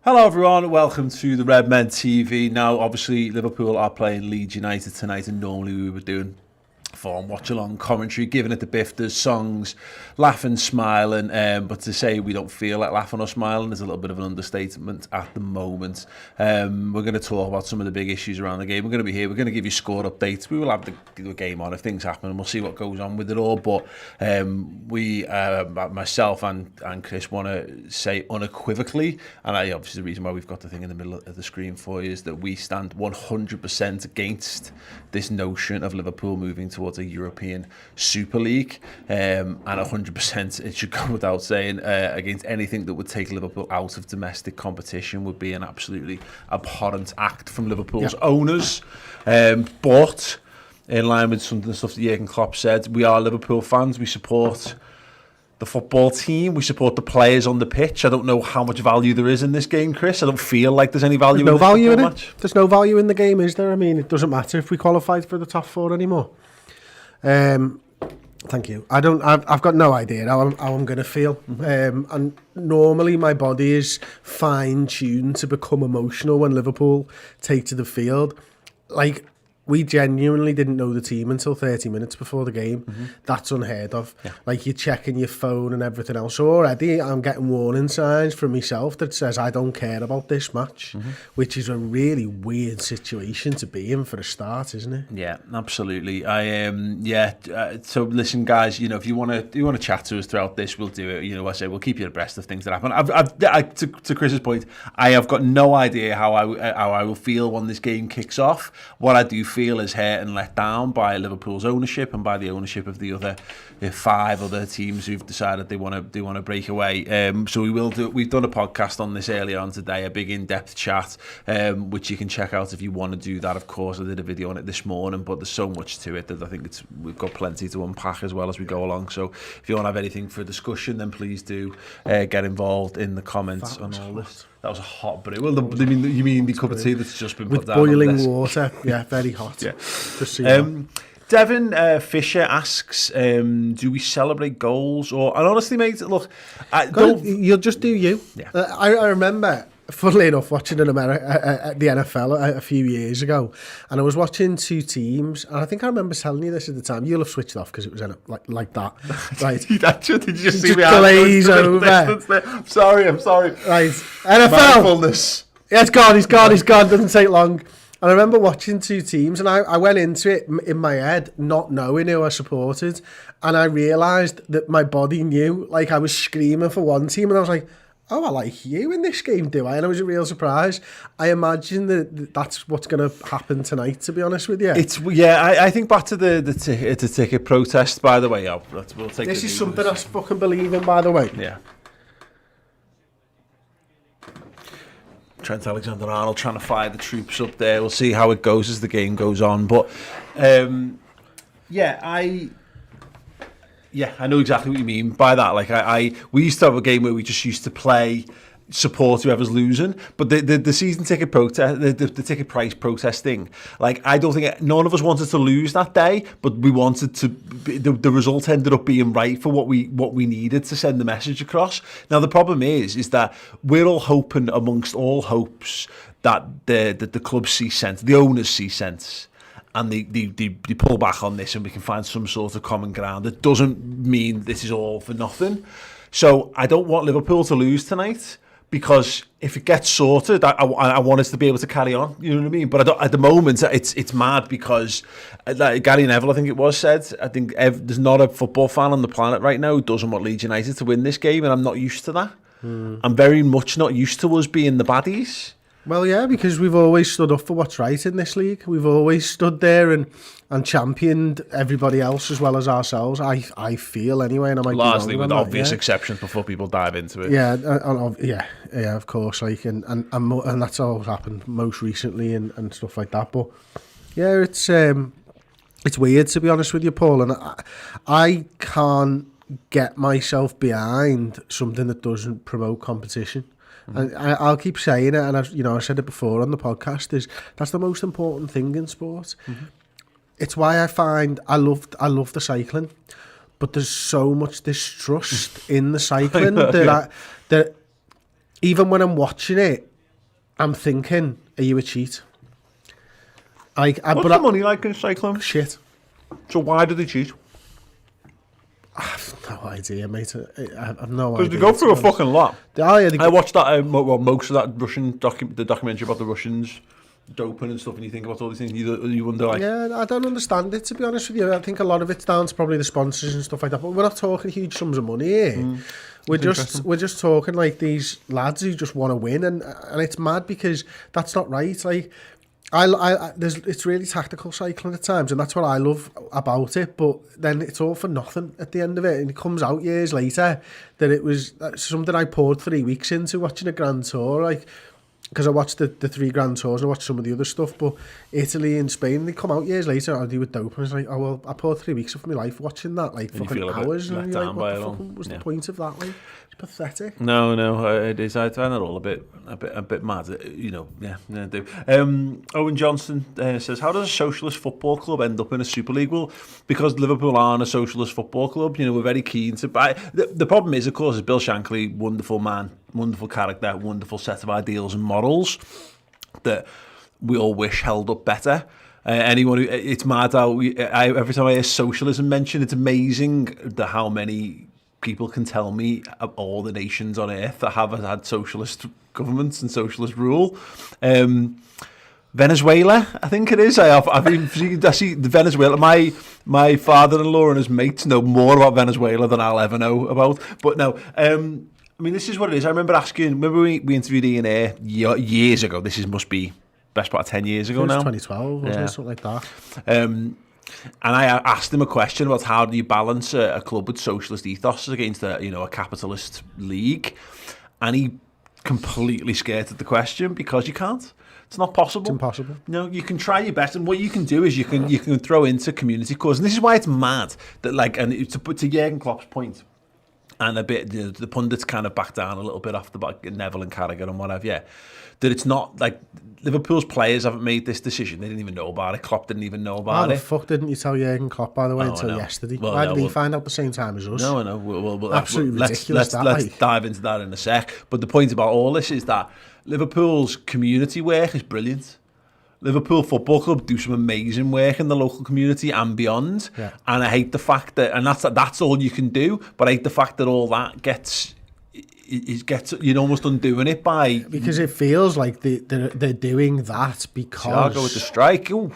Hello everyone, welcome to the Redmen TV. Now obviously Liverpool are playing Leeds United tonight, and normally we were doing form watch-along commentary, giving it the bifters, songs, laughing, smiling, but to say we don't feel like laughing or smiling is a little bit of an understatement at the moment. We're going to talk about some of the big issues around the game. We're going to be here, we're going to give you score updates. We will have the game on if things happen, and we'll see what goes on with it all. But myself and Chris want to say unequivocally, and obviously the reason why we've got the thing in the middle of the screen for you is that we stand 100% against this notion of Liverpool moving towards a European Super League, and 100%, it should go without saying, against anything that would take Liverpool out of domestic competition would be an absolutely abhorrent act from Liverpool's owners. But in line with some of the stuff that Jurgen Klopp said, we are Liverpool fans. We support the football team. We support the players on the pitch. I don't know how much value there is in this game, Chris. I don't feel like there's any value in this match. There's no value in the game, is there? I mean, it doesn't matter if we qualified for the top four anymore. Thank you. I've got no idea how I'm going to feel. And normally my body is fine-tuned to become emotional when Liverpool take to the field. Like, we genuinely didn't know the team until 30 minutes before the game. That's unheard of. Yeah. Like, you're checking your phone and everything else. So already I'm getting warning signs from myself that says I don't care about this match, which is a really weird situation to be in for a start, isn't it? Yeah, absolutely. So listen, guys. If you want to chat to us throughout this, we'll do it. I say we'll keep you abreast of things that happen. To Chris's point, I have got no idea how I will feel when this game kicks off. What I do feel is hurt and let down by Liverpool's ownership and by the ownership of the other 5 other teams who've decided they want to break away. So we've done a podcast on this earlier on today, a big in-depth chat, which you can check out if you want to do that. Of course, I did a video on it this morning, but there's so much to it that I think we've got plenty to unpack as well as we go along. So if you want to have anything for discussion, then please do get involved in the comments on all this. That was a hot brew. Well, you mean the cup of tea that's just been put down with boiling on this? water? Yeah, very hot. Yeah. Devin Fisher asks, do we celebrate goals? And honestly, mate, look, you'll just do you. Yeah. I remember, funnily enough, watching in America the NFL a few years ago, and I was watching 2 teams, and I think I remember telling you this at the time. You'll have switched off because it was like that, right? Did you just see me glaze over? I'm sorry. Right, NFL. Mindfulness. Yeah, it's gone. He's gone. Doesn't take long. And I remember watching 2 teams, and I went into it in my head not knowing who I supported, and I realised that my body knew. Like, I was screaming for one team, and I was like, oh, I like you in this game, do I? And it was a real surprise. I imagine that that's what's going to happen tonight, to be honest with you. I think back to the ticket protest, by the way. We'll take this is something I fucking believe in, by the way. Yeah. Trent Alexander-Arnold trying to fire the troops up there. We'll see how it goes as the game goes on. But, I know exactly what you mean by that. Like, we used to have a game where we just used to play support whoever's losing, but the season ticket protest, the ticket price protest thing, like, I don't think none of us wanted to lose that day, but we wanted to. The result ended up being right for what we needed to send the message across. Now the problem is that we're all hoping amongst all hopes that the club see sense, the owners see sense, and they pull back on this, and we can find some sort of common ground. It doesn't mean this is all for nothing. So I don't want Liverpool to lose tonight, because if it gets sorted, I want us to be able to carry on. You know what I mean? But at the moment, it's mad because, like Gary Neville, I think it was, said, I think there's not a football fan on the planet right now who doesn't want Leeds United to win this game, and I'm not used to that. I'm very much not used to us being the baddies. Well, yeah, because we've always stood up for what's right in this league. We've always stood there and championed everybody else as well as ourselves. I feel anyway, and I might largely with obvious exceptions before people dive into it. Yeah, of course. Like, and that's all happened most recently and stuff like that. But yeah, it's weird, to be honest with you, Paul, and I can't get myself behind something that doesn't promote competition. And I'll keep saying it, and I said it before on the podcast, that's the most important thing in sport. It's why I find I love the cycling, but there's so much distrust in the cycling that even when I'm watching it, I'm thinking, are you a cheat? What's the money like in cycling? Shit. So why do they cheat? I have no idea, mate. I have no idea. Because they go through a fucking lot. Yeah, I watched that, most of that the documentary about the Russians doping and stuff, and you think about all these things, you wonder, like... Yeah, I don't understand it, to be honest with you. I think a lot of it's down to probably the sponsors and stuff like that, but we're not talking huge sums of money here. We're just talking like these lads who just want to win, and it's mad because that's not right. Like, it's really tactical cycling at times, and that's what I love about it. But then it's all for nothing at the end of it, and it comes out years later that it was something I poured 3 weeks into watching a Grand Tour, like, because I watched the 3 Grand Tours and I watched some of the other stuff. But Italy and Spain, they come out years later, I do with dope, and it's like, oh well, I poured 3 weeks of my life watching that, like, and fucking hours, and you're like, what the fuck was the point of that? Like, it's pathetic. No, it is. I find it all a bit mad. You know, yeah, I do. Owen Johnson says, how does a socialist football club end up in a Super League? Well, because Liverpool aren't a socialist football club, you know, we're very keen to buy. The problem is, of course, is Bill Shankly, wonderful man, wonderful character, wonderful set of ideals and morals that we all wish held up better. Anyone who, it's mad how every time I hear socialism mentioned, it's amazing how many people can tell me of all the nations on earth that have had socialist governments and socialist rule. Venezuela, I think it is. I see the Venezuela. My father-in-law and his mates know more about Venezuela than I'll ever know about. But no, I mean, this is what it is. I remember we interviewed Ian Eyre years ago. Must be best part of 10 years ago now. 2012, wasn't it? Something like that. And I asked him a question about how do you balance a club with socialist ethos against a capitalist league, and he completely skirted the question because you can't. It's not possible. It's impossible. No, you can try your best, and what you can do is you can throw into community cause, and this is why it's mad that, like, and to Jurgen Klopp's point, and a bit the pundits kind of back down a little bit off the back, Neville and Carragher and what have you, that it's not like Liverpool's players haven't made this decision. They didn't even know about it. Klopp didn't even know about it. How the fuck didn't you tell Jurgen Klopp, by the way, until yesterday? Well, Why did he find out the same time as us? No, I know. Well, absolutely ridiculous. Let's dive into that in a sec. But the point about all this is that Liverpool's community work is brilliant. Liverpool Football Club do some amazing work in the local community and beyond. Yeah. And I hate the fact that, and that's all you can do, but I hate the fact that all that gets you're almost undoing it by... Because it feels like they're doing that because... I'll go with the strike. Ooh,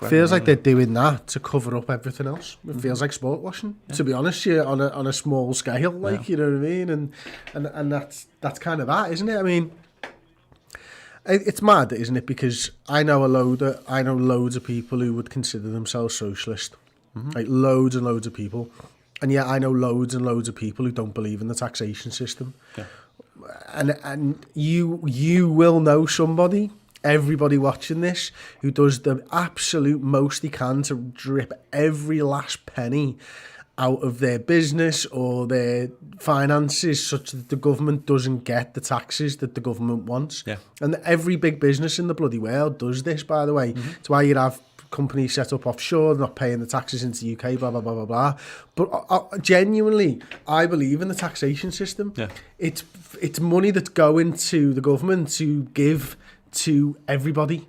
feels like they're doing that to cover up everything else. It feels like sport washing, to be honest, on a small scale, like, you know what I mean? And that's kind of that, isn't it? I mean... It's mad, isn't it? Because I know loads of people who would consider themselves socialist, like loads and loads of people, and yet I know loads and loads of people who don't believe in the taxation system. Yeah. And you will know somebody, everybody watching this, who does the absolute most he can to drip every last penny out of their business or their finances such that the government doesn't get the taxes that the government wants. Yeah. And every big business in the bloody world does this, by the way. It's why you'd have companies set up offshore, not paying the taxes into the UK, blah, blah, blah, blah, blah. But genuinely, I believe in the taxation system. Yeah. It's money that's going to the government to give to everybody.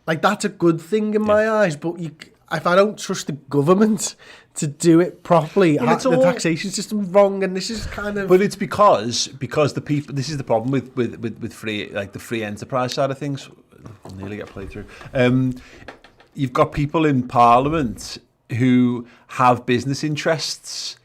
Like, that's a good thing in my eyes, but if I don't trust the government to do it properly, the taxation system's wrong, and this is kind of... But it's because the people... This is the problem with free, like the free enterprise side of things. I'll nearly get played through. You've got people in Parliament who have business interests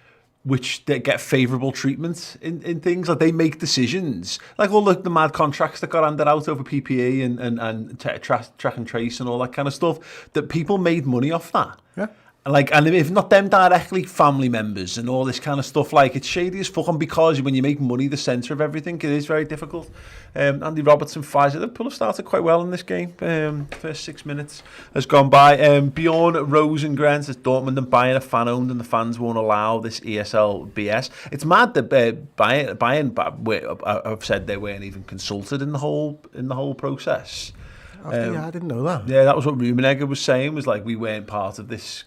which they get favourable treatment in things. Like, they make decisions, like all the mad contracts that got handed out over PPE and track and trace and all that kind of stuff, that people made money off that. Yeah. And if not them directly, family members and all this kind of stuff, like, it's shady as fuck. And because when you make money the centre of everything, it is very difficult. Andy Robertson fires it. Liverpool have started quite well in this game. First 6 minutes has gone by. Bjorn Rosengren says Dortmund and Bayern are fan owned and the fans won't allow this ESL BS. It's mad that Bayern have said they weren't even consulted in the whole process. I didn't know that. Yeah, that was what Rummenigge was saying. Was like, we weren't part of this.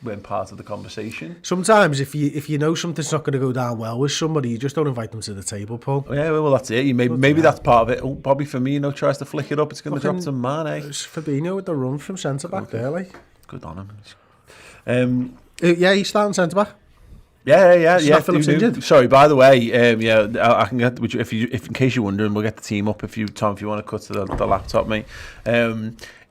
weren't part of the conversation. Sometimes if you know something's not going to go down well with somebody, you just don't invite them to the table, Paul. Yeah, well, that's it. Maybe that's part of it. Oh, Bobby Firmino tries to flick it up. It's going to drop to Mane. It's Fabinho with the run from centre-back there, like. Good on him. Yeah, he's starting centre-back. Yeah. Phillips injured. Sorry, by the way, I can get if in case you're wondering, we'll get the team up Tom, if you want to cut to the laptop, mate.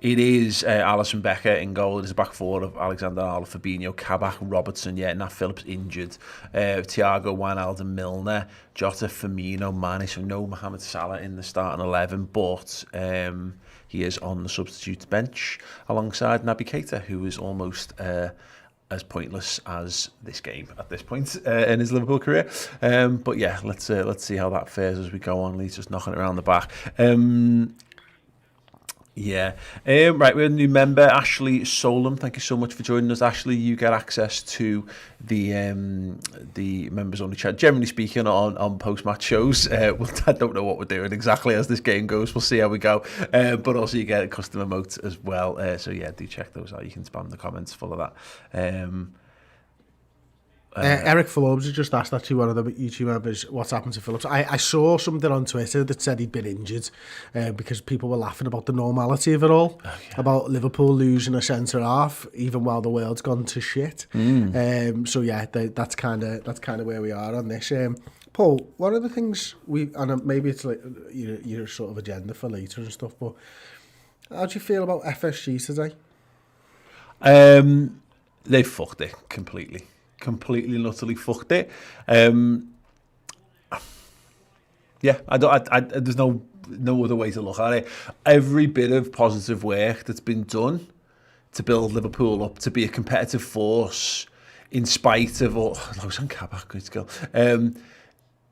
It is Alisson Becker in goal. It is a back four of Alexander Arnold, Fabinho, Kabak, Robertson, Nat Phillips injured, Thiago, Wijnaldum, Milner, Jota, Firmino, Mane. So no Mohamed Salah in the starting 11, but he is on the substitute bench alongside Naby Keita, who is almost as pointless as this game at this point in his Liverpool career. But yeah, let's see how that fares as we go on. Leeds just knocking it around the back. Right, we have a new member, Ashley Solom. Thank you so much for joining us, Ashley. You get access to the members only chat. Generally speaking, on post-match shows, I don't know what we're doing exactly as this game goes. We'll see how we go. But also you get a custom emote as well. So yeah, do check those out. You can spam the comments full of that. Eric Forbes has just asked actually one of the YouTube members what's happened to Phillips. I saw something on Twitter that said he'd been injured because people were laughing about the normality of it all, about Liverpool losing a centre half even while the world's gone to shit. So yeah, that's kind of where we are on this. Paul, one of the things and maybe it's like your sort of agenda for later and stuff, but how do you feel about FSG today? They fucked it completely and utterly fucked it. There's no other way to look at it. Every bit of positive work that's been done to build Liverpool up to be a competitive force, in spite of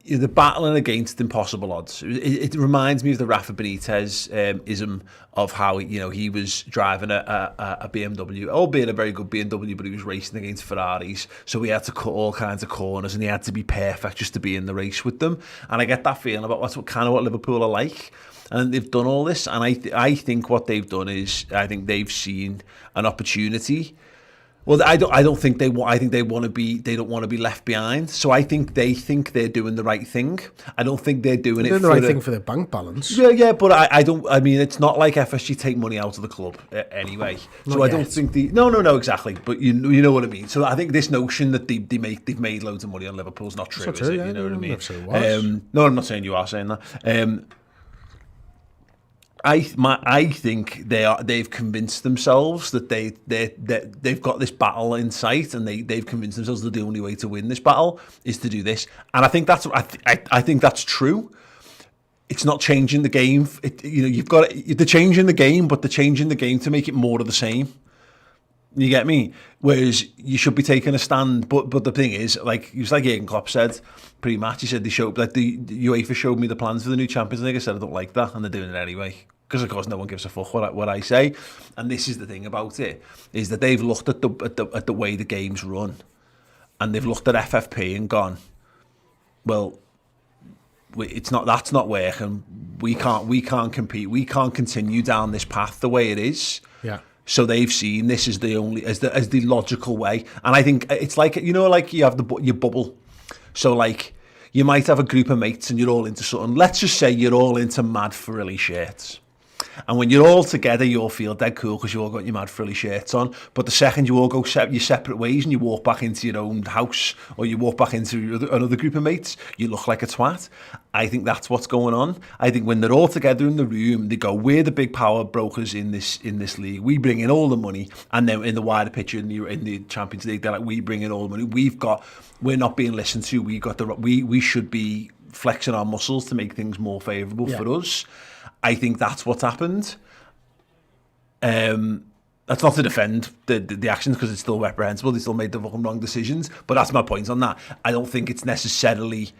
the battling against impossible odds. It reminds me of the Rafa Benitez ism of how he was driving a BMW, albeit a very good BMW, but he was racing against Ferraris, so he had to cut all kinds of corners and he had to be perfect just to be in the race with them. And I get that feeling about what Liverpool are like. And they've done all this, and I think what they've done is they've seen an opportunity. Well, I don't think they want. I think they don't want to be left behind. So I think they think they're doing the right thing. I don't think they're doing the right thing for their bank balance. Yeah, but I don't. I mean, it's not like FSG take money out of the club anyway. So I don't think no exactly. But you know what I mean. So I think this notion that they've made loads of money on Liverpool is not true. Is it? You know what I mean? No, I'm not saying you are saying that. I think they've convinced themselves that they've got this battle in sight, and they've convinced themselves that the only way to win this battle is to do this. And I think that's true. It's not changing the game. They're changing the game, but they're changing the game to make it more of the same. You get me? Whereas you should be taking a stand. But the thing is, like Jurgen Klopp said pre-match, he said the UEFA showed me the plans for the new Champions League. I said I don't like that, and they're doing it anyway. Because of course no one gives a fuck what I say. And this is the thing about it, is that they've looked at the way the game's run, and they've looked at FFP and gone, well, that's not working. We can't compete. We can't continue down this path the way it is. Yeah. So they've seen this as the logical way, and I think it's like you have your bubble. So like you might have a group of mates and you're all into something. Let's just say you're all into Mad Frilly shirts, and when you're all together, you all feel dead cool because you all got your Mad Frilly shirts on. But the second you all go your separate ways and you walk back into your own house or you walk back into another group of mates, you look like a twat. I think that's what's going on. I think when they're all together in the room, they go, we're the big power brokers in this league. We bring in all the money. And then in the wider picture in the Champions League, they're like, we bring in all the money. We're not being listened to. We should be flexing our muscles to make things more favourable for us. I think that's what's happened. That's not to defend the actions, because it's still reprehensible. They still made the wrong decisions. But that's my point on that. I don't think it's necessarily...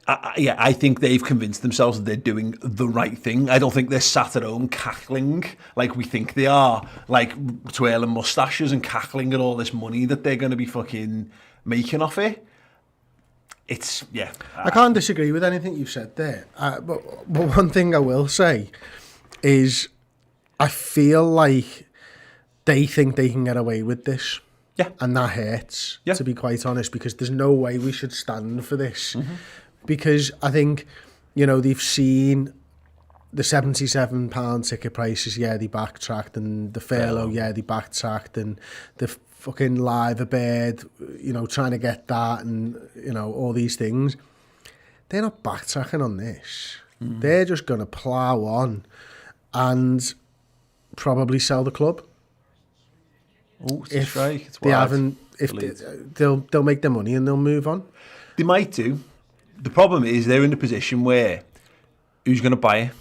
I think they've convinced themselves that they're doing the right thing. I don't think they're sat at home cackling like we think they are, like twirling moustaches and cackling at all this money that they're going to be fucking making off it. It's, yeah. I can't disagree with anything you've said there. But one thing I will say is I feel like they think they can get away with this. Yeah. And that hurts, Yeah. to be quite honest, because there's no way we should stand for this. Because I think, they've seen the £77 ticket prices, they backtracked, and the furlough, they backtracked, and the fucking live bird, trying to get that, and, all these things. They're not backtracking on this. They're just going to plough on and probably sell the club. Oh, it's a strike. It's they wide. haven't, they'll make their money and they'll move on. They might do. The problem is they're in a position where who's going to buy it?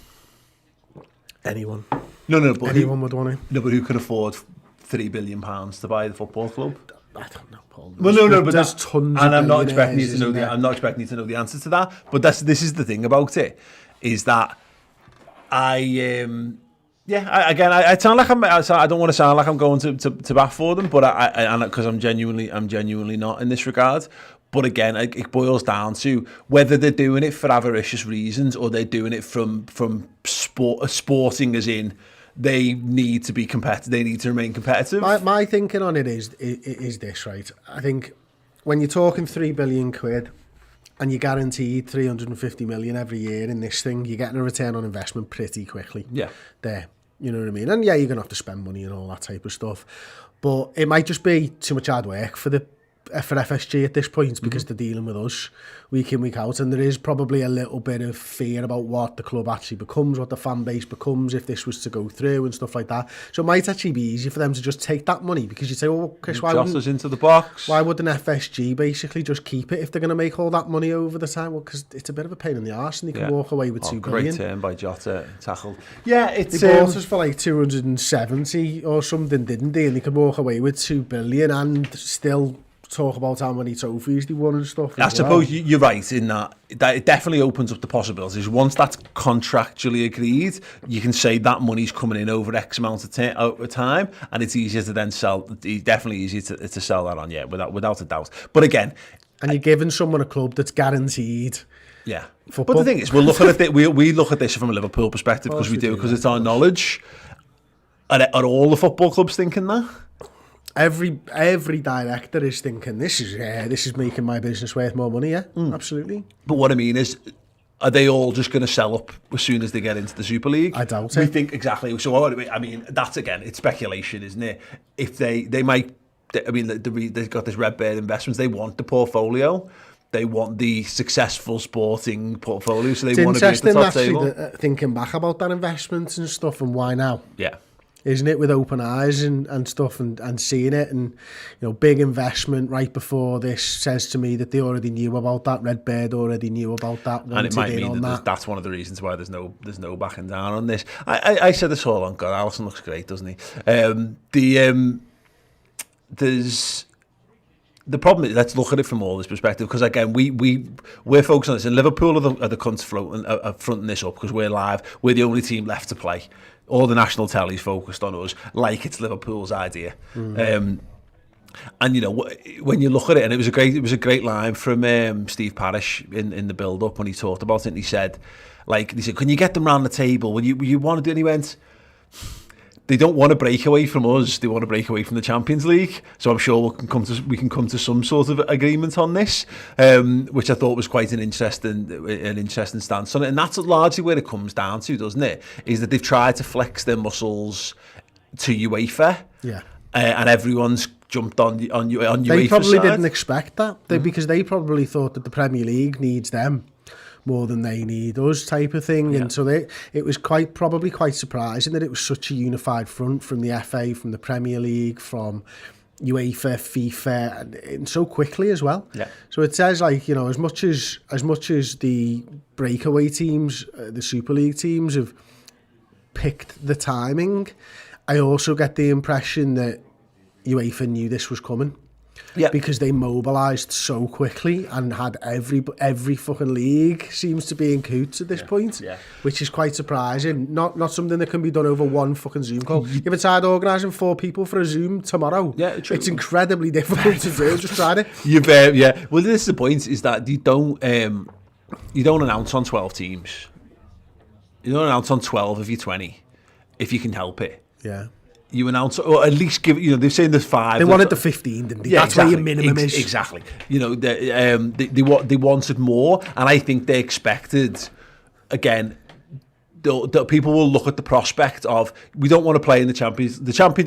Anyone. No, but anyone would want to. No, but who can afford £3 billion to buy the football club? I don't know, Paul. Well, no, but there's tons. And of I'm not expecting you to know there. I'm not expecting you to know the answer to that. But this is the thing about it, is that I sound like I don't want to sound like I'm going to bat for them, but because I'm genuinely not in this regard. But again, it boils down to whether they're doing it for avaricious reasons or they're doing it from sporting, as in they need to be competitive. They need to remain competitive. My thinking on it is this, right? I think when you're talking £3 billion and you're guaranteed 350 million every year in this thing, you're getting a return on investment pretty quickly. Yeah. There. You know what I mean? And yeah, you're going to have to spend money and all that type of stuff. But it might just be too much hard work for FSG at this point, because they're dealing with us week in, week out, and there is probably a little bit of fear about what the club actually becomes, what the fan base becomes if this was to go through and stuff like that. So it might actually be easy for them to just take that money, because you say, well, Chris, why wouldn't into the box? Why wouldn't FSG basically just keep it if they're going to make all that money over the time? Well, because it's a bit of a pain in the arse, and they can walk away with £2 billion. Great turn by Jota, tackled. Yeah, it's they bought us for like 270 or something, didn't they? And they could walk away with £2 billion and still talk about how many trophies they won and stuff. I suppose you're right in that it definitely opens up the possibilities. Once that's contractually agreed, you can say that money's coming in over X amount of time, and it's easier to then sell. Definitely easier to sell that on, without a doubt. But again, and you're giving someone a club that's guaranteed. Yeah, football. But the thing is, we look at this from a Liverpool perspective, because it's our knowledge. Are all the football clubs thinking that? Every director is thinking this is making my business worth more money. Absolutely. But what I mean is, are they all just going to sell up as soon as they get into the Super League? I doubt it. We it. think exactly. So I mean, that's again, it's speculation, isn't it? If they might, I mean, they've got this Redmen investments. They want the portfolio. They want the successful sporting portfolio. So they want to be at the top table. Thinking back about that investment and stuff, and why now? Yeah. Isn't it, with open eyes and stuff, and seeing it, and big investment right before this says to me that they already knew about that. Redbird already knew about that, and it might mean that's one of the reasons why there's no backing down on this. I said this all on. God, Alisson looks great, doesn't he? There's the problem is, let's look at it from all this perspective, because again we're focused on this, and Liverpool are the cunts fronting this up because we're live. We're the only team left to play. All the national telly's focused on us like it's Liverpool's idea. And when you look at it, and it was a great line from Steve Parish in the build up when he talked about it, and he said, can you get them round the table? Will you want to do it? And he went, they don't want to break away from us. They want to break away from the Champions League. So I'm sure we can come to some sort of agreement on this, which I thought was quite an interesting stance on it. And that's largely where it comes down to, doesn't it? Is that they've tried to flex their muscles to UEFA, and everyone's jumped on UEFA's They probably side. didn't expect that, because they probably thought that the Premier League needs them more than they need us, type of thing. And so it was probably quite surprising that it was such a unified front from the FA, from the Premier League, from UEFA, FIFA, and so quickly as well. So it says, as much as the breakaway teams, the Super League teams, have picked the timing, I also get the impression that UEFA knew this was coming. Because they mobilised so quickly and had every fucking league seems to be in coots at this point, which is quite surprising. Not something that can be done over one fucking Zoom call. If it's hard organising 4 people for a Zoom tomorrow, it's incredibly difficult to do. Just try it. Well, this is the point: is that you don't announce on 12 teams. You don't announce on 12 if you're 20, if you can help it. you announce, or at least give, they've saying there's 5. They wanted the 15, didn't they? Yeah, That's exactly. where your minimum is. Exactly. They wanted more, and I think they expected, again, the people will look at the prospect of, we don't want to play in the Champions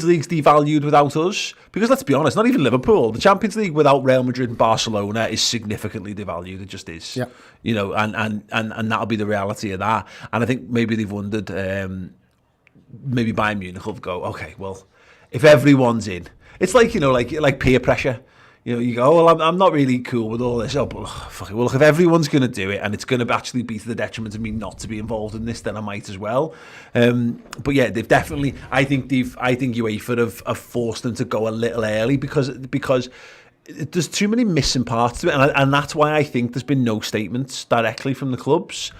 League's devalued without us, because let's be honest, not even Liverpool, the Champions League without Real Madrid and Barcelona is significantly devalued. It just is. Yeah. And that'll be the reality of that. And I think maybe they've wondered, maybe Bayern Munich will go, okay, well, if everyone's in, it's like, like peer pressure. You go, well, I'm not really cool with all this. Oh, but fuck it. Well, look, if everyone's going to do it and it's going to actually be to the detriment of me not to be involved in this, then I might as well. But yeah, they've definitely. I think UEFA have forced them to go a little early because there's too many missing parts to it, and that's why I think there's been no statements directly from the clubs,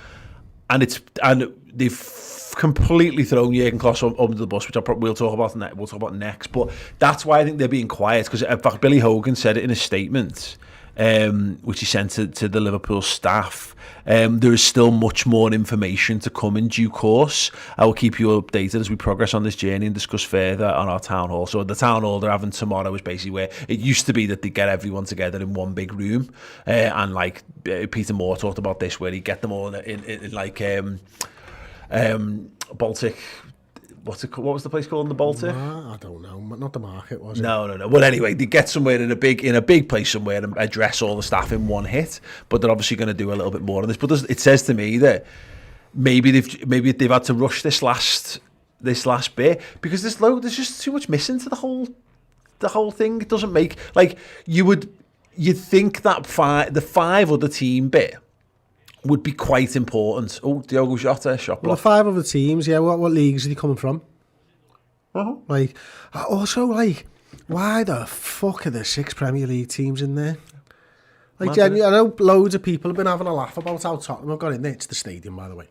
and they've completely thrown Jurgen Klopp under the bus, which we'll talk about next. But that's why I think they're being quiet, because in fact Billy Hogan said it in a statement, which he sent to the Liverpool staff. There is still much more information to come in due course. I will keep you updated as we progress on this journey and discuss further on our town hall. So the town hall they're having tomorrow is basically where it used to be that they get everyone together in one big room, and like Peter Moore talked about this, where he get them all in like Baltic. What was the place called in the Baltic? I don't know. Not the market, was it? No. Well, anyway, they get somewhere in a big place somewhere and address all the staff in one hit. But they're obviously going to do a little bit more on this. But it says to me that maybe they've had to rush this last bit, because there's just too much missing to the whole thing. It doesn't make, like, you'd think that the 5 other team bit would be quite important. Oh, Diogo Jota, shot block. Well, the 5 other teams, yeah. What leagues are they coming from? Like, also, like, why the fuck are there 6 Premier League teams in there? Like, I know loads of people have been having a laugh about how Tottenham have got in there. It's the stadium, by the way.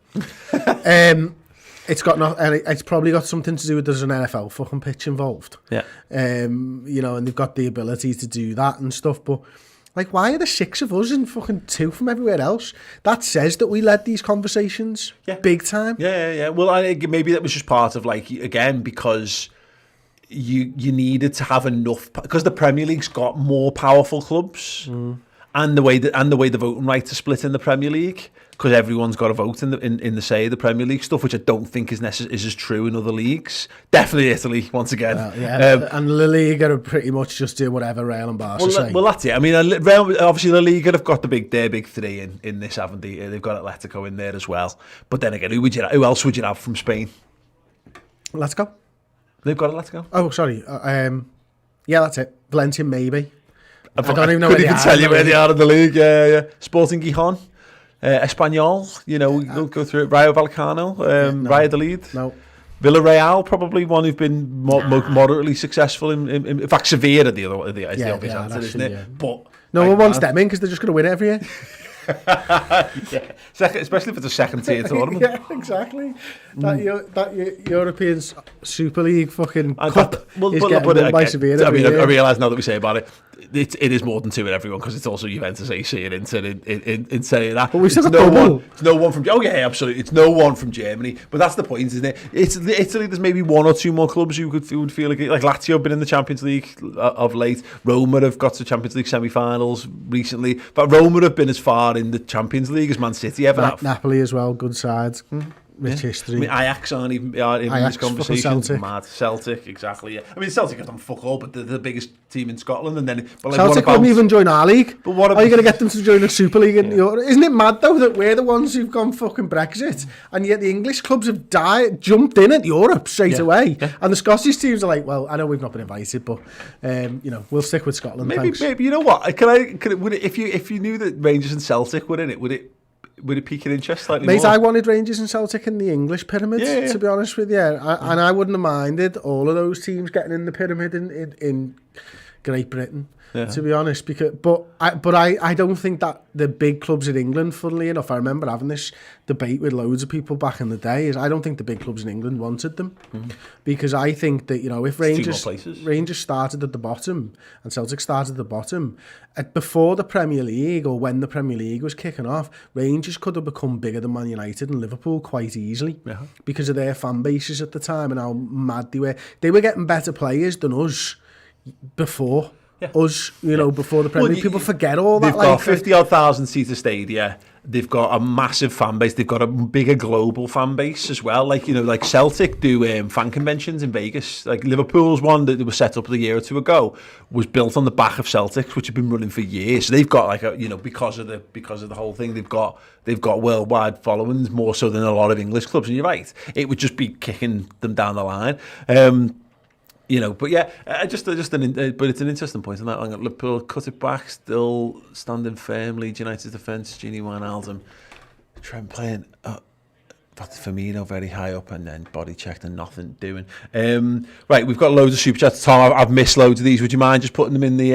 It's probably got something to do with there's an NFL fucking pitch involved. Yeah. And they've got the ability to do that and stuff, but like, why are there 6 of us and fucking 2 from everywhere else? That says that we led these conversations big time. Yeah. Well, maybe that was just part of, like, again, because you needed to have enough, because the Premier League's got more powerful clubs, and the way the voting rights are split in the Premier League, because everyone's got a vote in the say the Premier League stuff, which I don't think is as true in other leagues. Definitely Italy once again. And La Liga are pretty much just doing whatever Real and Barca say. Well, that's it. I mean, obviously La Liga have got their big 3 in this, haven't they? They've got Atletico in there as well. But then again, who else would you have from Spain? Let's go. They've got Atletico. Oh, sorry. Yeah, that's it. Valencia, maybe. I don't even know. Couldn't even tell you where they are in the league. Yeah. Sporting Gijon. Espanyol, we'll go through it. Rayo Vallecano, Valladolid. No. Villarreal, probably one who've been moderately successful. In fact, Sevilla are the obvious answer, isn't it? Yeah. But no one wants them in because they're just going to win every year. Especially if it's a second tier tournament. Yeah, exactly. That European Super League fucking cup is getting won by Sevilla. I mean, I realise now that we say about it, it is more than 2 in everyone, because it's also Juventus, AC and Inter in Serie A. But we still got it's no one from. Oh yeah, absolutely. It's no one from Germany. But that's the point, isn't it? It's Italy. There's maybe 1 or 2 more clubs who would feel like Lazio have been in the Champions League of late. Roma have got to Champions League semi-finals recently, but Roma have been as far in the Champions League as Man City ever have. Napoli as well, good sides. Rich history. I mean, Ajax aren't even in this conversation. Celtic. Mad. Celtic, exactly. Yeah. I mean, Celtic have done fuck all, but they're the biggest team in Scotland. And then, but like, Celtic wouldn't even join our league. But what are you going to get them to join the Super League in Europe? Isn't it mad though that we're the ones who've gone fucking Brexit, and yet the English clubs have jumped in at Europe straight away, and the Scottish teams are like, well, I know we've not been invited, but we'll stick with Scotland. Maybe you know what? Would it, if you knew that Rangers and Celtic were in it, would it pique your interest slightly more? I wanted Rangers and Celtic in the English pyramid, to be honest with you. And I wouldn't have minded all of those teams getting in the pyramid in Great Britain, to be honest. But I don't think that the big clubs in England, funnily enough, I remember having this debate with loads of people back in the day, is I don't think the big clubs in England wanted them. Because I think that, you know, if Rangers started at the bottom and Celtic started at the bottom, before the Premier League or when the Premier League was kicking off, Rangers could have become bigger than Man United and Liverpool quite easily because of their fan bases at the time and how mad they were. They were getting better players than us before us, you know, before the Premier League. People forget all that. They've got 50-odd thousand seater stadia. They've got a massive fan base. They've got a bigger global fan base as well. Like, you know, like Celtic do fan conventions in Vegas. Like Liverpool's one that was set up a year or two ago was built on the back of Celtics, which have been running for years. So they've got like a, you know, because of the whole thing, they've got worldwide followings more so than a lot of English clubs. And you're right, it would just be kicking them down the line. You know, but yeah, but it's an interesting point on that. Liverpool cut it back, still standing firm. Leeds United defence, Gini Wijnaldum, Trent playing. Firmino very high up and then body checked and nothing doing. Right, we've got loads of super chats. Tom, I've missed loads of these. Would you mind just putting them in the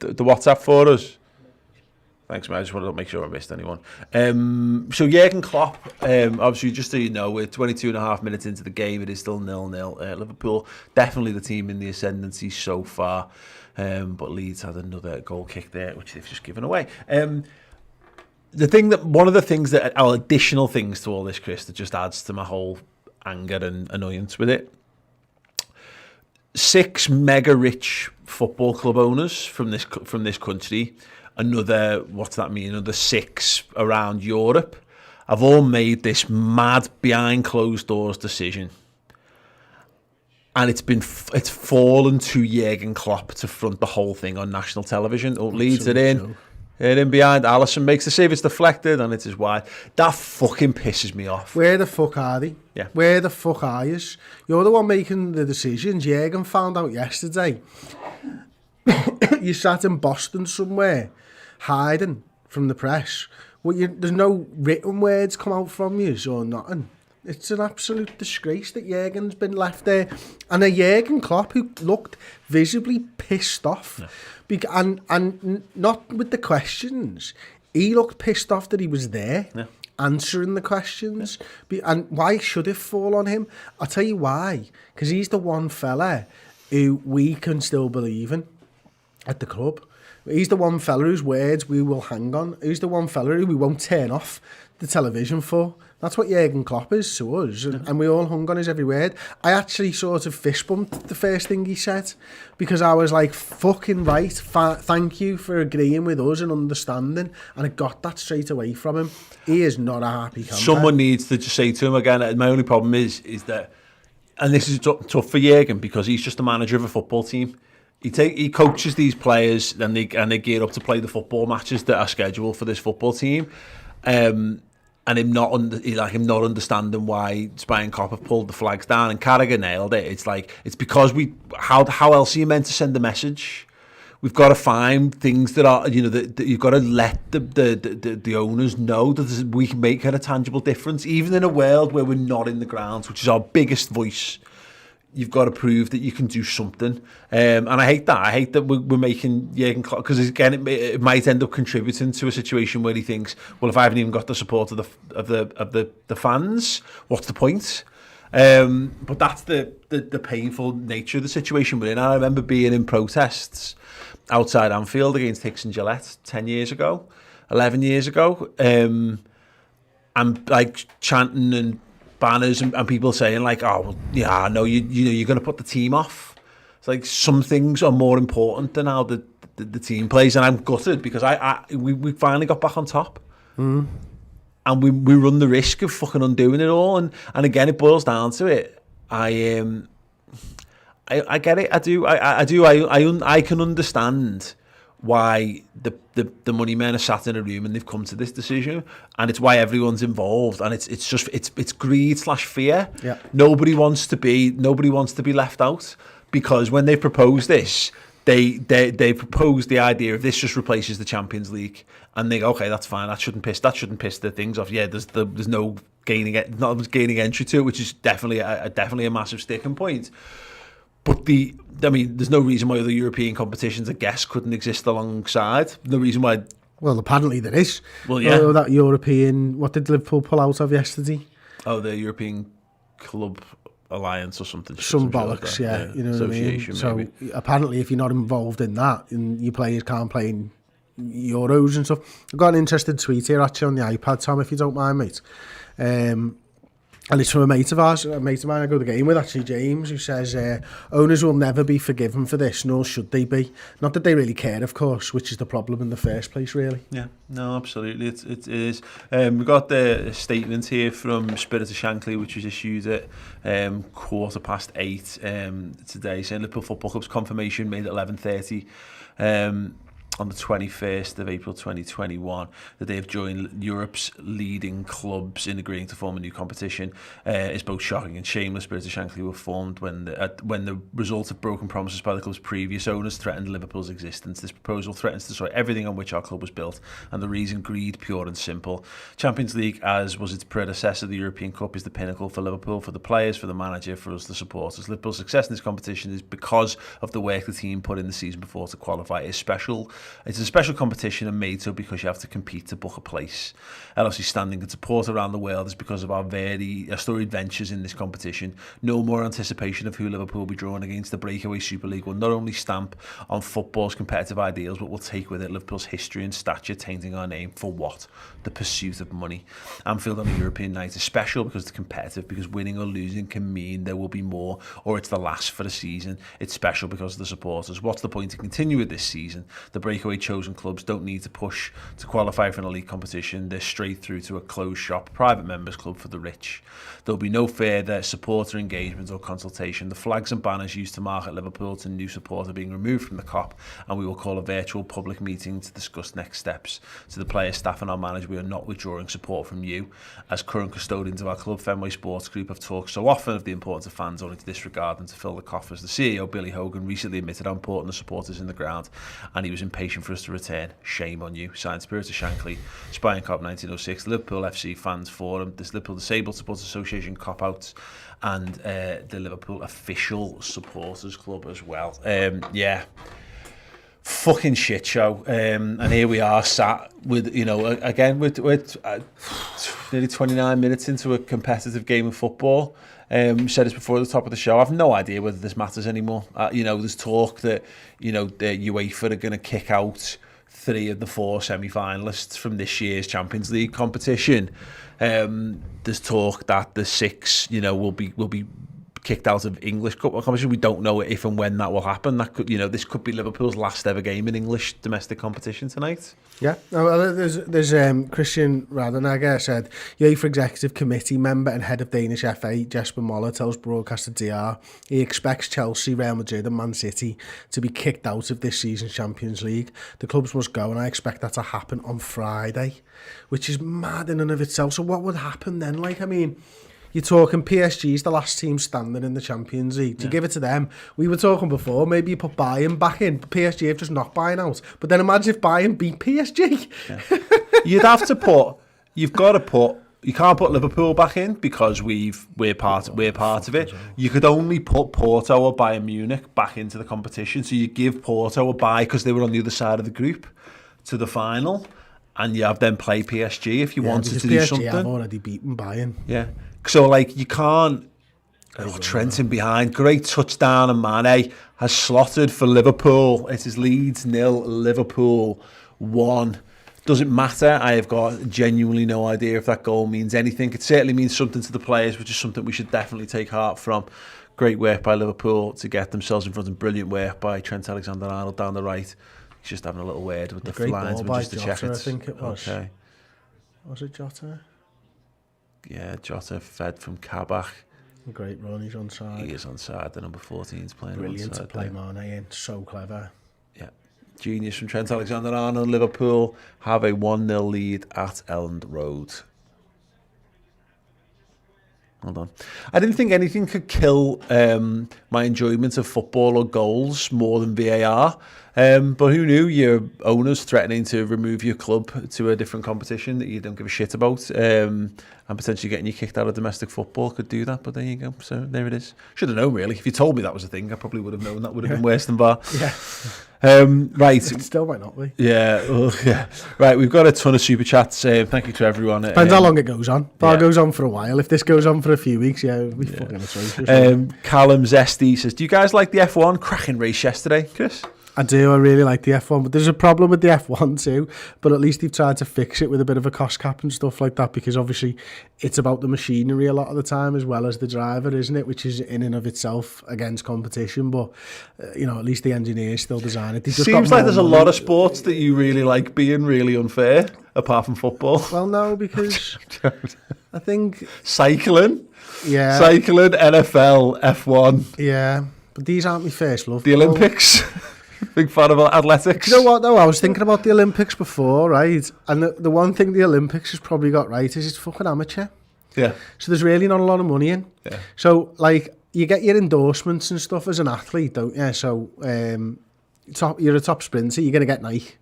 WhatsApp for us? Thanks, mate. I just wanted to make sure I missed anyone. So Jurgen Klopp, obviously, just so you know, we're 22 and a half minutes into the game. It is still 0-0. Liverpool, definitely the team in the ascendancy so far. But Leeds had another goal kick there, which they've just given away. One of the things that are additional things to all this, Chris, that just adds to my whole anger and annoyance with it. 6 mega rich football club owners from this country. Another 6 around Europe have all made this mad behind closed doors decision, and it's fallen to Jurgen Klopp to front the whole thing on national television. Leads it in. Hit in behind. Alisson makes the save. It's deflected and it is wide. That fucking pisses me off. Where the fuck are they? Yeah. Where the fuck are you? You're the one making the decisions. Jurgen found out yesterday. You sat in Boston somewhere, hiding from the press. There's no written words come out from you or nothing. It's an absolute disgrace that Jurgen's been left there. And a Jurgen Klopp who looked visibly pissed off. Yeah. And not with the questions. He looked pissed off that he was there, answering the questions. Yeah. And why should it fall on him? I'll tell you why. Because he's the one fella who we can still believe in at the club. He's the one fella whose words we will hang on. He's the one fella who we won't turn off the television for. That's what Jurgen Klopp is to us, and we all hung on his every word. I actually sort of fist bumped the first thing he said, because I was like, fucking right, thank you for agreeing with us and understanding, and I got that straight away from him. He is not a happy camper. Someone needs to just say to him again, my only problem is that, and this is tough for Jurgen, because he's just the manager of a football team. He coaches these players, and they gear up to play the football matches that are scheduled for this football team. And him not understanding why Spine Cop have pulled the flags down, and Carragher nailed it. It's like, it's because how else are you meant to send a message? We've got to find things that are, you know, that you've got to let the owners know that we can make a tangible difference, even in a world where we're not in the grounds, which is our biggest voice. You've got to prove that you can do something, and I hate that. I hate that we're making Jurgen Klopp, because again, it might end up contributing to a situation where he thinks, well, if I haven't even got the support of the fans, what's the point? But that's the painful nature of the situation we're in. I remember being in protests outside Anfield against Hicks and Gillette 11 years ago, and like chanting and banners and people saying like, oh, well, yeah, no, you're going to put the team off. It's like, some things are more important than how the team plays, and I'm gutted because we finally got back on top, and we run the risk of fucking undoing it all. And again, it boils down to it. I get it. I can understand why the money men are sat in a room and they've come to this decision, and it's why everyone's involved, and it's greed / fear. Yeah. Nobody wants to be left out, because when they proposed this, they proposed the idea of this just replaces the Champions League, and they go, okay, that's fine, that shouldn't piss the things off. Yeah, there's not gaining entry to it, which is definitely a massive sticking point. But there's no reason why other European competitions, I guess, couldn't exist alongside. No reason why. Well, apparently there is. Well, yeah. Oh, that European... What did Liverpool pull out of yesterday? Oh, the European Club Alliance or something. Some bollocks, like yeah. You know what I mean? So maybe. Apparently if you're not involved in that, and your players can't play in Euros and stuff. I've got an interesting tweet here actually on the iPad, Tom, if you don't mind, mate. And it's from a mate of mine I go to the game with, actually, James, who says, owners will never be forgiven for this, nor should they be. Not that they really care, of course, which is the problem in the first place, really. Yeah, no, absolutely, it is. We got the statement here from Spirit of Shankly, which was issued at 8:15 today, saying Liverpool Football Club's confirmation made at 11:30. On the 21st of April 2021, that they have joined Europe's leading clubs in agreeing to form a new competition is both shocking and shameless. Spirit of Shankly were formed when the result of broken promises by the club's previous owners threatened Liverpool's existence. This proposal threatens to destroy everything on which our club was built, and the reason: greed, pure and simple. Champions League, as was its predecessor, the European Cup, is the pinnacle for Liverpool, for the players, for the manager, for us, the supporters. Liverpool's success in this competition is because of the work the team put in the season before to qualify. It's special. It's a special competition and made so because you have to compete to book a place. LFC's standing and support around the world is because of our very storied ventures in this competition. No more anticipation of who Liverpool will be drawn against. The breakaway Super League will not only stamp on football's competitive ideals, but will take with it Liverpool's history and stature, tainting our name for what? The pursuit of money. Anfield on a European night is special because it's competitive, because winning or losing can mean there will be more, or it's the last for the season. It's special because of the supporters. What's the point to continue with this season? The breakaway chosen clubs don't need to push to qualify for an elite competition. They're straight through to a closed shop private members club for the rich. There'll be no further supporter engagement or consultation. The flags and banners used to market Liverpool to new support are being removed from the COP, and we will call a virtual public meeting to discuss next steps. To the players, staff and our manager, we are not withdrawing support from you. As current custodians of our club, Fenway Sports Group, have talked so often of the importance of fans only to disregard them to fill the coffers. The CEO, Billy Hogan, recently admitted how important the supporters in the ground, and he was impatient for us to return. Shame on you. Signed, Spirit of Shankly, Spying Cop 1906, Liverpool FC Fans Forum, this Liverpool Disabled Supporters Association Cop Outs, and the Liverpool Official Supporters Club as well. Yeah, fucking shit show. And here we are sat with, you know, again with nearly 29 minutes into a competitive game of football. Said this before at the top of the show. I've no idea whether this matters anymore. You know, there's talk that, you know, the UEFA are going to kick out 3 of the 4 semi-finalists from this year's Champions League competition. There's talk that the 6, you know, will be kicked out of English Cup competition. We don't know if and when that will happen. That could, you know, this could be Liverpool's last ever game in English domestic competition tonight. Yeah, there's Christian Rademacher said, UEFA Executive Committee member and head of Danish FA Jesper Moller tells broadcaster DR he expects Chelsea, Real Madrid and Man City to be kicked out of this season's Champions League. The clubs must go, and I expect that to happen on Friday, which is mad in and of itself. So what would happen then? Like, I mean, you're talking PSG's the last team standing in the Champions League. Do you give it to them? We were talking before, maybe you put Bayern back in. PSG have just knocked Bayern out. But then imagine if Bayern beat PSG. Yeah. You'd have to put, you can't put Liverpool back in because we're part of it. You could only put Porto or Bayern Munich back into the competition. So you give Porto a bye because they were on the other side of the group to the final, and you have them play PSG if you wanted to do something. PSG have already beaten Bayern. Yeah. So, like, you can't... Trent in behind. Great touchdown, and Mane has slotted for Liverpool. It is Leeds 0, Liverpool 1. Doesn't matter. I have got genuinely no idea if that goal means anything. It certainly means something to the players, which is something we should definitely take heart from. Great work by Liverpool to get themselves in front, and brilliant work by Trent Alexander-Arnold down the right. He's just having a little word with the lines, just to check it. I think it was. Okay. Was it Jota? Yeah, Jota fed from Kabak. Great run, he's onside. He is onside, the number 14's playing brilliant onside. To play Mane in, so clever. Yeah, genius from Trent Alexander-Arnold. Liverpool have a 1-0 lead at Elland Road. Hold on. I didn't think anything could kill my enjoyment of football or goals more than VAR. But who knew your owners threatening to remove your club to a different competition that you don't give a shit about, and potentially getting you kicked out of domestic football could do that. But there you go. So there it is. Should have known, really. If you told me that was a thing, I probably would have known that would have been worse than VAR. Yeah. Right. It still might not be. Yeah. Well, yeah. Right. We've got a ton of super chats. Thank you to everyone. Depends how long it goes on. VAR goes on for a while. If this goes on for a few weeks, it'll be fucking atrocious. Callum Zesty says, do you guys like the F1? Cracking race yesterday, Chris? I do. I really like the F1, but there's a problem with the F1 too. But at least they've tried to fix it with a bit of a cost cap and stuff like that, because obviously it's about the machinery a lot of the time as well as the driver, isn't it? Which is in and of itself against competition. But at least the engineers still design it. Seems like there's a lot of sports that you really like being really unfair, apart from football. Well, no, because I think cycling, NFL, F1, but these aren't my first love. The Olympics. Big fan of athletics. You know what, though? I was thinking about the Olympics before, right? And the one thing the Olympics has probably got right is it's fucking amateur. Yeah. So there's really not a lot of money in. Yeah. So, like, you get your endorsements and stuff as an athlete, don't you? So, you're a top sprinter, you're going to get Nike.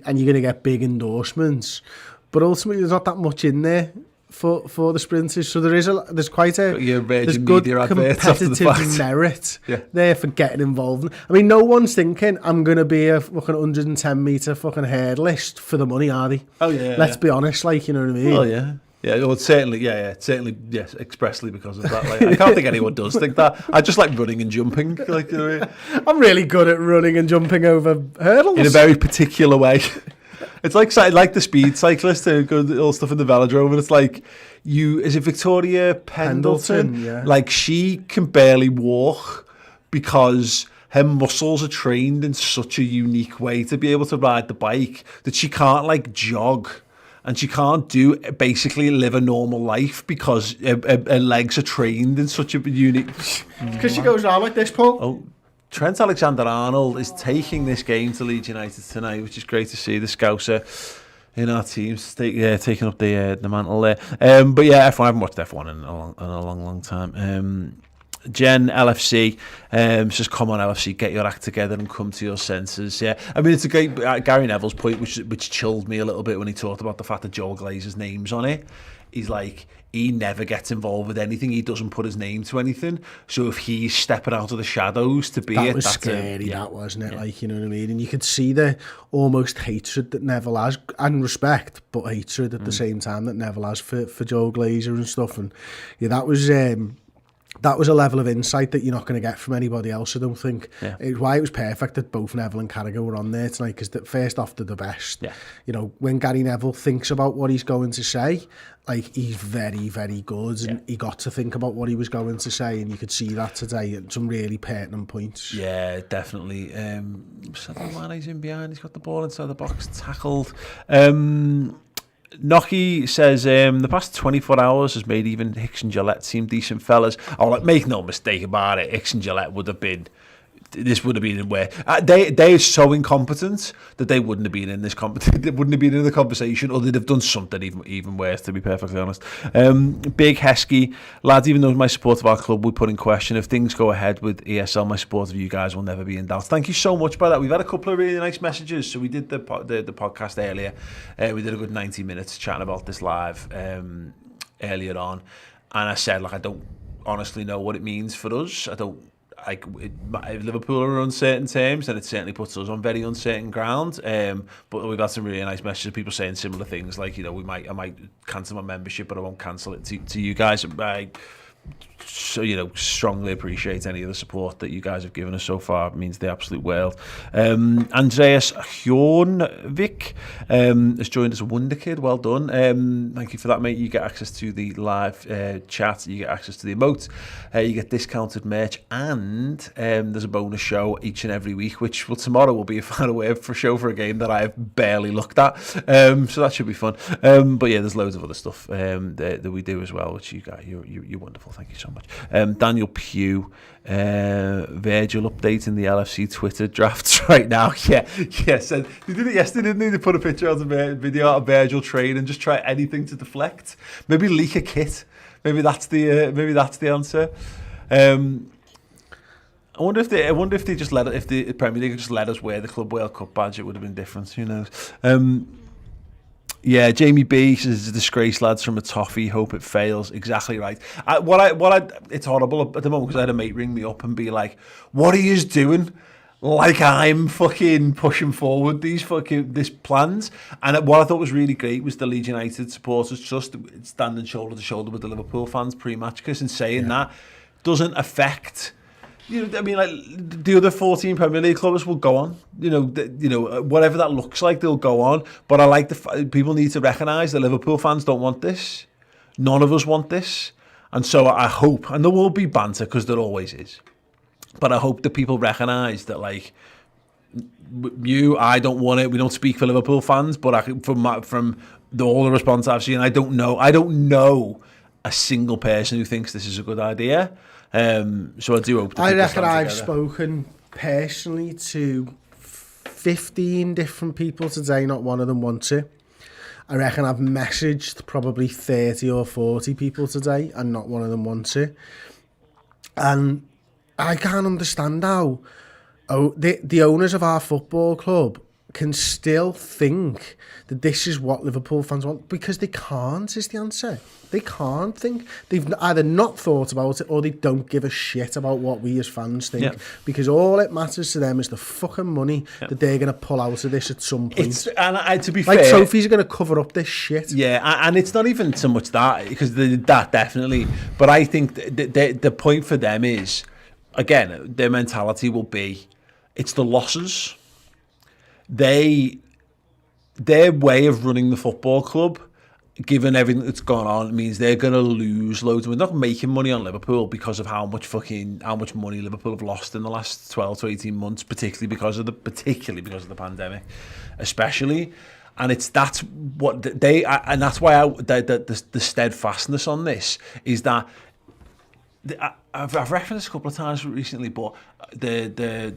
And you're going to get big endorsements. But ultimately, there's not that much in there for the sprinters, so there's quite a there's good competitive merit there for getting involved. I mean, no one's thinking I'm going to be a fucking 110 metre fucking hurdlist for the money, are they? Oh yeah. Let's be honest, like, you know what I mean? Oh yeah. Yeah, well, certainly, yes, expressly because of that. Like, I can't think anyone does think that. I just like running and jumping. Like, you know what I mean? I'm really good at running and jumping over hurdles in a very particular way. It's like the speed cyclist who goes all stuff in the velodrome, and it's like is it Victoria Pendleton? Yeah. Like, she can barely walk because her muscles are trained in such a unique way to be able to ride the bike that she can't like jog, and she can't basically live a normal life because her legs are trained in such a unique. Because she goes around like this, Paul. Oh. Trent Alexander-Arnold is taking this game to Leeds United tonight, which is great to see. The Scouser in our teams taking up the mantle there. But yeah, F1, I haven't watched F1 in a long time. Jen LFC says, come on LFC, get your act together and come to your senses. Yeah, I mean, it's a great Gary Neville's point, which chilled me a little bit when he talked about the fact that Joel Glazer's name's on it. He's like, he never gets involved with anything. He doesn't put his name to anything. So if he's stepping out of the shadows to be that was scary, that wasn't it? Yeah. Like, you know what I mean? And you could see the almost hatred that Neville has, and respect, but hatred at the same time that Neville has for Joe Glazer and stuff. And yeah, that was a level of insight that you're not going to get from anybody else, I don't think. Yeah. It's why it was perfect that both Neville and Carragher were on there tonight, because first off, they're the best. Yeah. You know, when Gary Neville thinks about what he's going to say, like, he's very, very good, and he got to think about what he was going to say, and you could see that today at some really pertinent points. Yeah, definitely. Sadio Mane's in behind, he's got the ball inside the box, tackled. Nocky says, the past 24 hours has made even Hicks and Gillette seem decent fellas. Oh, like, make no mistake about it, Hicks and Gillette would have been where they are so incompetent that they wouldn't have been in this they wouldn't have been in the conversation, or they'd have done something even worse, to be perfectly honest. Big Heskey, lads, even though my support of our club we put in question, if things go ahead with ESL, my support of you guys will never be in doubt. Thank you so much for that. We've had a couple of really nice messages. So we did the podcast earlier, we did a good 90 minutes chatting about this live earlier on, and I said, like, I don't honestly know what it means for us. I don't. Like, Liverpool are on uncertain terms, and it certainly puts us on very uncertain ground. But we've had some really nice messages of people saying similar things, like, you know, I might cancel my membership, but I won't cancel it to you guys. So, you know, strongly appreciate any of the support that you guys have given us so far. It means the absolute world. Andreas Hjornvik has joined us, a wonder kid. Well done. Thank you for that, mate. You get access to the live chat. You get access to the emotes. You get discounted merch, and there's a bonus show each and every week, which, well, tomorrow will be a final word for show for a game that I have barely looked at. So that should be fun. But yeah, there's loads of other stuff that we do as well, which you guys, you're wonderful. Thank you so much. Daniel Pugh, Virgil updating the LFC Twitter drafts right now. Yeah. So they did it yesterday, didn't they? They put a picture out of video out of Virgil train and just try anything to deflect. Maybe leak a kit. maybe that's the answer. I wonder if they just if the Premier League just let us wear the Club World Cup badge, it would have been different. Who knows? Yeah, Jamie B says it's a disgrace, lads, from a toffee. Hope it fails. Exactly right. It's horrible at the moment because I had a mate ring me up and be like, "What are you doing?" Like I'm fucking pushing forward this plans. And what I thought was really great was the Leeds United supporters just standing shoulder to shoulder with the Liverpool fans pre-match, and saying that doesn't affect. I mean, like the other 14 Premier League clubs will go on. Whatever that looks like, they'll go on. But I like people need to recognise that Liverpool fans don't want this. None of us want this, and so I hope, and there will be banter because there always is. But I hope that people recognise that, like, I don't want it. We don't speak for Liverpool fans, but from all the response I've seen, I don't know a single person who thinks this is a good idea. So I do hope that I reckon I've spoken personally to 15 different people today, not one of them wants it. I reckon I've messaged probably 30 or 40 people today and not one of them wants it. And I can't understand how the owners of our football club can still think that this is what Liverpool fans want, because they can't, is the answer. They can't think. They've either not thought about it or they don't give a shit about what we as fans think, because all it matters to them is the fucking money that they're going to pull out of this at some point. And to be fair, like, trophies are going to cover up this shit. Yeah, and it's not even so much that, because that definitely, but I think the point for them is, again, their mentality will be, it's the losses. Their way of running the football club, given everything that's gone on, means they're going to lose loads. We're not making money on Liverpool because of how much money Liverpool have lost in the last 12 to 18 months, particularly because of the pandemic, especially. And that's why the steadfastness on this is that. I've referenced a couple of times recently, but the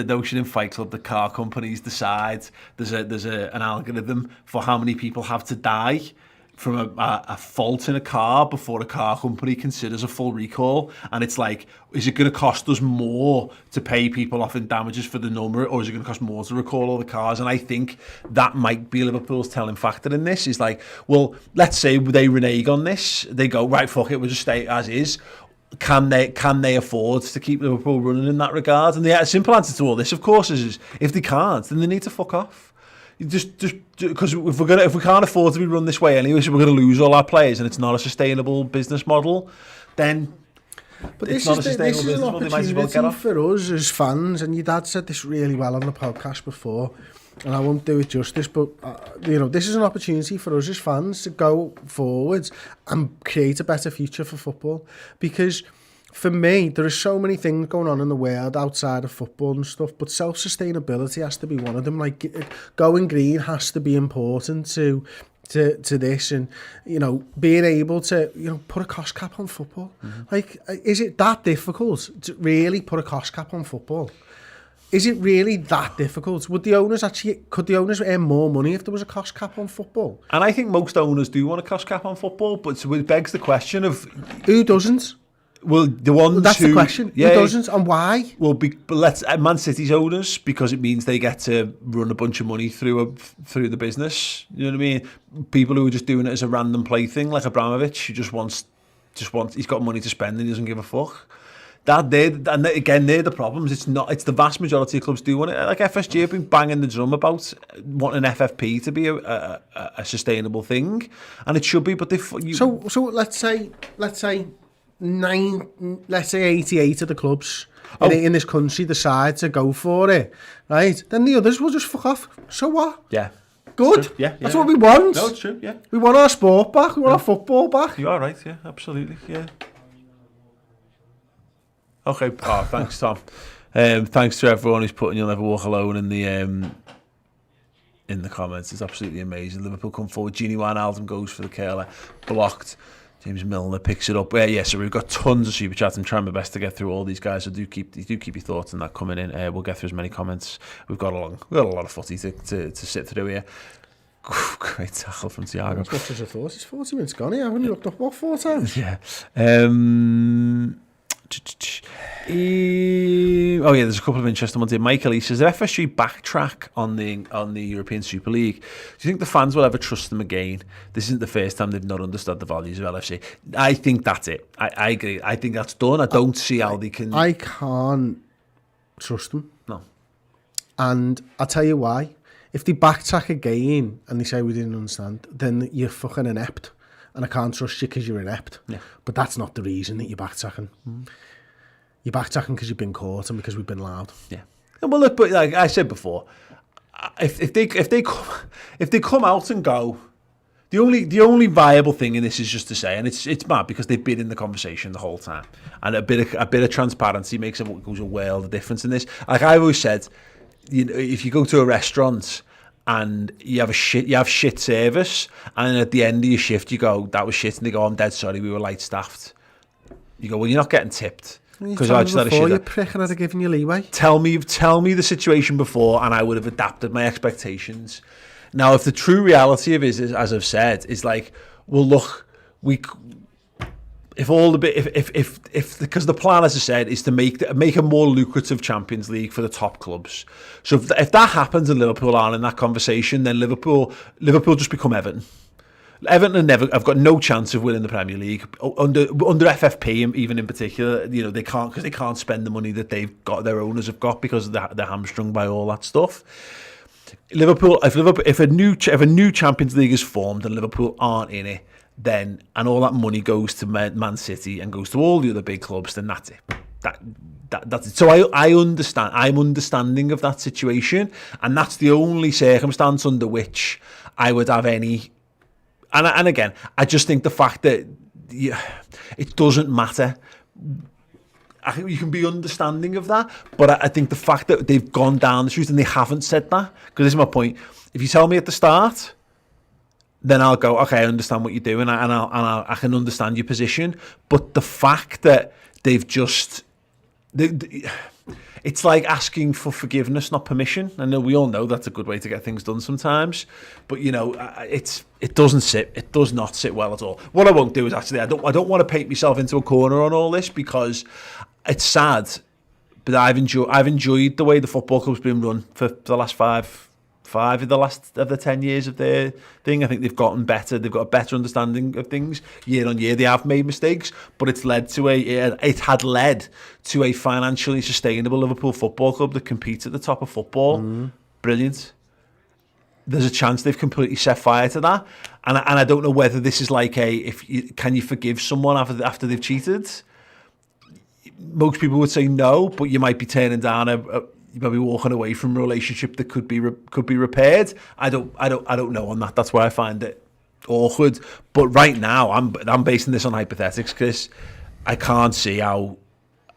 notion in Fight Club, the car companies decide there's an algorithm for how many people have to die from a fault in a car before a car company considers a full recall. And it's like, is it going to cost us more to pay people off in damages for the number, or is it going to cost more to recall all the cars? And I think that might be Liverpool's telling factor in this. Is like, well, let's say they renege on this. They go, right, fuck it, we'll just stay as is. Can they afford to keep Liverpool running in that regard? And the simple answer to all this, of course, is if they can't, then they need to fuck off. Just because if we can't afford to be run this way anyway, so we're going to lose all our players, and it's not a sustainable business model, then. But this is an opportunity for us as fans, and your dad said this really well on the podcast before, and I won't do it justice, but this is an opportunity for us as fans to go forwards and create a better future for football. Because for me, there are so many things going on in the world outside of football and stuff, but self-sustainability has to be one of them. Like, going green has to be important to this, and being able to put a cost cap on football. Like, is it that difficult to really put a cost cap on football? Is it really that difficult? Could the owners earn more money if there was a cost cap on football? And I think most owners do want a cost cap on football, but it begs the question of who doesn't. Well, the ones that's the question. Who doesn't, and why? Well, let's Man City's owners, because it means they get to run a bunch of money through the business. You know what I mean? People who are just doing it as a random plaything, like Abramovich, who just wants. He's got money to spend and he doesn't give a fuck. They're the problems. It's the vast majority of clubs do want it. Like FSG have been banging the drum about wanting FFP to be a sustainable thing, and it should be. But so let's say 88 of the clubs in this country decide to go for it, right? Then the others will just fuck off. So what? Yeah. Good. Yeah. That's what we want. No, it's true. Yeah. We want our sport back. We want our football back. You are right. Yeah, absolutely. Yeah. Okay. Oh, thanks, Tom. Thanks to everyone who's putting "You'll Never Walk Alone" in the comments. It's absolutely amazing. Liverpool come forward. Gini Wijnaldum goes for the curler, blocked. James Milner picks it up. So we've got tons of super chats. I'm trying my best to get through all these guys. So do keep your thoughts on that coming in. We'll get through as many comments. We've got a lot of footy to sit through here. Great tackle from Thiago. As much as I thought, it's 40 minutes gone. I haven't looked up what 4 times. Yeah. Oh yeah, there's a couple of interesting ones here. Michael, he says, if FSG backtrack on the European Super League, do you think the fans will ever trust them again? This isn't the first time they've not understood the values of LFC. I think that's it. I agree. I think that's done. I don't see how they can... I can't trust them. No. And I'll tell you why. If they backtrack again and they say we didn't understand, then you're fucking inept. And I can't trust you because you're inept. Yeah. But that's not the reason that you're backtracking. You're backtracking because you've been caught and because we've been loud. Yeah. Well, look, but like I said before, if they come out and go, the only viable thing in this is just to say, and it's mad because they've been in the conversation the whole time, and a bit of transparency goes a world of difference in this. Like I've always said, you know, if you go to a restaurant and you have shit service, and at the end of your shift you go, that was shit, and they go, I'm dead sorry, we were light staffed. You go, well, you're not getting tipped. Because I just had a shit. You prick, and I'd have given you leeway. Tell me the situation before, and I would have adapted my expectations. Now, if the true reality of it is, as I've said, is like, well, look, because the plan, as I said, is to make a more lucrative Champions League for the top clubs. So if that happens and Liverpool aren't in that conversation, then Liverpool just become Everton. Everton have got no chance of winning the Premier League under FFP, even in particular. You know, they can't spend the money that their owners have got because they're hamstrung by all that stuff. Liverpool, if a new Champions League is formed and Liverpool aren't in it, then and all that money goes to Man City and goes to all the other big clubs, then that's it. That's it. So I understand. I'm understanding of that situation, and that's the only circumstance under which I would have any. And again, I just think the fact that it doesn't matter. I think you can be understanding of that, but I think the fact that they've gone down the route and they haven't said that, because this is my point. If you tell me at the start, then I'll go, okay, I understand what you're doing, and I can understand your position. But the fact that they've just... It's like asking for forgiveness, not permission. I know we all know that's a good way to get things done sometimes, but you know, it does not sit well at all. What I won't do is actually, I don't want to paint myself into a corner on all this, because it's sad, but I've enjoyed the way the football club's been run for the last five of the 10 years of their thing. I think they've gotten better. They've got a better understanding of things year on year. They have made mistakes, but it had led to a financially sustainable Liverpool Football Club that competes at the top of football. Brilliant. There's a chance they've completely set fire to that, and I don't know whether this is like can you forgive someone after they've cheated? Most people would say no, but you might be turning down you might be walking away from a relationship that could be repaired. I don't know on that. That's why I find it awkward. But right now, I'm basing this on hypothetics, Chris. I can't see how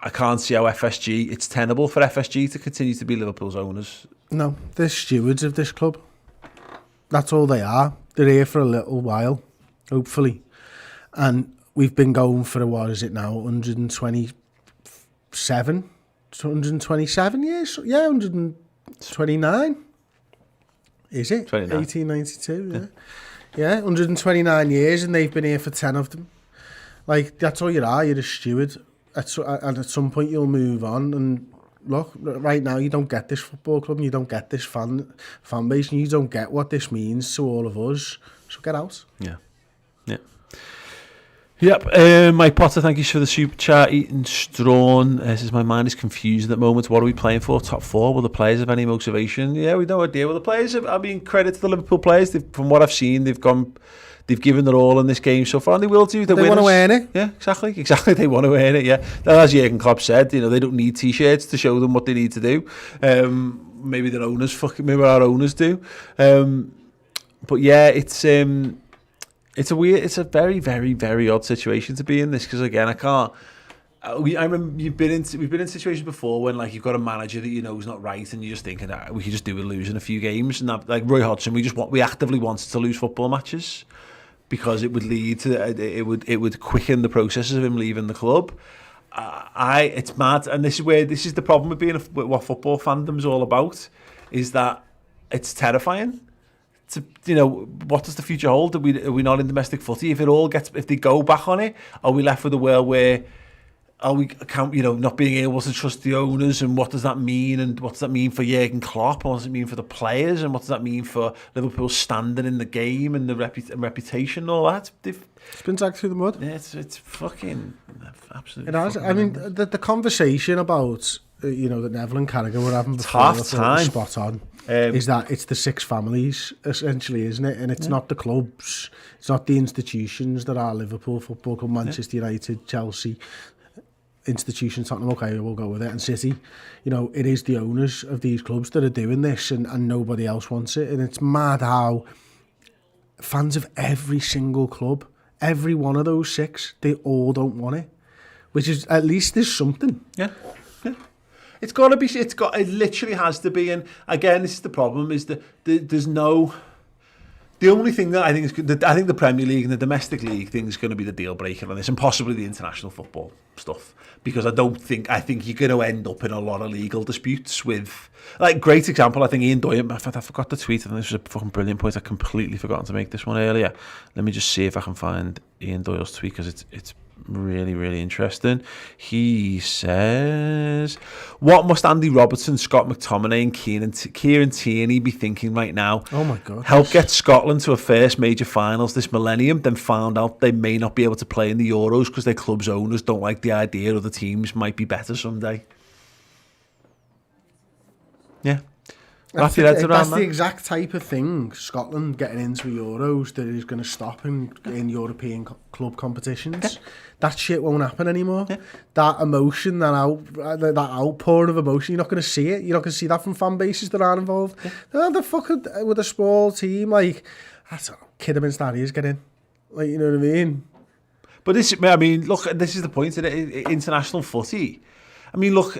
FSG. It's tenable for FSG to continue to be Liverpool's owners. No, they're stewards of this club. That's all they are. They're here for a little while, hopefully, and we've been going for what is it now? 127 years? Yeah, 129. Is it? 29. 1892, yeah. 129 years, and they've been here for 10 of them. Like, that's all you are. You're a steward. And at some point you'll move on, and look, right now you don't get this football club, and you don't get this fan base, and you don't get what this means to all of us. So get out. Yeah. Yep, Mike Potter, thank you for the super chat. Eaton Strawn says, my mind is confused at the moment. What are we playing for? Top four? Will the players have any motivation? Yeah, we've no idea. Well, the players have, credit to the Liverpool players. From what I've seen, they've given their all in this game so far, and they will do. They want to earn it. Yeah, exactly. They want to earn it, yeah. As Jurgen Klopp said, you know, they don't need T-shirts to show them what they need to do. Maybe their owners, maybe our owners do. But yeah, it's a very, very, very odd situation to be in this, because again, I can't. I remember we've been in situations before when like you've got a manager that you know is not right, and you're just thinking that we could just do with losing a few games. And that, like Roy Hodgson, we actively wanted to lose football matches because it would lead to it would quicken the process of him leaving the club. It's mad, and this is the problem with being what football fandom's all about, is that it's terrifying. what does the future hold? Are we not in domestic footy? If they go back on it, are we left with a world where not being able to trust the owners, and what does that mean? And what does that mean for Jurgen Klopp? And what does it mean for the players? And what does that mean for Liverpool's standing in the game and the reputation and all that? It's been dragged through the mud. Yeah, it's fucking absolutely. It has. I mean, the conversation about that Neville and Carragher were having before, half time spot on. Is that it's the 6 families essentially, isn't it? And it's not the clubs, it's not the institutions that are Liverpool Football Club, Manchester United, Chelsea. Institutions, Tottenham, okay, we'll go with it, and City. It is the owners of these clubs that are doing this, and nobody else wants it. And it's mad how fans of every single club, every one of those 6, they all don't want it. Which is, at least there's something. Yeah. It's got to be. It literally has to be. And again, this is the problem: is that there's no. The only thing that I think I think the Premier League and the domestic league thing is going to be the deal breaker on this, and possibly the international football stuff, because I think you're going to end up in a lot of legal disputes with, great example. I think Ian Doyle. I forgot the tweet. I think this was a fucking brilliant point. I completely forgotten to make this one earlier. Let me just see if I can find Ian Doyle's tweet, because it's really, really interesting. He says, what must Andy Robertson, Scott McTominay and Kieran Tierney be thinking right now? Oh my God. Help get Scotland to a first major finals this millennium, then found out they may not be able to play in the Euros because their club's owners don't like the idea other teams might be better someday. Yeah. That's the exact type of thing, Scotland getting into Euros, that is going to stop in European club competitions. Yeah. That shit won't happen anymore. Yeah. That emotion, that outpouring of emotion, you're not going to see it. You're not going to see that from fan bases that aren't involved. Yeah. The fucking, with a small team, that's Kidderminster Harriers get in. You know what I mean? But this is the point of it, international footy. I mean, look...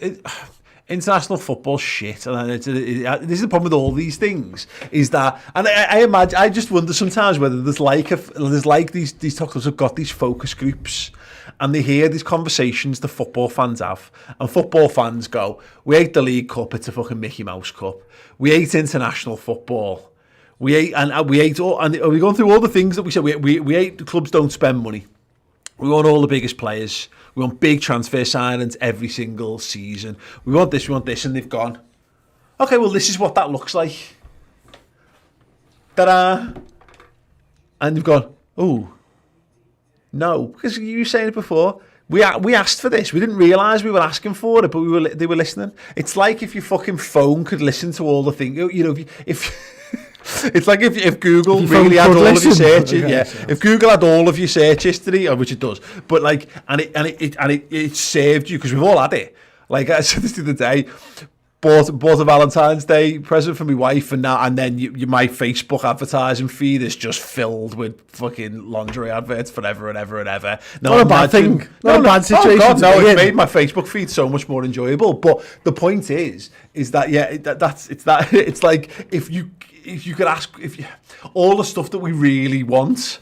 international football shit, and this is the problem with all these things, is that, and I imagine, I just wonder sometimes whether there's these top clubs have got these focus groups, and they hear these conversations the football fans have, and football fans go, we hate the League Cup, it's a fucking Mickey Mouse Cup, we hate international football, we hate all, and we're going through all the things that we said, we hate the clubs don't spend money, we want all the biggest players. We want big transfer signings every single season. We want this, and they've gone, okay, well, this is what that looks like. Ta-da! And they've gone, oh, no, because you were saying it before. We asked for this. We didn't realise we were asking for it, but they were listening. It's like if your fucking phone could listen to all the things. If it's like if Google really had all of your searches, if Google had all of your search history, which it does, but it saved you, because we've all had it. Like I said this the other day, bought a Valentine's Day present for my wife, and then my Facebook advertising feed is just filled with fucking lingerie adverts forever and ever and ever. Not a bad thing. Not a bad situation. Oh God, no, it's made my Facebook feed so much more enjoyable. But the point is that it's like if you could ask, all the stuff that we really want,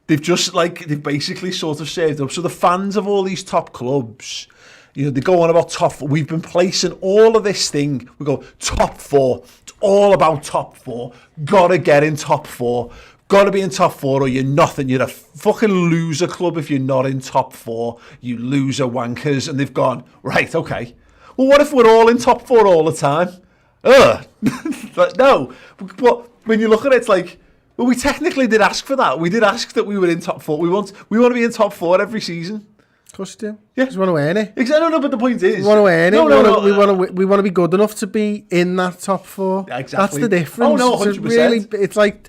they've basically sort of saved up. So the fans of all these top clubs, they go on about we've been placing all of this thing. We go top 4. It's all about top 4. Gotta get in top 4. Gotta be in top 4 or you're nothing. You're a fucking loser club if you're not in top 4. You loser wankers. And they've gone, right, okay. Well, what if we're all in top 4 all the time? No. But when you look at it, it's like, well, we technically did ask for that. We did ask that we were in top 4. We want to be in top 4 every season. Of course you do. Yeah. Because we want to earn it. Exactly. No, but the point is, we want to earn it. We want to be good enough to be in that top 4. Exactly. That's the difference. Oh no, 100%. It's like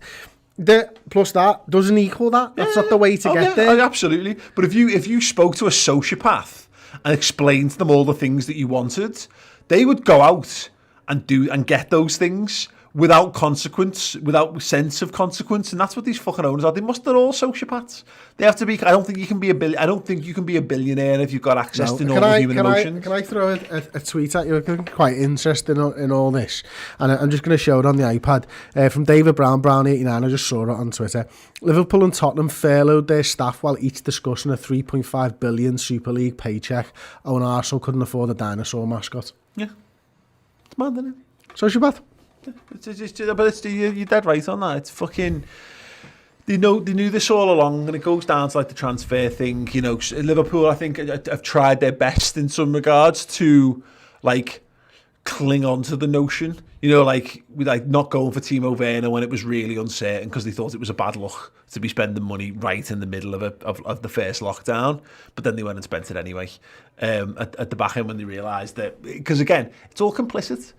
plus that doesn't equal that. That's not the way to get there. Absolutely. But if you spoke to a sociopath and explained to them all the things that you wanted, they would go out and get those things without consequence, without sense of consequence, and that's what these fucking owners are. They're all sociopaths. They have to be. I don't think you can be a billionaire if you've got access to normal human emotions. Can I throw a tweet at you? I'm quite interested in all this, and I'm just going to show it on the iPad from David Brown89. I just saw it on Twitter. Liverpool and Tottenham furloughed their staff while each discussing a 3.5 billion Super League paycheck. Oh, and Arsenal couldn't afford a dinosaur mascot. Yeah, it's mad, isn't it? Sociopath. You're dead right on that. It's fucking. They knew this all along, and it goes down to like the transfer thing. You know, Liverpool, I think, have tried their best in some regards to like cling on to the notion. You know, like not going for Timo Werner when it was really uncertain because they thought it was a bad look to be spending money right in the middle of the first lockdown. But then they went and spent it anyway at the back end when they realised that, because again, it's all complicit.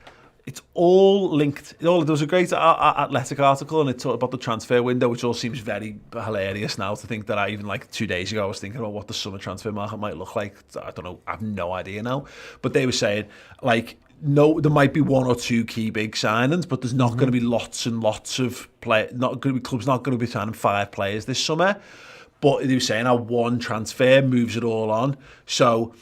It's all linked. There was a great Athletic article, and it talked about the transfer window, which all seems very hilarious now to think that I even like 2 days ago I was thinking about what the summer transfer market might look like. I don't know. I have no idea now. But they were saying, like, no, there might be one or two key big signings, but there's not going to be lots and lots of players. Not going to be clubs. Not going to be signing 5 players this summer. But they were saying how one transfer moves it all on. So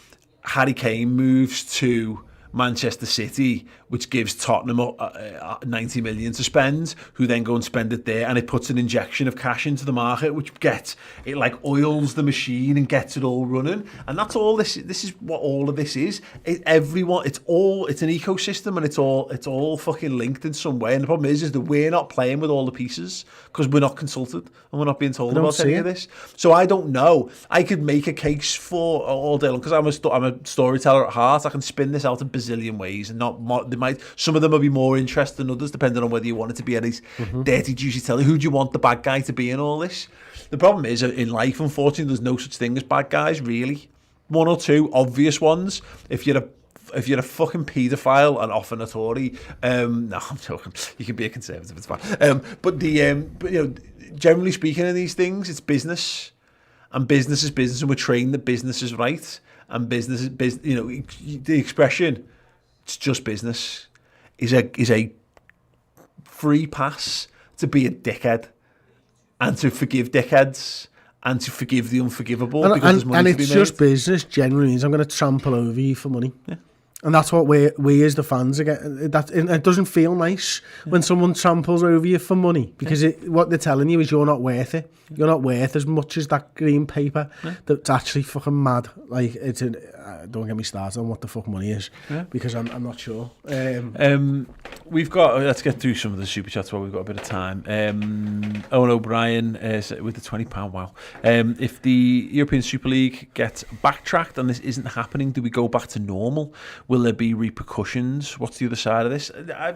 Harry Kane moves to Manchester City, which gives Tottenham 90 million to spend, who then go and spend it there, and it puts an injection of cash into the market, which gets it, like, oils the machine and gets it all running. And that's all this is what all of this is. It's an ecosystem, and it's all fucking linked in some way. And the problem is that we're not playing with all the pieces because we're not consulted and we're not being told about any of this. So I don't know. I could make a case for all day long because I'm a storyteller at heart. I can spin this out a bazillion ways, and some of them will be more interesting than others, depending on whether you want it to be any dirty, juicy telly. Who do you want the bad guy to be in all this? The problem is, in life, unfortunately, there's no such thing as bad guys, really. One or two obvious ones. If you're a fucking paedophile and often a Tory, no, I'm joking. You can be a conservative, it's fine. But you know, generally speaking, in these things, it's business, and business is business, and we're trained that business is right, and business is business. You know, the expression, it's just business, is a free pass to be a dickhead and to forgive dickheads and to forgive the unforgivable, because there's money to be made. And it's just business generally means I'm going to trample over you for money. Yeah. And that's what we as the fans are getting. It doesn't feel nice when someone tramples over you for money, because what they're telling you is you're not worth it. You're not worth as much as that green paper. That's actually fucking mad. Like, don't get me started on what the fuck money is, because I'm not sure. We've got, let's get through some of the super chats while we've got a bit of time. Owen O'Brien with the £20. Wow. If the European Super League gets backtracked and this isn't happening, do we go back to normal? Will there be repercussions? What's the other side of this?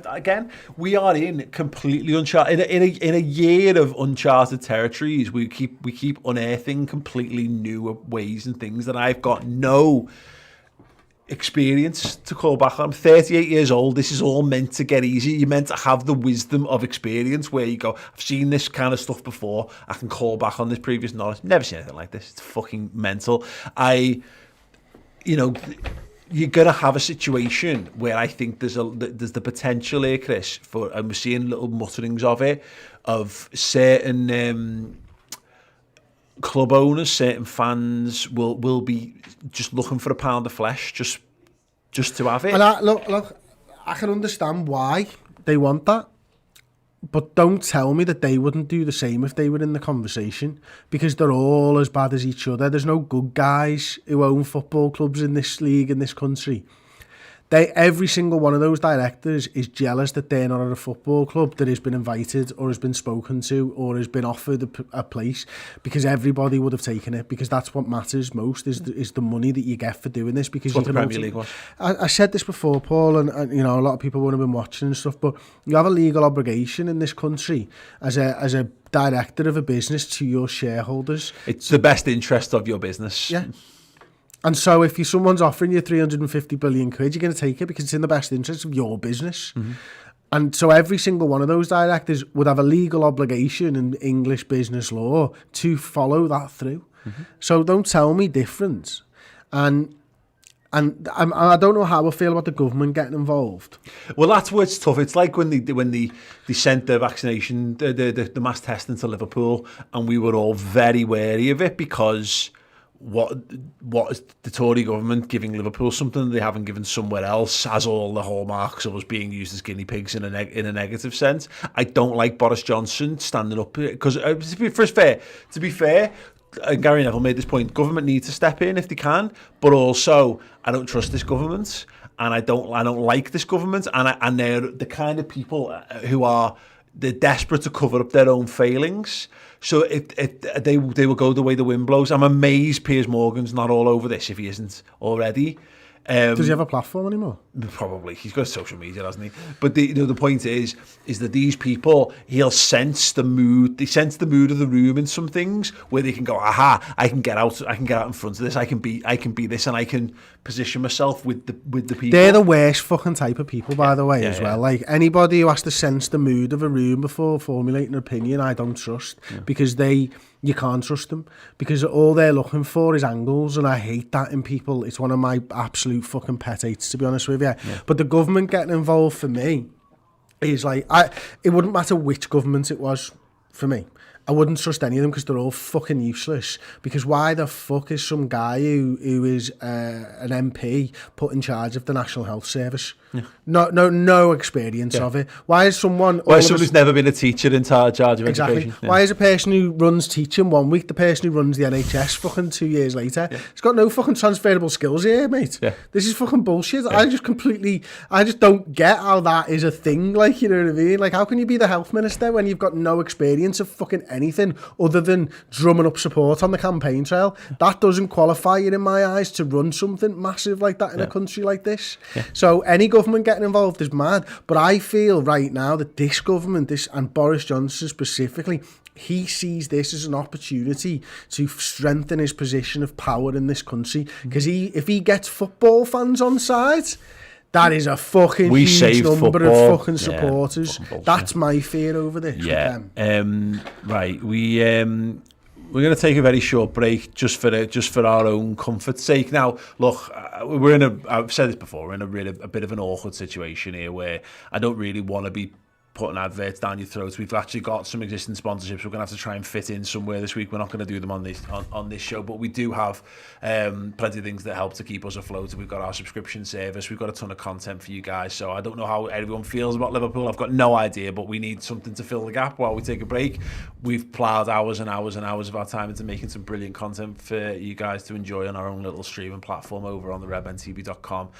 Again, we are in completely uncharted. In a year of uncharted territories, we keep unearthing completely new ways and things that I've got no experience to call back on. I'm 38 years old. This is all meant to get easy. You're meant to have the wisdom of experience where you go, I've seen this kind of stuff before. I can call back on this previous knowledge. Never seen anything like this. It's fucking mental. You're going to have a situation where I think there's the potential here, Chris, and we're seeing little mutterings of it, of certain club owners, certain fans will be just looking for a pound of flesh, just to have it. And look, I can understand why they want that, but don't tell me that they wouldn't do the same if they were in the conversation, because they're all as bad as each other. There's no good guys who own football clubs in this league, in this country. Every single one of those directors is jealous that they're not at a football club that has been invited or has been spoken to or has been offered a place, because everybody would have taken it, because that's what matters most is the money that you get for doing this. Because what the Premier League was. I said this before, Paul, and you know, a lot of people won't have been watching and stuff, but you have a legal obligation in this country as a director of a business to your shareholders. It's the best interest of your business. Yeah. And so if someone's offering you 350 billion quid, you're going to take it because it's in the best interest of your business. Mm-hmm. And so every single one of those directors would have a legal obligation in English business law to follow that through. Mm-hmm. So don't tell me different. And I don't know how I feel about the government getting involved. Well, that's where it's tough. It's like when they sent the vaccination, the mass testing to Liverpool, and we were all very wary of it, because what is the Tory government giving Liverpool something they haven't given somewhere else, has all the hallmarks of us being used as guinea pigs in a negative sense. I don't like Boris Johnson standing up, because to be fair, and Gary Neville made this point, government needs to step in if they can, but also I don't trust this government, and I don't like this government, and they're the kind of people who they're desperate to cover up their own failings. So if they will go the way the wind blows. I'm amazed Piers Morgan's not all over this if he isn't already. Does he have a platform anymore? Probably. He's got social media, hasn't he? But the point is that these people, he'll sense the mood. They sense the mood of the room in some things where they can go, aha, I can get out in front of this. I can be this, and I can position myself with the people. They're the worst fucking type of people, by the way, as well. Like, anybody who has to sense the mood of a room before formulating an opinion, I don't trust, because you can't trust them, because all they're looking for is angles, and I hate that in people. It's one of my absolute fucking pet hates, to be honest with you. But the government getting involved for me is like, it wouldn't matter which government it was for me. I wouldn't trust any of them because they're all fucking useless. Because why the fuck is some guy who is an MP put in charge of the National Health Service? Yeah. No experience of it. Why is someone... Why is someone who's never been a teacher in charge of education? Yeah. Why is a person who runs teaching 1 week the person who runs the NHS fucking 2 years later? Yeah. He's got no fucking transferable skills here, mate. Yeah. This is fucking bullshit. Yeah. I just don't get how that is a thing, like, you know what I mean? Like, how can you be the health minister when you've got no experience of fucking anything other than drumming up support on the campaign trail? That doesn't qualify you in my eyes to run something massive like that in a country like this. Yeah. So any government getting involved is mad, but I feel right now that this government, and Boris Johnson specifically, he sees this as an opportunity to strengthen his position of power in this country, because if he gets football fans on side, that is a fucking huge number of fucking supporters. That's my fear over this. Yeah. Right. We're going to take a very short break just for our own comfort's sake. Now, look, I've said this before, we're in a bit of an awkward situation here where I don't really want to be putting adverts down your throats. We've actually got some existing sponsorships we're going to have to try and fit in somewhere this week. We're not going to do them on this show, but we do have plenty of things that help to keep us afloat. We've got our subscription service, we've got a ton of content for you guys, so I don't know how everyone feels about Liverpool. I've got no idea, but we need something to fill the gap while we take a break. We've ploughed hours and hours and hours of our time into making some brilliant content for you guys to enjoy on our own little streaming platform over on the redmentv.com.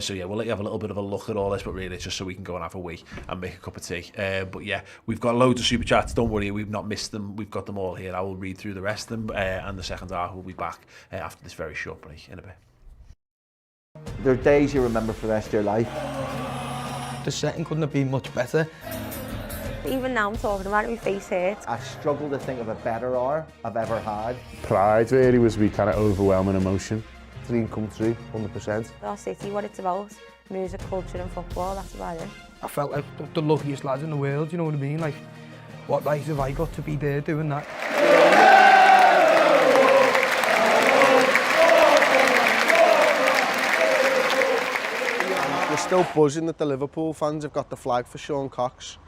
So yeah, we'll let you have a little bit of a look at all this, but really it's just so we can go and have a wee and make a cup of tea. But yeah, we've got loads of super chats. Don't worry, we've not missed them. We've got them all here. I will read through the rest of them, and the second half will be back after this very short break in a bit. There are days you remember for the rest of your life. The setting couldn't have been much better. Even now I'm talking about it, my face hurts. I struggle to think of a better hour I've ever had. Pride really was we kind of overwhelming emotion. Dream come true, 100%. Our city, what it's about, music, culture and football, that's about it. I felt like the luckiest lads in the world, you know what I mean? Like, what right have I got to be there doing that? We're still buzzing that the Liverpool fans have got the flag for Sean Cox,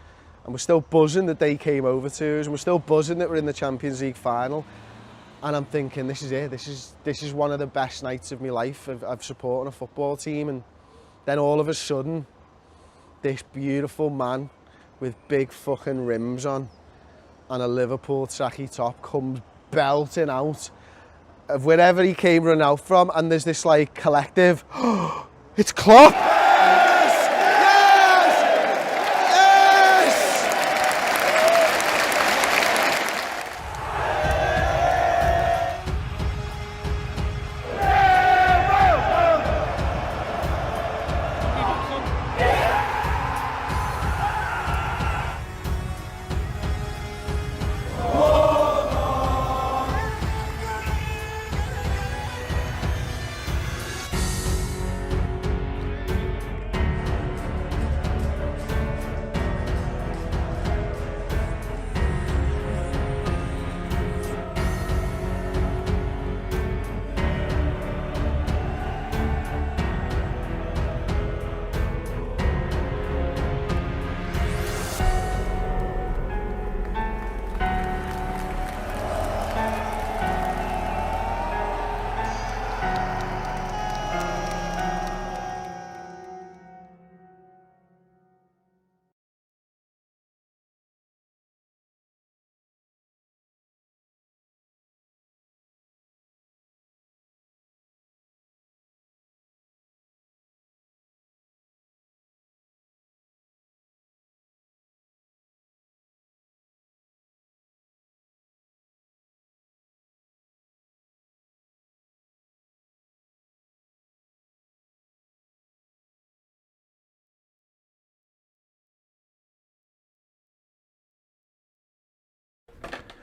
and we're still buzzing that they came over to us, and we're still buzzing that we're in the Champions League final. And I'm thinking, this is it. This is one of the best nights of my life of supporting a football team. And then all of a sudden, this beautiful man with big fucking rims on and a Liverpool tracky top comes belting out of wherever he came running out from, and there's this like collective, oh, it's Klopp! Yes! Yes!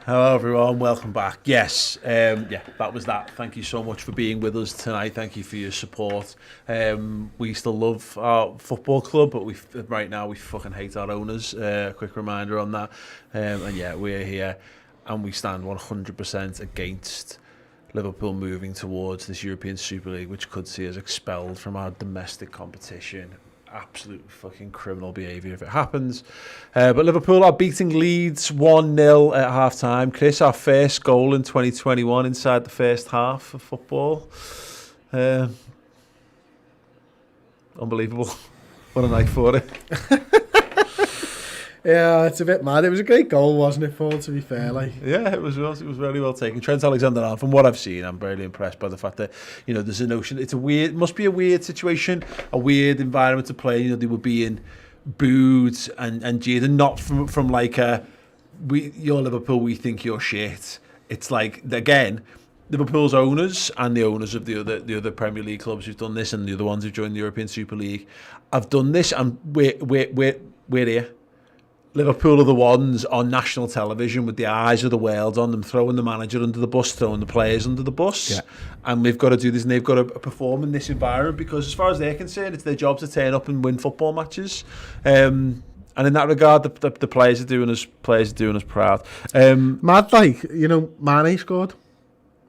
Hello everyone, welcome back. Yes, that was that. Thank you so much for being with us tonight. Thank you for your support. We still love our football club, but right now we fucking hate our owners. Quick reminder on that. And yeah, we're here and we stand 100% against Liverpool moving towards this European Super League, which could see us expelled from our domestic competition. Absolute fucking criminal behaviour if it happens. But Liverpool are beating Leeds 1-0 at half-time. Chris, our first goal in 2021 inside the first half of football. Unbelievable. What a night for it. Yeah, it's a bit mad. It was a great goal, wasn't it, Paul, to be fair? Yeah, it was very well taken. Trent Alexander-Arnold, from what I've seen, I'm really impressed by the fact that, there's a notion, must be a weird situation, a weird environment to play. They were being booed and jeered, and not from like you're Liverpool, we think you're shit. It's like, again, Liverpool's owners and the owners of the other Premier League clubs who've done this and the other ones who've joined the European Super League have done this, and we're here. Liverpool are the ones on national television with the eyes of the world on them, throwing the manager under the bus, throwing the players under the bus. Yeah. And we've got to do this, and they've got to perform in this environment, because as far as they're concerned, it's their job to turn up and win football matches. And in that regard, the players are doing us proud. Mad, Mane scored.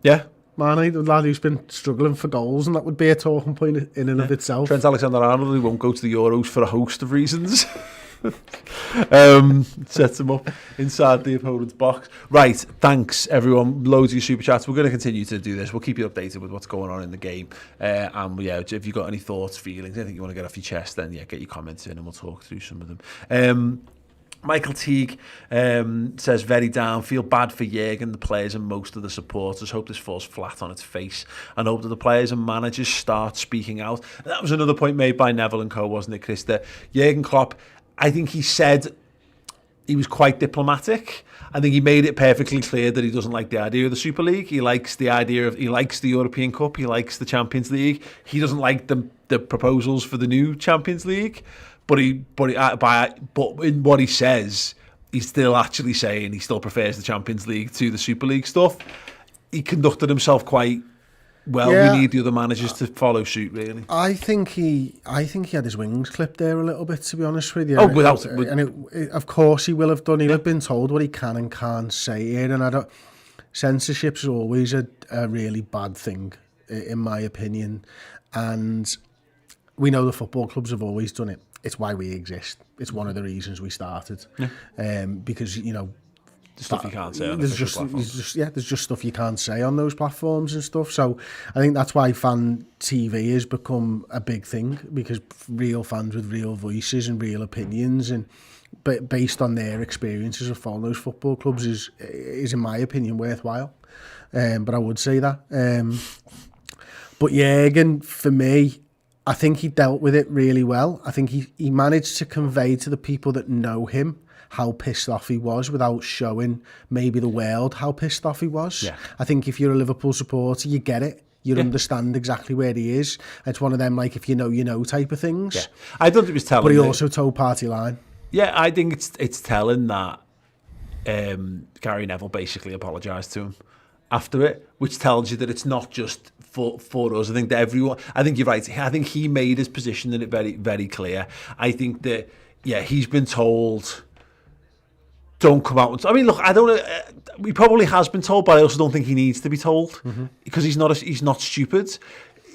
Yeah. Mane, the lad who's been struggling for goals, and that would be a talking point in and of itself. Trent Alexander-Arnold, who won't go to the Euros for a host of reasons. Sets them up inside the opponent's box. Right, thanks everyone. Loads of your super chats. We're going to continue to do this. We'll keep you updated with what's going on in the game. And yeah, if you've got any thoughts, feelings, anything you want to get off your chest, then yeah, get your comments in and we'll talk through some of them. Michael Teague says, very down, feel bad for Jürgen, the players and most of the supporters. Hope this falls flat on its face and hope that the players and managers start speaking out. And that was another point made by Neville and co, wasn't it, Chris? That Jürgen Klopp, I think he said he was quite diplomatic. I think he made it perfectly clear that he doesn't like the idea of the Super League. He likes the European Cup. He likes the Champions League. He doesn't like the proposals for the new Champions League. But in what he says, he's still actually saying he still prefers the Champions League to the Super League stuff. He conducted himself quite well. Yeah. We need the other managers to follow suit, really. I think he had his wings clipped there a little bit, to be honest with you. Of course he will have done. He'll have been told what he can and can't say here, and censorship's always a really bad thing, in my opinion. And we know the football clubs have always done it. It's why we exist. It's one of the reasons we started. Yeah. Because stuff you can't say on there's just stuff you can't say on those platforms and stuff. So I think that's why fan TV has become a big thing, because real fans with real voices and real opinions and based on their experiences of following those football clubs is in my opinion worthwhile. But I would say that. But Jürgen, for me, I think he dealt with it really well. I think he managed to convey to the people that know him how pissed off he was without showing maybe the world how pissed off he was. Yeah. I think if you're a Liverpool supporter, you get it. You understand exactly where he is. It's one of them, like, if you know type of things. Yeah. I don't think he was telling. But he also told party line. Yeah, I think it's telling that Gary Neville basically apologised to him after it, which tells you that it's not just for us. I think that I think you're right. I think he made his position in it very, very clear. I think that, yeah, he's been told, don't come out. I mean, look, I don't know. He probably has been told, but I also don't think he needs to be told, because he's not stupid.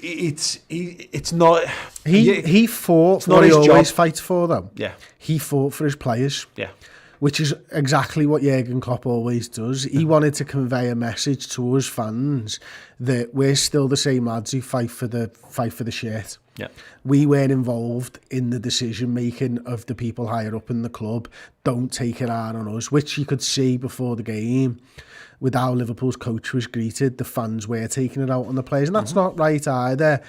It's not. He fought for what he always fights for, though. Yeah, he fought for his players. Yeah. Which is exactly what Jürgen Klopp always does. He wanted to convey a message to us fans that we're still the same lads who fight for the shirt. Yeah. We weren't involved in the decision making of the people higher up in the club. Don't take it out on us, which you could see before the game with how Liverpool's coach was greeted. The fans were taking it out on the players, and that's not right either.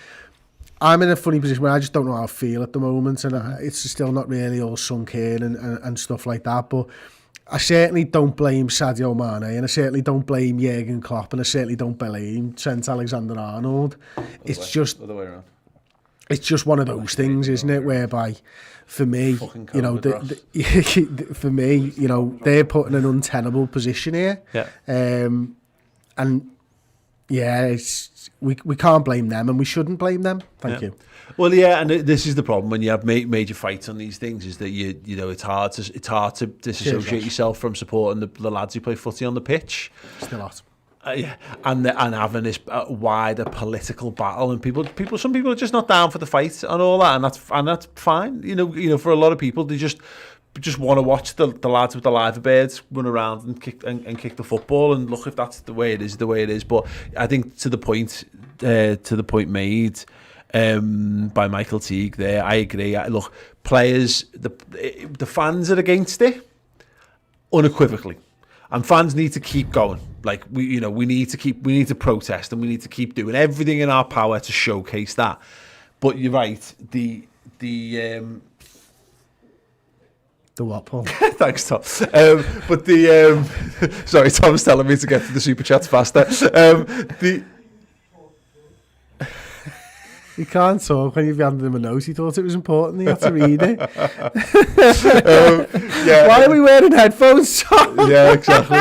I'm in a funny position where I just don't know how I feel at the moment, and it's still not really all sunk in and stuff like that. But I certainly don't blame Sadio Mane, and I certainly don't blame Jürgen Klopp, and I certainly don't blame Trent Alexander-Arnold. It's just the other way around. it's just one of those things, isn't it? Whereby, for me, you know, for me, you know, they're put in an untenable position here. Yeah. And yeah, we can't blame them, and we shouldn't blame them. Thank you. Well, yeah, and this is the problem when you have major fights on these things, is that you know it's hard to disassociate yourself from supporting the lads who play footy on the pitch. Still not. Yeah, and having this wider political battle, and some people are just not down for the fight and all that, and that's fine. You know, for a lot of people, they just want to watch the lads with the live birds run around and kick the football, and look, if that's the way it is, the way it is. But I think to the point made by Michael Teague there, I agree. Look, players, the fans are against it unequivocally. And fans need to keep going. Like we need to protest, and we need to keep doing everything in our power to showcase that. But you're right. The what, Paul? Thanks, Tom. But sorry, Tom's telling me to get to the super chats faster. You can't talk when you've handed him a note. He thought it was important. He had to read it. Yeah. Why are we wearing headphones, Tom? Yeah, exactly.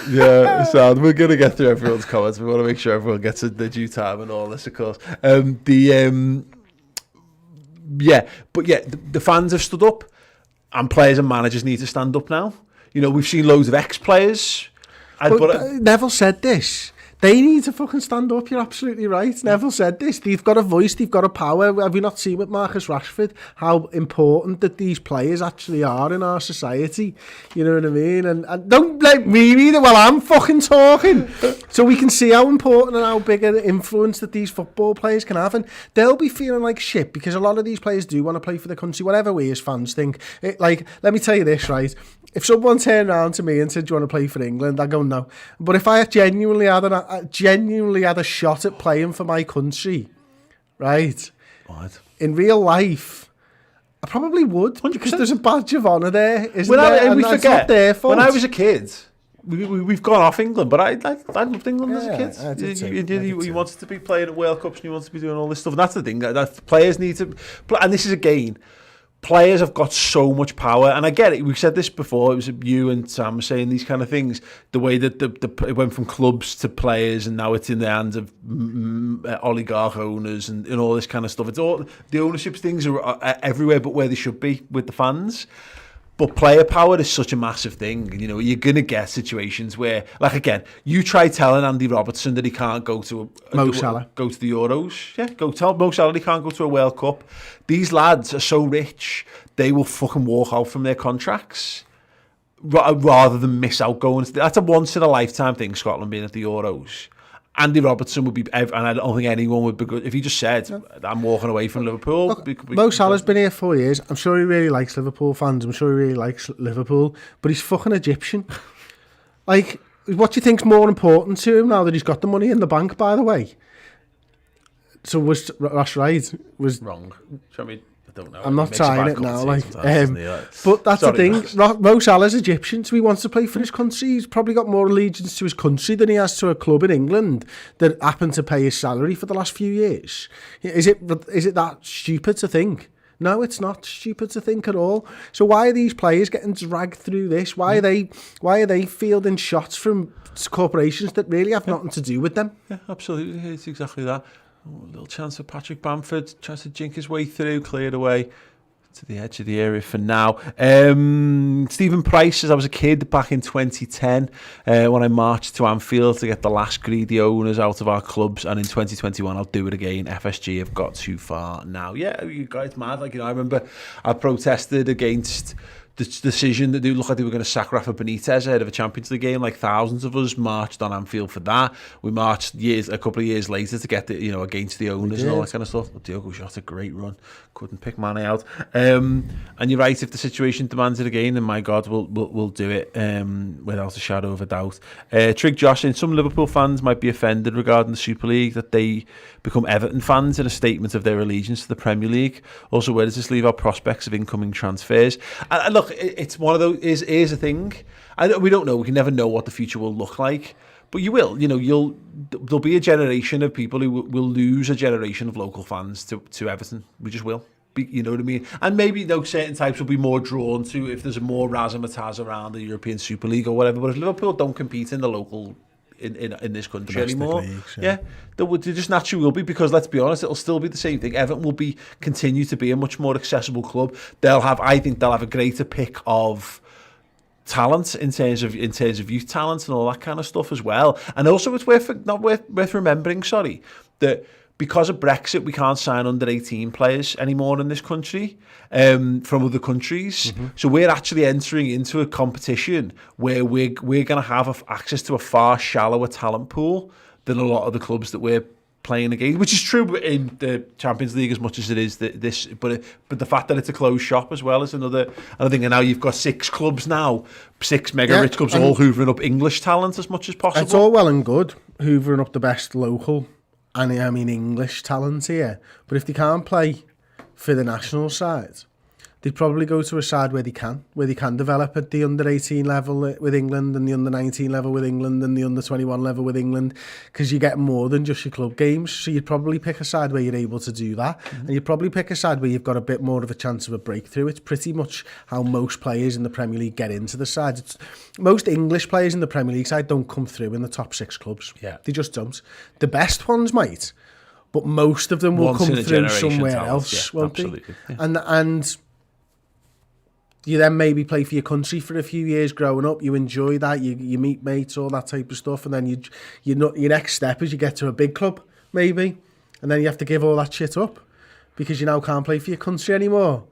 Yeah, so we're going to get through everyone's comments. We want to make sure everyone gets the due time and all this, of course. The fans have stood up, and players and managers need to stand up now. You know, we've seen loads of ex-players. But Neville said this. They need to fucking stand up. You're absolutely right. Neville said this. They've got a voice. They've got a power. Have we not seen with Marcus Rashford how important that these players actually are in our society? You know what I mean? And don't blame me either while I'm fucking talking. So we can see how important and how big an influence that these football players can have. And they'll be feeling like shit because a lot of these players do want to play for the country, whatever we as fans think. Like, let me tell you this, right? If someone turned around to me and said, "Do you want to play for England?" I go, "No." But if I genuinely had a shot at playing for my country, right? What? In real life, I probably would 100%. Because there's a badge of honour there, isn't there? And we forget, not their fault. When I was a kid, we've gone off England, but I loved England as a kid. You wanted to be playing at World Cups and you wanted to be doing all this stuff. And that's the thing, that players need to... And this is again... Players have got so much power, and I get it. We've said this before. It was you and Sam saying these kind of things. The way that it went from clubs to players, and now it's in the hands of oligarch owners and all this kind of stuff. It's all the ownership things are everywhere, but where they should be with the fans. But player power is such a massive thing. You know, you're going to get situations where, like again, you try telling Andy Robertson that he can't go to Mo Salah. Go to the Euros. Yeah, go tell Mo Salah he can't go to a World Cup. These lads are so rich, they will fucking walk out from their contracts rather than miss out going. That's a once in a lifetime thing, Scotland being at the Euros. Andy Robertson would be, and I don't think anyone would be good if he just said, "I'm walking away from Liverpool." Look, Mo Salah's been here 4 years. I'm sure he really likes Liverpool fans. I'm sure he really likes Liverpool, but he's fucking Egyptian. Like, what do you think's more important to him now that he's got the money in the bank? By the way, so was Ross right? Was wrong? I mean, I don't know. I'm not trying it now, but that's Sorry, the thing. Mo Salah's Egyptian, so he wants to play for his country. He's probably got more allegiance to his country than he has to a club in England that happened to pay his salary for the last few years. Is it that stupid to think? No, it's not stupid to think at all. So why are these players getting dragged through this? Why are they fielding shots from corporations that really have nothing to do with them? Yeah, absolutely. It's exactly that. Oh, a little chance for Patrick Bamford, tries to jink his way through, cleared away to the edge of the area for now. Stephen Price says, I was a kid back in 2010 when I marched to Anfield to get the last greedy owners out of our clubs, and in 2021 I'll do it again. FSG have got too far now. Yeah, you guys mad. Like, you know, I remember I protested against the decision that they looked like they were going to sack Rafa Benitez ahead of a Champions League game. Like, thousands of us marched on Anfield for that. We marched a couple of years later to get against the owners and all that kind of stuff. Diogo Jota, great run, couldn't pick Mane out. And you're right, if the situation demands it again, then my God, we'll do it without a shadow of a doubt. Trig Josh, and some Liverpool fans might be offended regarding the Super League that they become Everton fans in a statement of their allegiance to the Premier League. Also, where does this leave our prospects of incoming transfers? And look, it's one of those, is a thing. We don't know. We can never know what the future will look like. But you will, there'll be a generation of people who will lose a generation of local fans to Everton. We just will. You know what I mean? And maybe certain types will be more drawn to if there's a more razzmatazz around the European Super League or whatever. But if Liverpool don't compete in the local in this country Domestic anymore, leagues, they just naturally will be, because let's be honest, it'll still be the same thing. Everton will continue to be a much more accessible club. I think they'll have a greater pick of talent in terms of youth talent and all that kind of stuff as well. And also it's worth remembering, that because of Brexit, we can't sign under 18 players anymore in this country from other countries. So we're actually entering into a competition where we're going to have access to a far shallower talent pool than a lot of the clubs that we're playing against, which is true in the Champions League as much as it is this. But the fact that it's a closed shop as well is another thing. And now you've got 6 clubs now, 6 mega rich clubs, all hoovering up English talent as much as possible. It's all well and good hoovering up the best local, and I mean English talent here, but if they can't play for the national side, they'd probably go to a side where they can develop at the under-18 level with England, and the under-19 level with England, and the under-21 level with England, because you get more than just your club games. So you'd probably pick a side where you're able to do that, and you'd probably pick a side where you've got a bit more of a chance of a breakthrough. It's pretty much how most players in the Premier League get into the side. Most English players in the Premier League side don't come through in the top 6 clubs. Yeah. They just don't. The best ones might, but most of them will come through somewhere else, won't they? Yeah. And you then maybe play for your country for a few years growing up. You enjoy that. You meet mates, all that type of stuff. And then your next step is you get to a big club, maybe. And then you have to give all that shit up because you now can't play for your country anymore.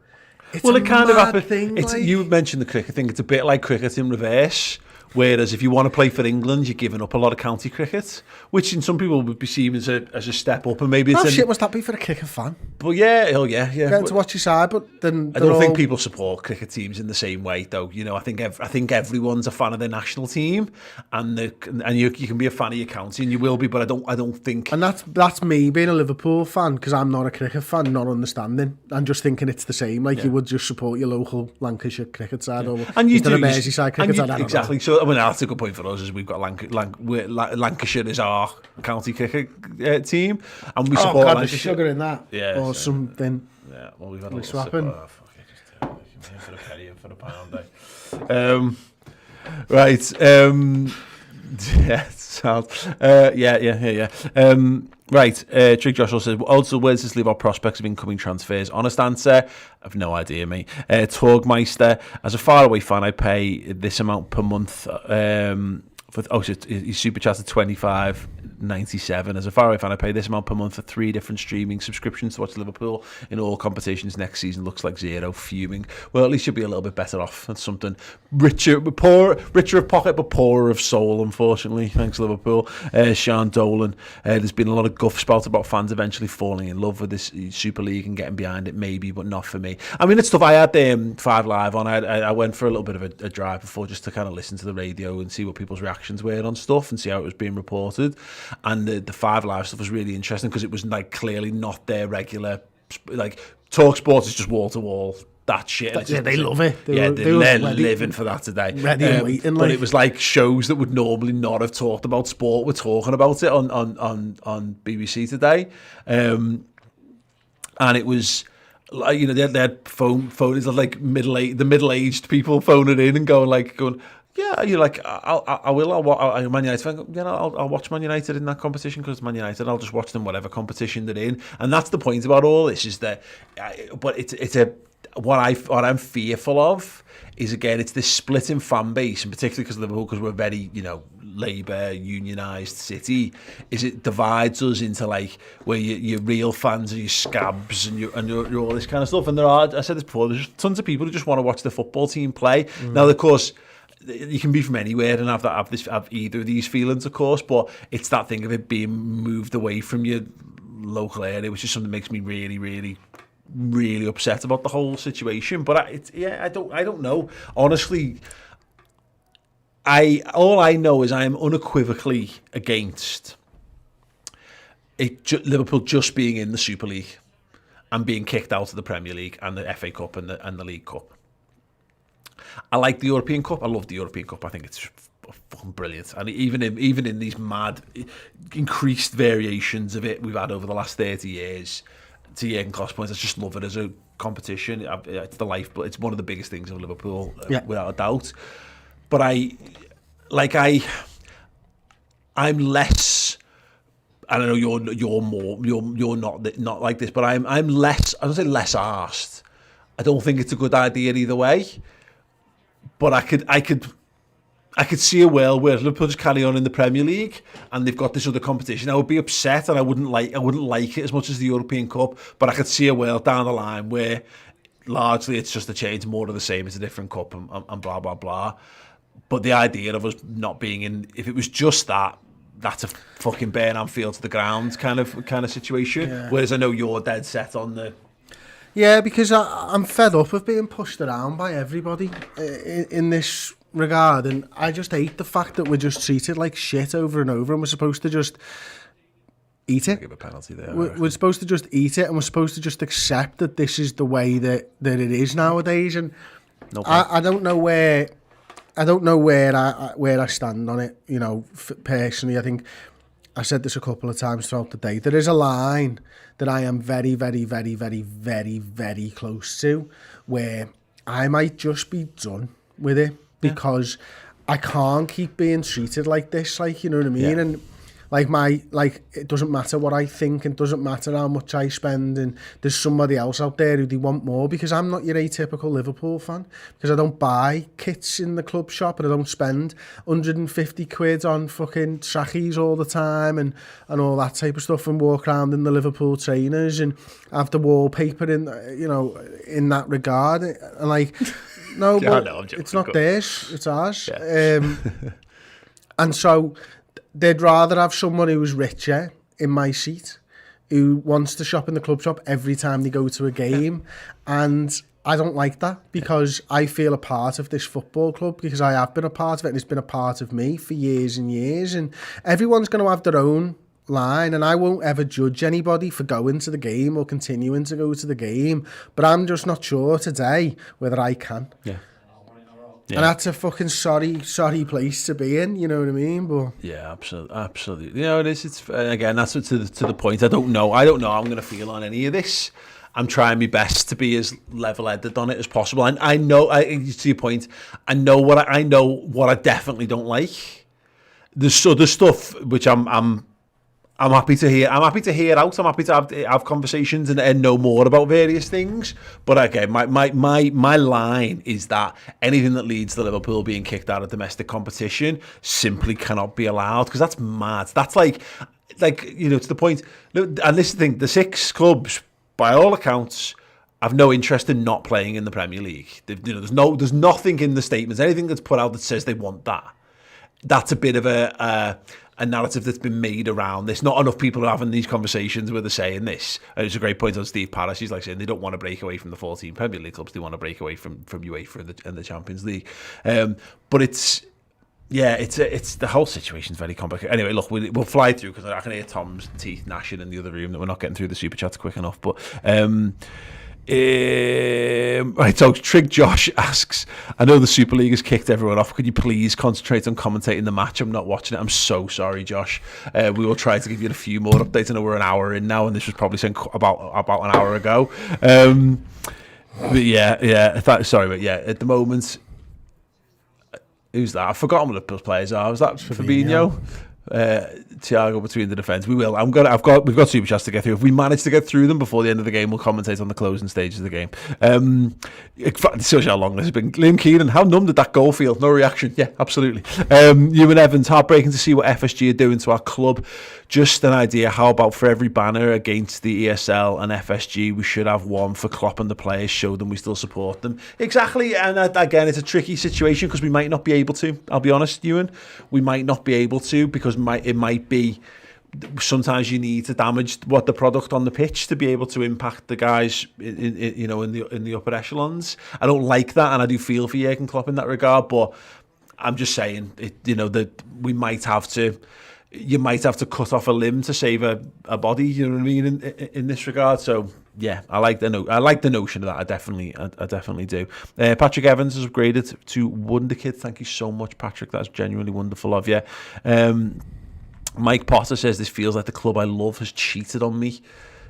It's it kind of happens. Thing, You mentioned the cricket thing. It's a bit like cricket in reverse. Whereas if you want to play for England, you're giving up a lot of county cricket, which in some people would be seen as a step up, and maybe it's shit must that be for a cricket fan? But yeah. Getting to watch your side, but then I don't think people support cricket teams in the same way, though. I think everyone's a fan of their national team, and you can be a fan of your county, and you will be. But I don't think. And that's me being a Liverpool fan, because I'm not a cricket fan, not understanding, and just thinking it's the same. Like you would just support your local Lancashire cricket side, or and you do a Merseyside cricket side. Exactly. So that's a good point for us, is we've got Lancashire is our county cricket team, and we support Lancashire. There's sugar in that, or something. Yeah, well, we've had a We're little swapping. in for a penny, in for a pound. Right. Yeah, sounds. Yeah. Right, Trig Joshua says, also, where does this leave our prospects of incoming transfers? Honest answer, I've no idea, mate. Torgmeister, as a faraway fan, I pay this amount per month. He's super chatted 25.97. As a faraway fan, I pay this amount per month for 3 different streaming subscriptions to watch Liverpool in all competitions next season. Looks like zero. Fuming. Well, at least you'll be a little bit better off. That's something. Richer of pocket, but poorer of soul, unfortunately. Thanks, Liverpool. Sean Dolan. There's been a lot of guff spout about fans eventually falling in love with this Super League and getting behind it, maybe, but not for me. I mean, it's stuff. I had 5 Live on. I went for a little bit of a drive before, just to kind of listen to the radio and see what people's reactions were on stuff and see how it was being reported. And the 5 Live stuff was really interesting, because it was like clearly not their regular, like, Talk Sports is just wall to wall that shit. They love it. They're living for that today. Ready and waiting. But it was like shows that would normally not have talked about sport were talking about it on BBC today, and it was like, they had phone like middle-aged people phoning in and going. Yeah, you're like, I will. I'm Man United fan. I'll watch Man United in that competition because Man United. I'll just watch them whatever competition they're in. And that's the point about all this, is that. But what I'm fearful of is, again, it's this split in fan base, and particularly because of Liverpool, because we're a very Labour unionised city. Is it divides us into like where you're real fans and your scabs and you're all this kind of stuff. And I said this before, there's tons of people who just want to watch the football team play. Now, of course, you can be from anywhere and have either of these feelings, of course, but it's that thing of it being moved away from your local area, which is something that makes me really, really, really upset about the whole situation. But I don't know. Honestly, all I know is I am unequivocally against Liverpool just being in the Super League and being kicked out of the Premier League and the FA Cup and the League Cup. I like the European Cup. I love the European Cup. I think it's fucking brilliant. And even in these mad, increased variations of it we've had over the last 30 years, to Jurgen Klopp's point, I just love it as a competition. It's the life, but it's one of the biggest things of Liverpool, without a doubt. But I'm less. I don't know you're not like this, but I'm less. I don't say less arsed. I don't think it's a good idea either way. But I could see a world where Liverpool just carry on in the Premier League and they've got this other competition. I would be upset and I wouldn't like it as much as the European Cup. But I could see a world down the line where largely it's just a change, more of the same. It's a different cup and blah blah blah. But the idea of us not being in, if it was just that, that's a fucking burn Anfield to the ground kind of situation. Yeah. Whereas I know you're dead set on the. Yeah, because I'm fed up of being pushed around by everybody in this regard, and I just hate the fact that we're just treated like shit over and over, and we're supposed to just eat it. Give a penalty there. We're supposed to just eat it, and we're supposed to just accept that this is the way that it is nowadays. And I don't know where. I don't know where I stand on it, you know, personally. I think I said this a couple of times throughout the day. There is a line that I am very, very, very, very, very, very close to where I might just be done with it because I can't keep being treated like this, like, you know what I mean? Yeah. And it doesn't matter what I think, and doesn't matter how much I spend, and there's somebody else out there who they want more, because I'm not your atypical Liverpool fan, because I don't buy kits in the club shop and I don't spend 150 quid on fucking trackies all the time and all that type of stuff, and walk around in the Liverpool trainers and have the wallpaper in, you know, in that regard. And like, no, but it's not theirs, it's ours. Yeah. And so they'd rather have someone who's richer in my seat, who wants to shop in the club shop every time they go to a game. And I don't like that, because I feel a part of this football club, because I have been a part of it and it's been a part of me for years and years. And everyone's going to have their own line, and I won't ever judge anybody for going to the game or continuing to go to the game. But I'm just not sure today whether I can. Yeah. Yeah. And that's a fucking sorry place to be in, you know what I mean? But yeah, absolutely. You know, it is. It's again, that's to the point. I don't know how I'm going to feel on any of this. I'm trying my best to be as level-headed on it as possible. And I know, to your point, I know what I definitely don't like. There's other stuff which I'm happy to hear. I'm happy to hear out. I'm happy to have conversations and know more about various things. But okay, my line is that anything that leads to Liverpool being kicked out of domestic competition simply cannot be allowed, because that's mad. That's like you know, to the point. And this is the thing: the 6 clubs, by all accounts, have no interest in not playing in the Premier League. You know, there's nothing in the statements, anything that's put out that says they want that. That's a bit of a narrative that's been made around this. Not enough people are having these conversations where they're saying this. It's a great point on Steve Parrish. He's like saying they don't want to break away from the 14 Premier League clubs. They want to break away from UEFA and the Champions League. But it's the whole situation's very complicated. Anyway, look, we'll fly through, because I can hear Tom's teeth gnashing in the other room that we're not getting through the super chats quick enough. But right, so Trig Josh asks, I know the Super League has kicked everyone off. Could you please concentrate on commentating the match? I'm not watching it. I'm so sorry, Josh. We will try to give you a few more updates. I know we're an hour in now, and this was probably sent about an hour ago. But sorry, but yeah, at the moment, who's that? I've forgotten what the players are. Was that Fabinho? Thiago between the defence. We've got super chats to get through. If we manage to get through them before the end of the game, we'll commentate on the closing stages of the game. It shows how long this has been. Liam Keenan, how numb did that goal feel? No reaction. Yeah, absolutely. Ewan Evans, heartbreaking to see what FSG are doing to our club. Just an idea, how about for every banner against the ESL and FSG, we should have one for Klopp and the players, show them we still support them. Exactly, and again, it's a tricky situation, because we might not be able to. I'll be honest, Ewan, we might not be able to, because it might be, sometimes you need to damage the product on the pitch to be able to impact the guys in the upper echelons. I don't like that, and I do feel for Jurgen Klopp in that regard, but I'm just saying, that we might have to. You might have to cut off a limb to save a body, you know what I mean, in this regard. So yeah, I like the notion of that. I definitely do. Patrick Evans has upgraded to Wonder Kid. Thank you so much, Patrick. That's genuinely wonderful of you. Mike Potter says this feels like the club I love has cheated on me.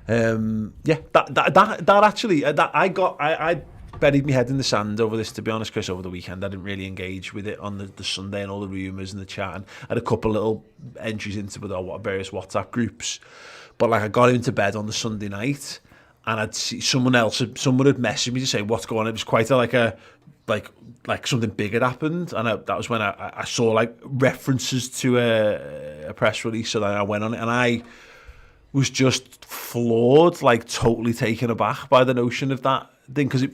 Yeah, that actually, I buried my head in the sand over this, to be honest, Chris, over the weekend. I didn't really engage with it on the Sunday and all the rumours and the chat, and I had a couple little entries into various WhatsApp groups. But like, I got into bed on the Sunday night, and I'd see someone had messaged me to say what's going on. It was quite like something big had happened, and that was when I saw like references to a press release. So then I went on it, and I was just floored, like totally taken aback by the notion of that thing, because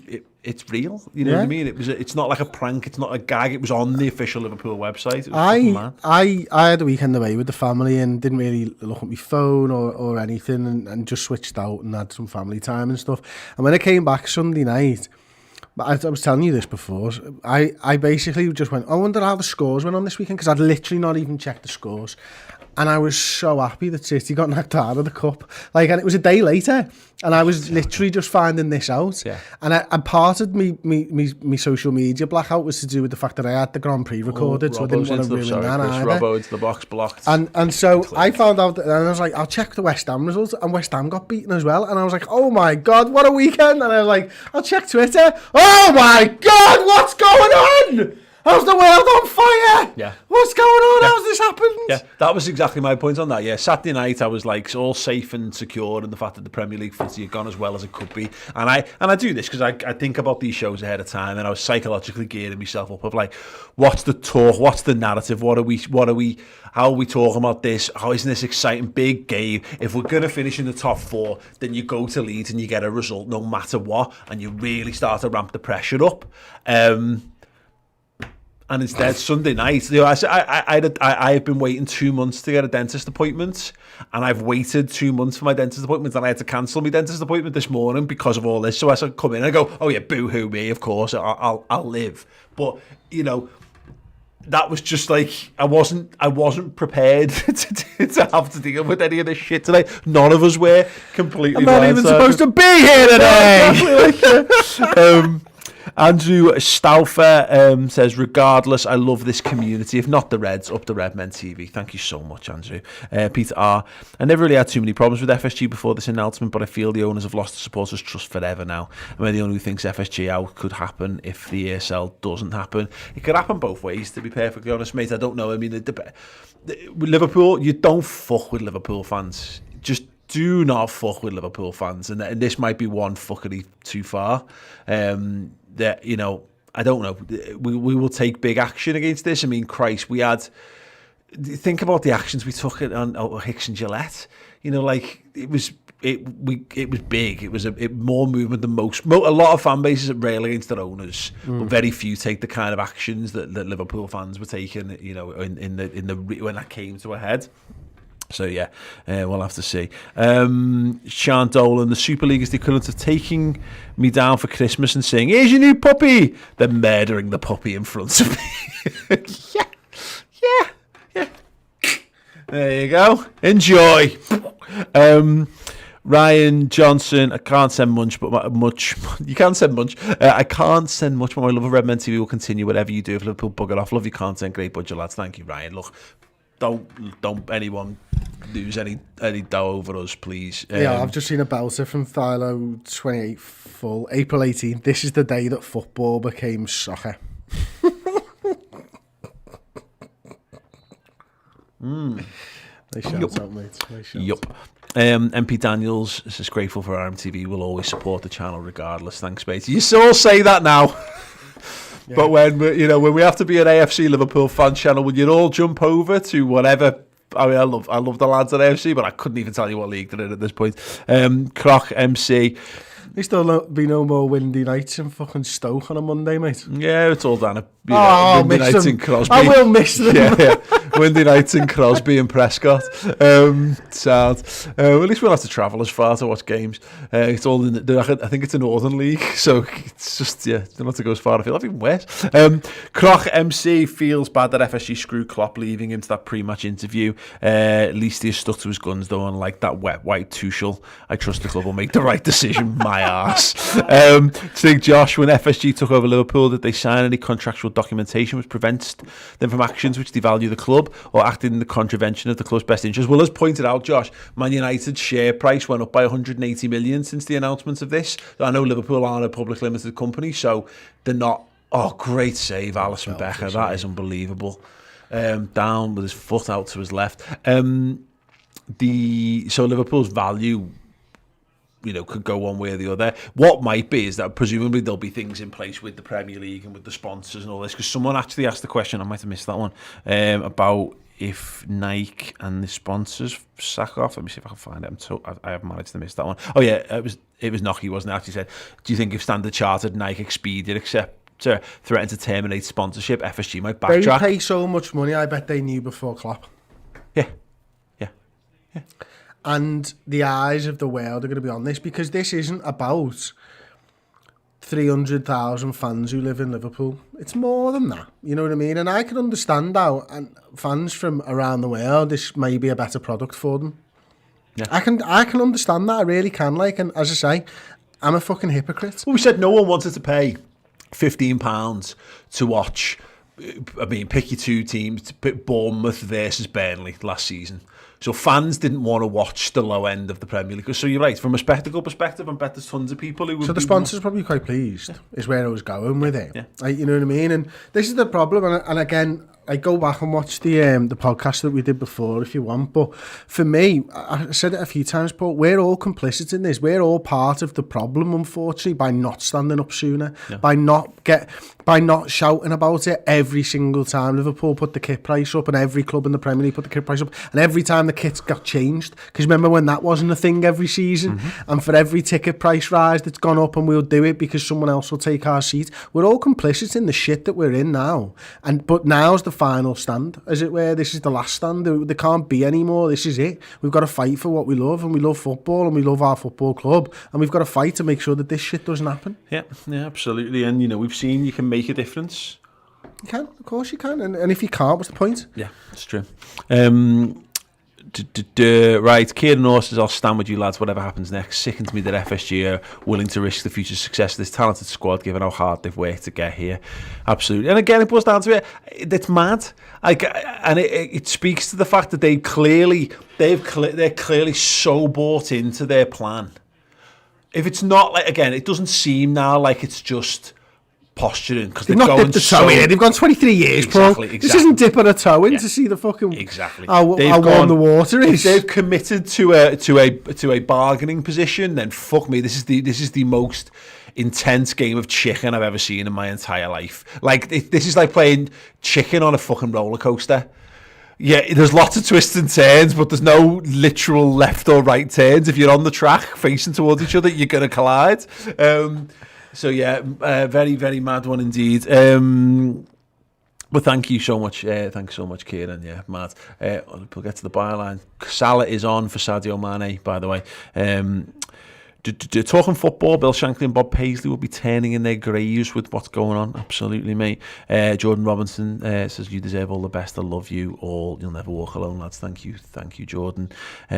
it's real, you know what I mean? It's not like a prank, it's not a gag. It was on the official Liverpool website. I had a weekend away with the family and didn't really look at my phone or anything, and just switched out and had some family time and stuff. And when I came back Sunday night, I was telling you this before, I basically just went, I wonder how the scores went on this weekend, because I'd literally not even checked the scores. And I was so happy that City got knocked out of the cup. Like, and it was a day later, and I was literally just finding this out. Yeah. And part of me social media blackout was to do with the fact that I had the Grand Prix recorded, so I didn't want to ruin that either. Robbo into the box, blocked. And so I found out, and I was like, I'll check the West Ham results, and West Ham got beaten as well. And I was like, oh my God, what a weekend. And I was like, I'll check Twitter. Oh my God, what's going on? How's the world on fire? Yeah. What's going on? Yeah. How's this happened? Yeah, that was exactly my point on that. Yeah, Saturday night I was like all safe and secure in the fact that the Premier League footy had gone as well as it could be. And I do this because I think about these shows ahead of time, and I was psychologically gearing myself up of like, what's the talk? What's the narrative? How are we talking about this? How isn't this exciting big game? If we're gonna finish in the top 4, then you go to Leeds and you get a result no matter what, and you really start to ramp the pressure up. And instead, Sunday night, you know, I have been waiting 2 months to get a dentist appointment, and I've waited 2 months for my dentist appointment, and I had to cancel my dentist appointment this morning because of all this. So I said, come in and I go, oh yeah, boo-hoo me, of course, I'll live. But, you know, that was just like, I wasn't prepared to have to deal with any of this shit today. None of us were completely. I'm not even supposed to be here today. Andrew Stauffer says, regardless, I love this community. If not the Reds, up the Redmen TV. Thank you so much, Andrew. Peter R. I never really had too many problems with FSG before this announcement, but I feel the owners have lost the supporters' trust forever now. I'm the only who thinks FSG out could happen if the ESL doesn't happen. It could happen both ways, to be perfectly honest, mate. I don't know. I mean, with Liverpool, you don't fuck with Liverpool fans. Just do not fuck with Liverpool fans. And this might be one fuckery too far. That, you know, I don't know. We will take big action against this. I mean, Christ, think about the actions we took on Hicks and Gillette. You know, like it was big. It was more movement than most. A lot of fan bases rail against their owners, but very few take the kind of actions that Liverpool fans were taking. You know, in the when that came to a head. So yeah, we'll have to see. Sean Dolan, the Super League is the equivalent of taking me down for Christmas and saying, here's your new puppy, then murdering the puppy in front of me. Yeah. There you go. Enjoy. Ryan Johnson, I can't send much, you can send much. I can't send much, but my love of Redmen TV will continue whatever you do. If Liverpool bugger off, love your content, great budget, lads. Thank you, Ryan. Look, don't anyone lose any dough over us, please. Yeah, I've just seen a belter from Thilo 28 full. April 18th. This is the day that football became soccer. They shout out, mate. Yup. MP Daniels is grateful for RMTV. Will always support the channel regardless. Thanks, mate. You all say that now. Yeah. But when we have to be an AFC Liverpool fan channel, would you all jump over to whatever? I mean, I love the lads at AFC, but I couldn't even tell you what league they're in at this point. Croc MC. There's still be no more windy nights in fucking Stoke on a Monday, mate. Yeah, it's all down at windy nights in Crosby. I will miss them. Yeah. Windy nights in Crosby and Prescott. Sad. At least we'll have to travel as far to watch games. It's all in I think it's a Northern League, so it's just, don't have to go as far afield. I've even worse. Croc MC feels bad that FSG screwed Klopp leaving him to that pre-match interview. At least he stuck to his guns, though, unlike that wet white Tuchel. I trust the club will make the right decision. My arse. Think Josh, when FSG took over Liverpool, did they sign any contractual documentation which prevents them from actions which devalue the club or acted in the contravention of the club's best interest? Well, as pointed out, Josh, Man United's share price went up by 180 million since the announcement of this. I know Liverpool aren't a public limited company, so they're not. Oh, great save, Alisson Becker. That is unbelievable. Down with his foot out to his left. So Liverpool's value, could go one way or the other. What might be is that presumably there'll be things in place with the Premier League and with the sponsors and all this, because someone actually asked the question, I might have missed that one, about if Nike and the sponsors sack off. Let me see if I can find it. I have managed to miss that one. Oh yeah, it was Nike, wasn't it? Actually said, do you think if Standard Chartered, Nike, Expedia, etc. threaten to terminate sponsorship, FSG might backtrack? They pay so much money, I bet they knew before Klopp. Yeah. And the eyes of the world are going to be on this, because this isn't about 300,000 fans who live in Liverpool. It's more than that, you know what I mean? And I can understand how, and fans from around the world, this may be a better product for them. Yeah. I can understand that, I really can. And as I say, I'm a fucking hypocrite. Well, we said no one wanted to pay £15 to watch, pick your two teams, Bournemouth versus Burnley last season. So fans didn't want to watch the low end of the Premier League. So you're right, from a spectacle perspective, I bet there's tons of people who would. So the sponsors are probably quite pleased, is where I was going with it. Yeah. You know what I mean? And this is the problem. And again, I go back and watch the podcast that we did before if you want, but for me, I said it a few times, but we're all complicit in this. We're all part of the problem, unfortunately, by not standing up sooner, by not shouting about it every single time Liverpool put the kit price up, and every club in the Premier League put the kit price up, and every time the kits got changed. Because remember when that wasn't a thing every season, and for every ticket price rise that's gone up, and we'll do it because someone else will take our seat. We're all complicit in the shit that we're in now, but now's the final stand, as it were. This is the last stand. There can't be any more. This is it. We've got to fight for what we love, and we love football, and we love our football club, and we've got to fight to make sure that this shit doesn't happen. Yeah, absolutely. And we've seen you can make a difference. You can, of course you can. And if you can't, what's the point? Yeah, it's true. Right, Kieran North says, I'll stand with you lads, whatever happens next. Sickens me that FSG are willing to risk the future success of this talented squad, given how hard they've worked to get here. Absolutely. And again, it boils down to it. It's mad. And it speaks to the fact that they're clearly so bought into their plan. If it's not it doesn't seem now like it's just posturing, because they're not going dipped the toe in. They've gone 23 years, exactly, Paul. This isn't dipping a toe in to see the fucking how warm the water is. If they've committed to a bargaining position, then fuck me. This is the most intense game of chicken I've ever seen in my entire life. This is like playing chicken on a fucking roller coaster. Yeah, there's lots of twists and turns, but there's no literal left or right turns. If you're on the track facing towards each other, you're going to collide. So yeah, very, very mad one indeed. But thank you so much. Thanks so much, Kieran. Yeah, mad. We'll get to the byline. Salah is on for Sadio Mane, by the way. Talking football, Bill Shankly and Bob Paisley will be turning in their graves with what's going on. Absolutely, mate. Jordan Robinson says, you deserve all the best. I love you all. You'll never walk alone, lads. Thank you, Jordan.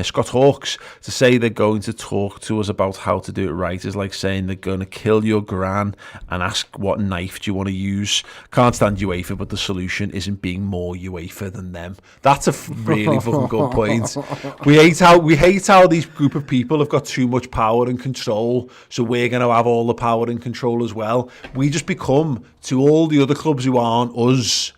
Scott Hawkes, to say they're going to talk to us about how to do it right is like saying they're going to kill your gran and ask what knife do you want to use. Can't stand UEFA, but the solution isn't being more UEFA than them. That's a really fucking good point. We hate how these group of people have got too much power and control, so we're going to have all the power and control as well. We just become, to all the other clubs who aren't us,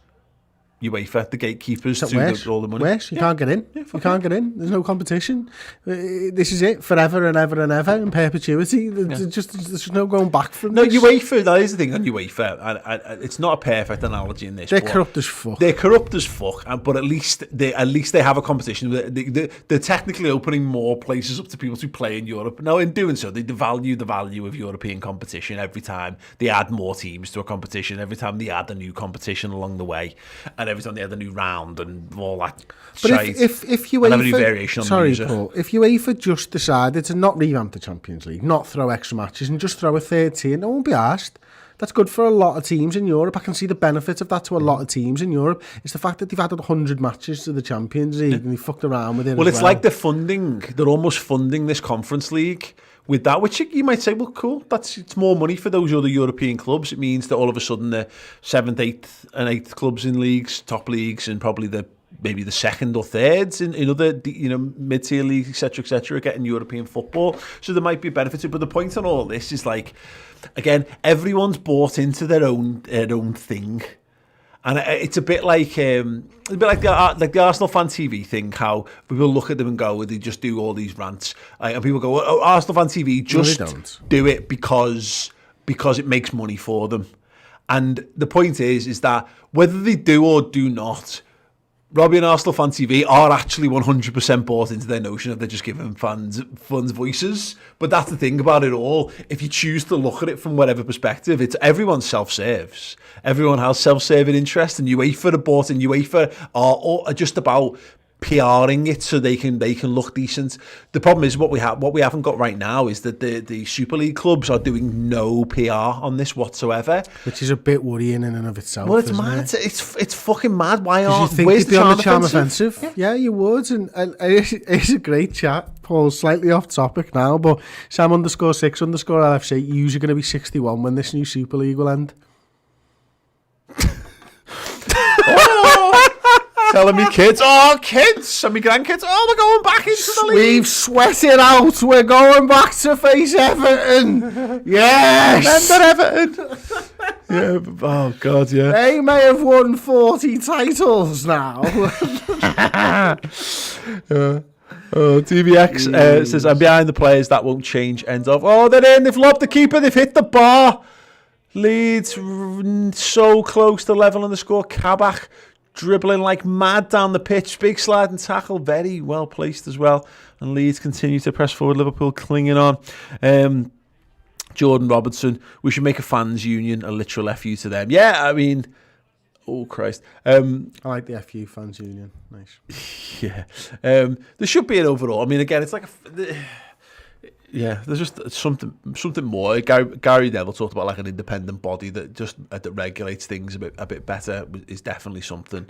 UEFA, the gatekeepers to all the money. You can't get in. You can't get in. There's no competition. This is it forever and ever and ever in perpetuity. There's just no going back from this. No, UEFA, that is the thing on UEFA. And it's not a perfect analogy in this. They're corrupt as fuck. But at least they have a competition. They're technically opening more places up to people to play in Europe. Now, in doing so, they devalue the value of European competition every time they add more teams to a competition, every time they add a new competition along the way. And and every time they had a new round and all that But shite. if And have a new UEFA, variation on the sorry, music. Paul, if UEFA just decided to not revamp the Champions League, not throw extra matches, and just throw a third tier, no one will be asked. That's good for a lot of teams in Europe. I can see the benefit of that to a lot of teams in Europe. It's the fact that they've added 100 matches to the Champions League and they fucked around with it. Well, as it's like they're almost funding this Conference League with that, which you might say, well, cool, it's more money for those other European clubs. It means that all of a sudden the 7th, 8th and 8th clubs in leagues, top leagues, and probably maybe the second or thirds in other mid-tier leagues, etc., are getting European football. So there might be a benefit to it. But the point on all this is, like, again, everyone's bought into their own thing. And it's a bit like the Arsenal fan TV thing. How people look at them and go, they just do all these rants, and people go, "Oh, Arsenal fan TV, just do it because it makes money for them." And the point is that whether they do or do not, Robbie and Arsenal Fan TV are actually 100% bought into their notion of they're just giving fans voices. But that's the thing about it all. If you choose to look at it from whatever perspective, it's everyone self-serves. Everyone has self-serving interest, and UEFA are bought in. UEFA are just about PRing it so they can look decent. The problem is what we haven't got right now is that the Super League clubs are doing no PR on this whatsoever, which is a bit worrying in and of itself. Well, it's mad. It's fucking mad. Why aren't you think where's they'd be on the charm offensive? offensive? Yeah, you would, and it's a great chat. Paul, slightly off topic now, but Sam_6_LFC, you're going to be 61 when this new Super League will end. Telling me kids and me grandkids, we're going back into the league. We've sweated out. We're going back to face Everton. Yes. Remember Everton? Yeah. Oh God, yeah. They may have won 40 titles now. DBX says, I'm behind the players. That won't change. End of. Oh, they're in. They've lobbed the keeper. They've hit the bar. Leeds so close to leveling the score. Kabak dribbling like mad down the pitch. Big slide and tackle. Very well placed as well. And Leeds continue to press forward. Liverpool clinging on. Jordan Robertson. We should make a fans union, a literal FU to them. Yeah, I mean, oh Christ. I like the FU fans union. Nice. Yeah. There should be an overall. I mean, again, it's like there's just something more. Gary Neville talked about like an independent body that that regulates things a bit better is definitely something.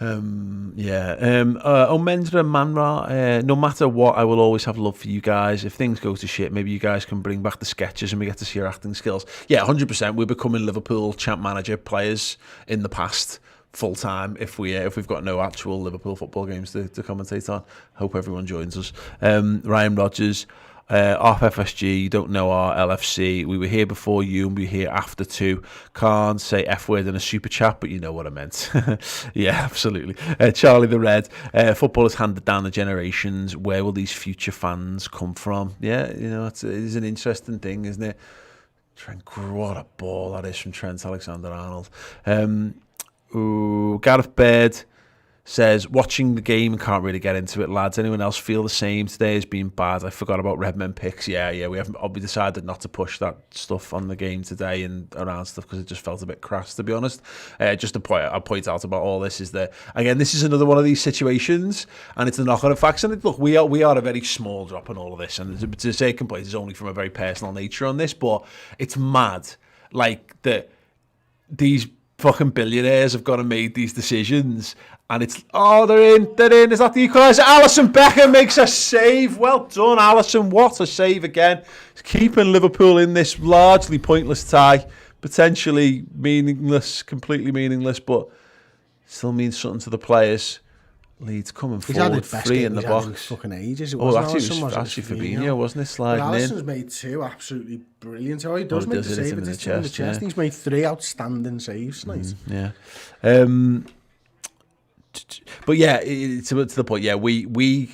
Omendra Manra, no matter what, I will always have love for you guys. If things go to shit, maybe you guys can bring back the sketches and we get to see your acting skills. Yeah, 100%. We're becoming Liverpool champ manager players in the past full time if we've got no actual Liverpool football games to commentate on. Hope everyone joins us. Ryan Rogers. Off FSG, you don't know our LFC. We were here before you and we were here after too. Can't say F word in a super chat, but you know what I meant. Yeah, absolutely. Charlie the Red. Football has handed down the generations. Where will these future fans come from? Yeah, it is an interesting thing, isn't it? What a ball that is from Trent Alexander-Arnold. Gareth Baird says, watching the game, can't really get into it, lads. Anyone else feel the same? Today has been bad. I forgot about Redmen picks. Yeah, we decided not to push that stuff on the game today and around stuff because it just felt a bit crass, to be honest. Just to point out about all this is that, again, this is another one of these situations and it's the knock-on effects. And look, we are a very small drop in all of this, and to say complaint is only from a very personal nature on this, but it's mad, like, that these fucking billionaires have gone and made these decisions, and it's they're in. Is that the equaliser? Alisson Becker makes a save. Well done, Alisson. What a save again. It's keeping Liverpool in this largely pointless tie, potentially meaningless, completely meaningless, but still means something to the players. Leeds coming forward, free in the box. Fucking ages. Actually Fabinho, wasn't it, sliding in? Alisson's made two absolutely brilliant. He does make the save, but it's in the chest. He's made three outstanding saves. Nice. Yeah. But yeah, to the point. Yeah, we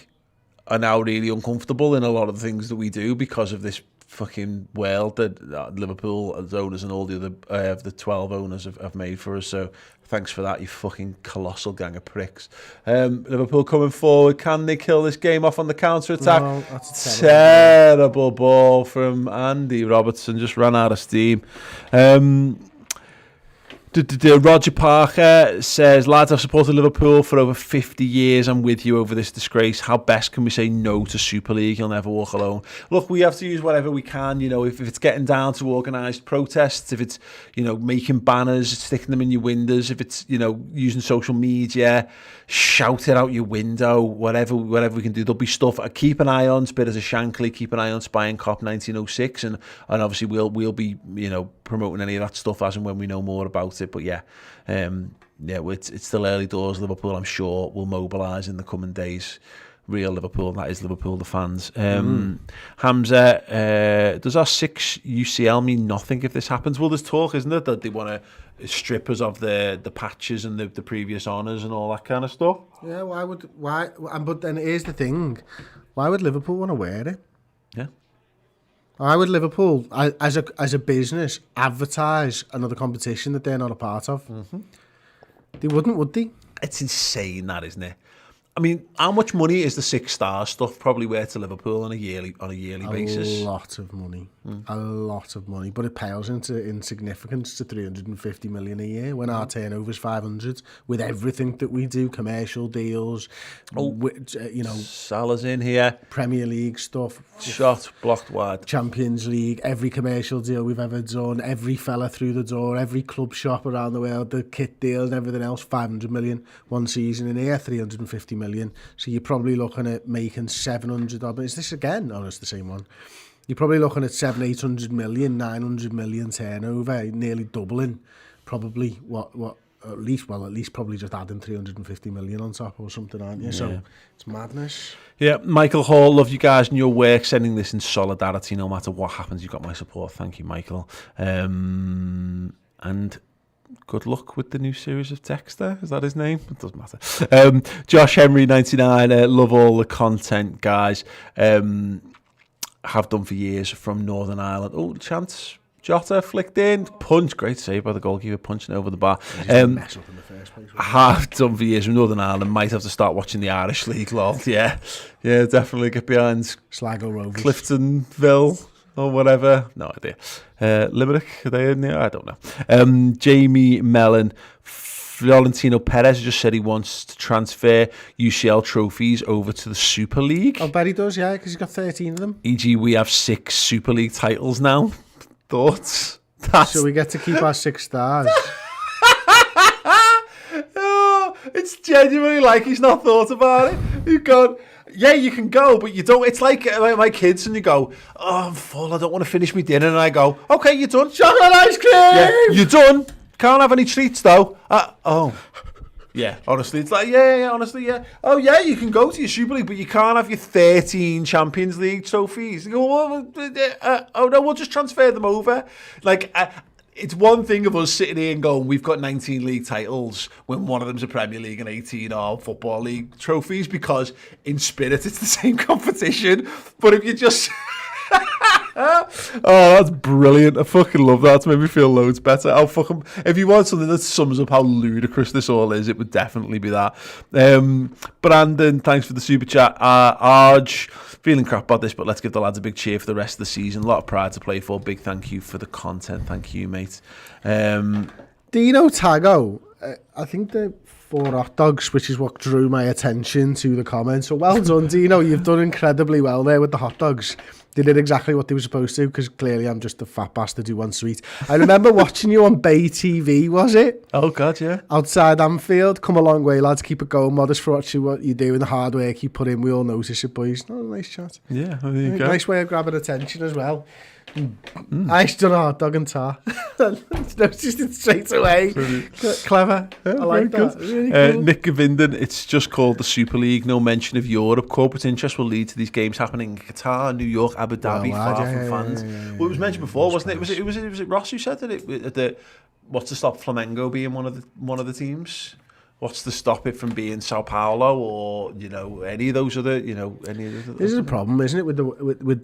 are now really uncomfortable in a lot of the things that we do because of this fucking world that Liverpool as owners and all the other the 12 owners have made for us. So thanks for that, you fucking colossal gang of pricks. Liverpool coming forward. Can they kill this game off on the counter-attack? No, that's terrible ball from Andy Robertson. Just ran out of steam. Roger Parker says, lads, I've supported Liverpool for over 50 years. I'm with you over this disgrace. How best can we say no to Super League? You'll never walk alone. Look, we have to use whatever we can. You know, if it's getting down to organised protests, if it's, you know, making banners, sticking them in your windows, if it's, you know, using social media, shout it out your window, whatever we can do. There'll be stuff. Keep an eye on Spitters of Shankly, keep an eye on Spying Cop 1906, and obviously we'll be, you know, promoting any of that stuff as and when we know more about it. But yeah, it's still early doors. Liverpool, I'm sure, will mobilise in the coming days. Real Liverpool, that is Liverpool, the fans. Hamza, does our 6 UCL mean nothing if this happens? Well, there's talk, isn't it, that they want to strip us of the patches and the previous honours and all that kind of stuff. Yeah, but then here's the thing. Why would Liverpool want to wear it? Yeah. Why would Liverpool, as a business, advertise another competition that they're not a part of? Mm-hmm. They wouldn't, would they? It's insane, that, isn't it? I mean, how much money is the 6 star stuff probably worth to Liverpool on a yearly basis? A lot of money. A lot of money. But it pales into insignificance to 350 million a year when our turnover's 500, with everything that we do, commercial deals, you know, Salah's in here. Premier League stuff. Shot, blocked wide. Champions League, every commercial deal we've ever done, every fella through the door, every club shop around the world, the kit deals, everything else, 500 million one season. In here, 350 million. So you're probably looking at making 700 odd. Is this again? Oh, it's the same one. You're probably looking at 800 million, 900 million turnover, nearly doubling. Probably what at least probably just adding 350 million on top or something, aren't you? Yeah. So it's madness. Yeah, Michael Hall, love you guys and your work, sending this in solidarity no matter what happens. You've got my support. Thank you, Michael. And good luck with the new series of Dexter. Is that his name? It doesn't matter. Josh Henry 99. Love all the content, guys. Have done for years from Northern Ireland. Oh, chance. Jota flicked in. Punch. Great save by the goalkeeper, punching over the bar. Mess up in the first place. I have done for years from Northern Ireland. Might have to start watching the Irish League, lol. Yeah, definitely get behind Sligo Rovers. Cliftonville. Or whatever, no idea. Limerick, are they in there? I don't know. Jamie Mellon, Florentino Perez just said he wants to transfer UCL trophies over to the Super League. I bet he does, yeah, because he's got 13 of them. E.g., we have 6 Super League titles now. Thoughts? So we get to keep our 6 stars. Oh, it's genuinely like he's not thought about it. He's gone, yeah, you can go, but you don't. It's like my kids, and you go, oh, I'm full, I don't want to finish my dinner. And I go, okay, you're done. Chocolate ice cream! Yeah, you're done. Can't have any treats, though. Oh. Yeah, honestly, it's like, yeah, honestly, yeah. Oh, yeah, you can go to your Super League, but you can't have your 13 Champions League trophies. You go, oh, no, we'll just transfer them over. Like, it's one thing of us sitting here and going, we've got 19 league titles when one of them's a Premier League and 18 are Football League trophies, because in spirit it's the same competition. But if you just... Oh, that's brilliant. I fucking love that. It's made me feel loads better. If you want something that sums up how ludicrous this all is, it would definitely be that. Brandon, thanks for the super chat. Arj, feeling crap about this, but let's give the lads a big cheer for the rest of the season. A lot of pride to play for. Big thank you for the content. Thank you, mate. Dino Tago, I think the 4 hot dogs, which is what drew my attention to the comments. So well done, Dino. You've done incredibly well there with the hot dogs. They did exactly what they were supposed to, because clearly I'm just a fat bastard who wants sweet. I remember watching you on Bay TV, was it? Oh, God, yeah. Outside Anfield. Come a long way, lads. Keep it going. Modest for what you do and the hard work you put in. We all notice it, boys. Oh, nice chat. Yeah, there you go. Nice way of grabbing attention as well. I done a hot dog and tar. Noticed it straight away. Clever. Yeah, I like that. Really cool. Nick Govindan, it's just called the Super League. No mention of Europe. Corporate interest will lead to these games happening in Qatar, New York, Abu Dhabi, far from fans. Well, it was mentioned before, wasn't it? Was it Ross who said that? What's to stop Flamengo being one of the teams? What's to stop it from being Sao Paulo or any of those other This is a problem, isn't it, with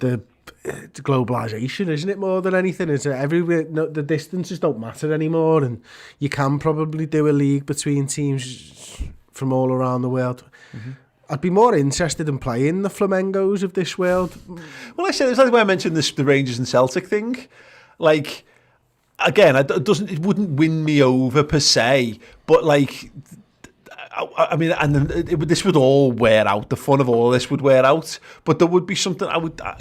the globalisation, isn't it, more than anything? Is it everywhere? No, the distances don't matter anymore, and you can probably do a league between teams from all around the world. Mm-hmm. I'd be more interested in playing the Flamengos of this world. Well, I said it's like when I mentioned the Rangers and Celtic thing, like. again, it wouldn't win me over per se, but like, I mean, and then this would all wear out. The fun of all this would wear out, but there would be something I would, I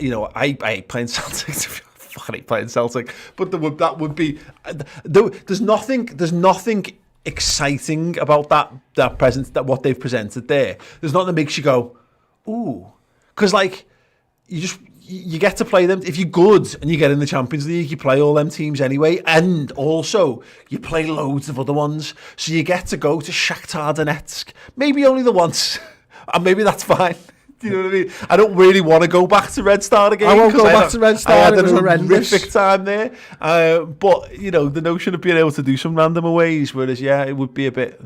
hate playing Celtic. I fucking hate playing Celtic, but that would be. There's nothing exciting about that what they've presented there. There's nothing that makes you go, ooh, because like you get to play them. If you're good and you get in the Champions League, you play all them teams anyway, and also you play loads of other ones, so you get to go to Shakhtar Donetsk, maybe only the once, and maybe that's fine. Do you know what I mean? I don't really want to go back to Red Star again. I won't go back to Red Star. I had an horrific time there. But, the notion of being able to do some random aways, whereas, it would be a bit,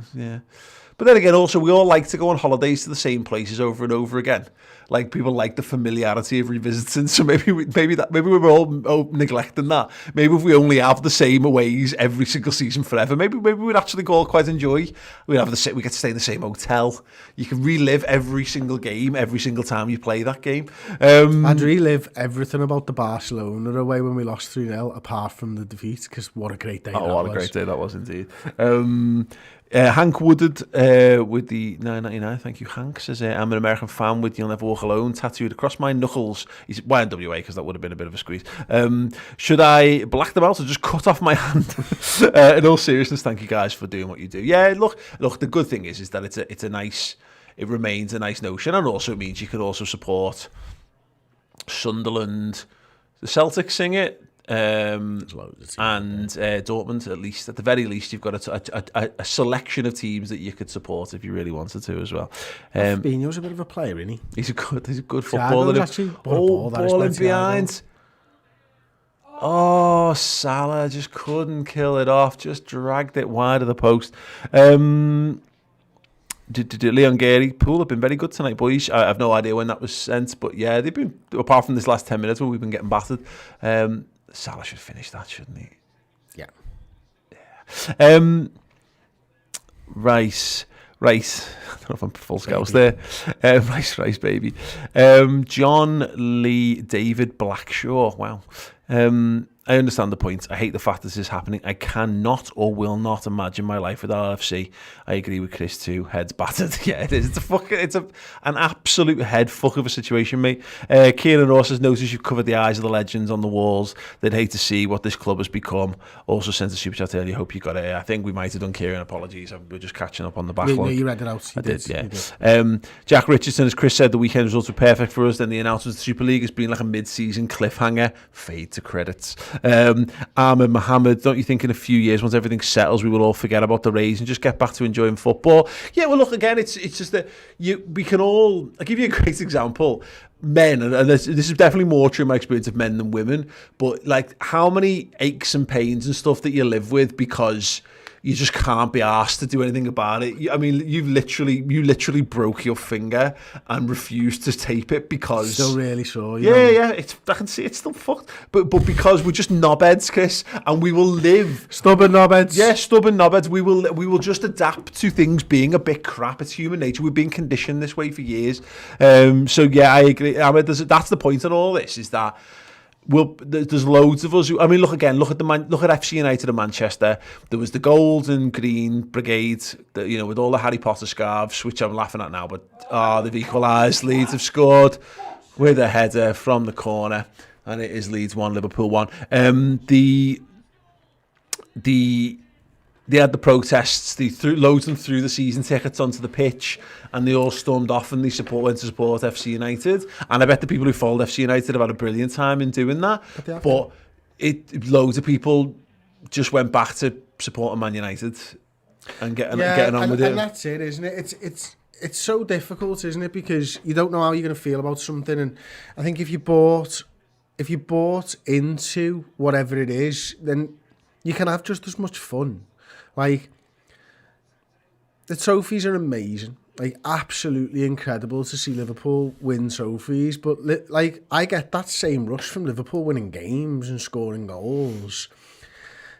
But then again, also, we all like to go on holidays to the same places over and over again. Like, people like the familiarity of revisiting. So maybe we're all neglecting that. Maybe if we only have the same aways every single season forever, maybe we'd actually all quite enjoy. We get to stay in the same hotel. You can relive every single game, every single time you play that game. I'd relive everything about the Barcelona away when we lost 3-0, apart from the defeat, because what a great day that was. Oh, what a great day that was indeed. Hank Woodard with the 9.99. Thank you, Hank. Says, I'm an American fan with You'll Never Walk Alone tattooed across my knuckles. He's YNWA, because that would have been a bit of a squeeze. Should I black them out or just cut off my hand? In all seriousness, thank you guys for doing what you do. Yeah, look. The good thing is that it's a nice. It remains a nice notion, and also it means you could also support Sunderland. The Celtics sing it. And Dortmund, at the very least, you've got a selection of teams that you could support if you really wanted to as well. Fabinho's a bit of a player, isn't he? He's a good footballer. Balling behind. Oh, Salah just couldn't kill it off. Just dragged it wide of the post. Leon Gary, Poole have been very good tonight, boys. I have no idea when that was sent, but yeah, they've been, apart from this last 10 minutes where we've been getting battered. Salah should finish that, shouldn't he? Yeah. Rice. I don't know if I'm full scouts there. Rice, baby. John Lee David Blackshaw. Wow. I understand the point. I hate the fact this is happening. I cannot or will not imagine my life without LFC. I agree with Chris too. Heads battered. Yeah, it is. It's an absolute head fuck of a situation, mate. Kieran Ross has noticed you've covered the eyes of the legends on the walls. They'd hate to see what this club has become. Also sent a super chat earlier. Hope you got it. I think we might have done Kieran. Apologies. We're just catching up on the backlog. No, you read it out. I did, yeah. Jack Richardson, as Chris said, the weekend results were perfect for us. Then the announcement of the Super League has been like a mid-season cliffhanger. Fade to credits. Ahmed Mohammed, don't you think in a few years, once everything settles, we will all forget about the Rays and just get back to enjoying football? Yeah, well, look, again, it's just that we can all. I'll give you a great example. Men, and this is definitely more true in my experience of men than women, but like how many aches and pains and stuff that you live with because you just can't be asked to do anything about it. I mean, you literally broke your finger and refused to tape it because still really sore. Yeah. I can see it's still fucked, but because we're just knobheads, Chris, and we will live stubborn knobheads. Yeah, stubborn knobheads. We will just adapt to things being a bit crap. It's human nature. We've been conditioned this way for years. So yeah, I agree. I mean, that's the point of all this is that. Well, there's loads of us. Look at FC United of Manchester. There was the gold and green brigade, with all the Harry Potter scarves, which I'm laughing at now. But they've equalised. Leeds have scored with a header from the corner, and it is Leeds 1, Liverpool 1. They had the protests. Loads of them threw the season tickets onto the pitch, and they all stormed off and they went to support FC United. And I bet the people who followed FC United have had a brilliant time in doing that. But loads of people just went back to supporting Man United and getting on with it. And that's it, isn't it? It's so difficult, isn't it? Because you don't know how you're going to feel about something. And I think if you bought into whatever it is, then you can have just as much fun. Like, the trophies are amazing. Like, absolutely incredible to see Liverpool win trophies. But, I get that same rush from Liverpool winning games and scoring goals.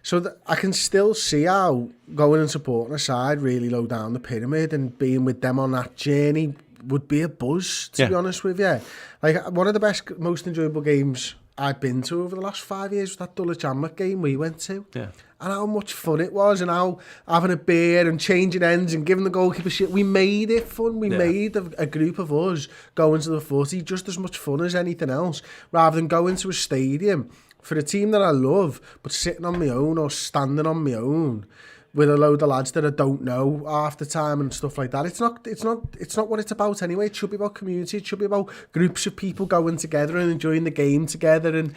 So I can still see how going and supporting a side really low down the pyramid and being with them on that journey would be a buzz, to be honest with you. Like, one of the best, most enjoyable games I've been to over the last 5 years was that Dulwich Hamlet game we went to. Yeah. And how much fun it was, and how having a beer and changing ends and giving the goalkeeper shit. We made it fun. We made a group of us going to the footy just as much fun as anything else, rather than going to a stadium for a team that I love, but sitting on my own or standing on my own with a load of lads that I don't know half the time and stuff like that. It's not what it's about anyway. It should be about community. It should be about groups of people going together and enjoying the game together. And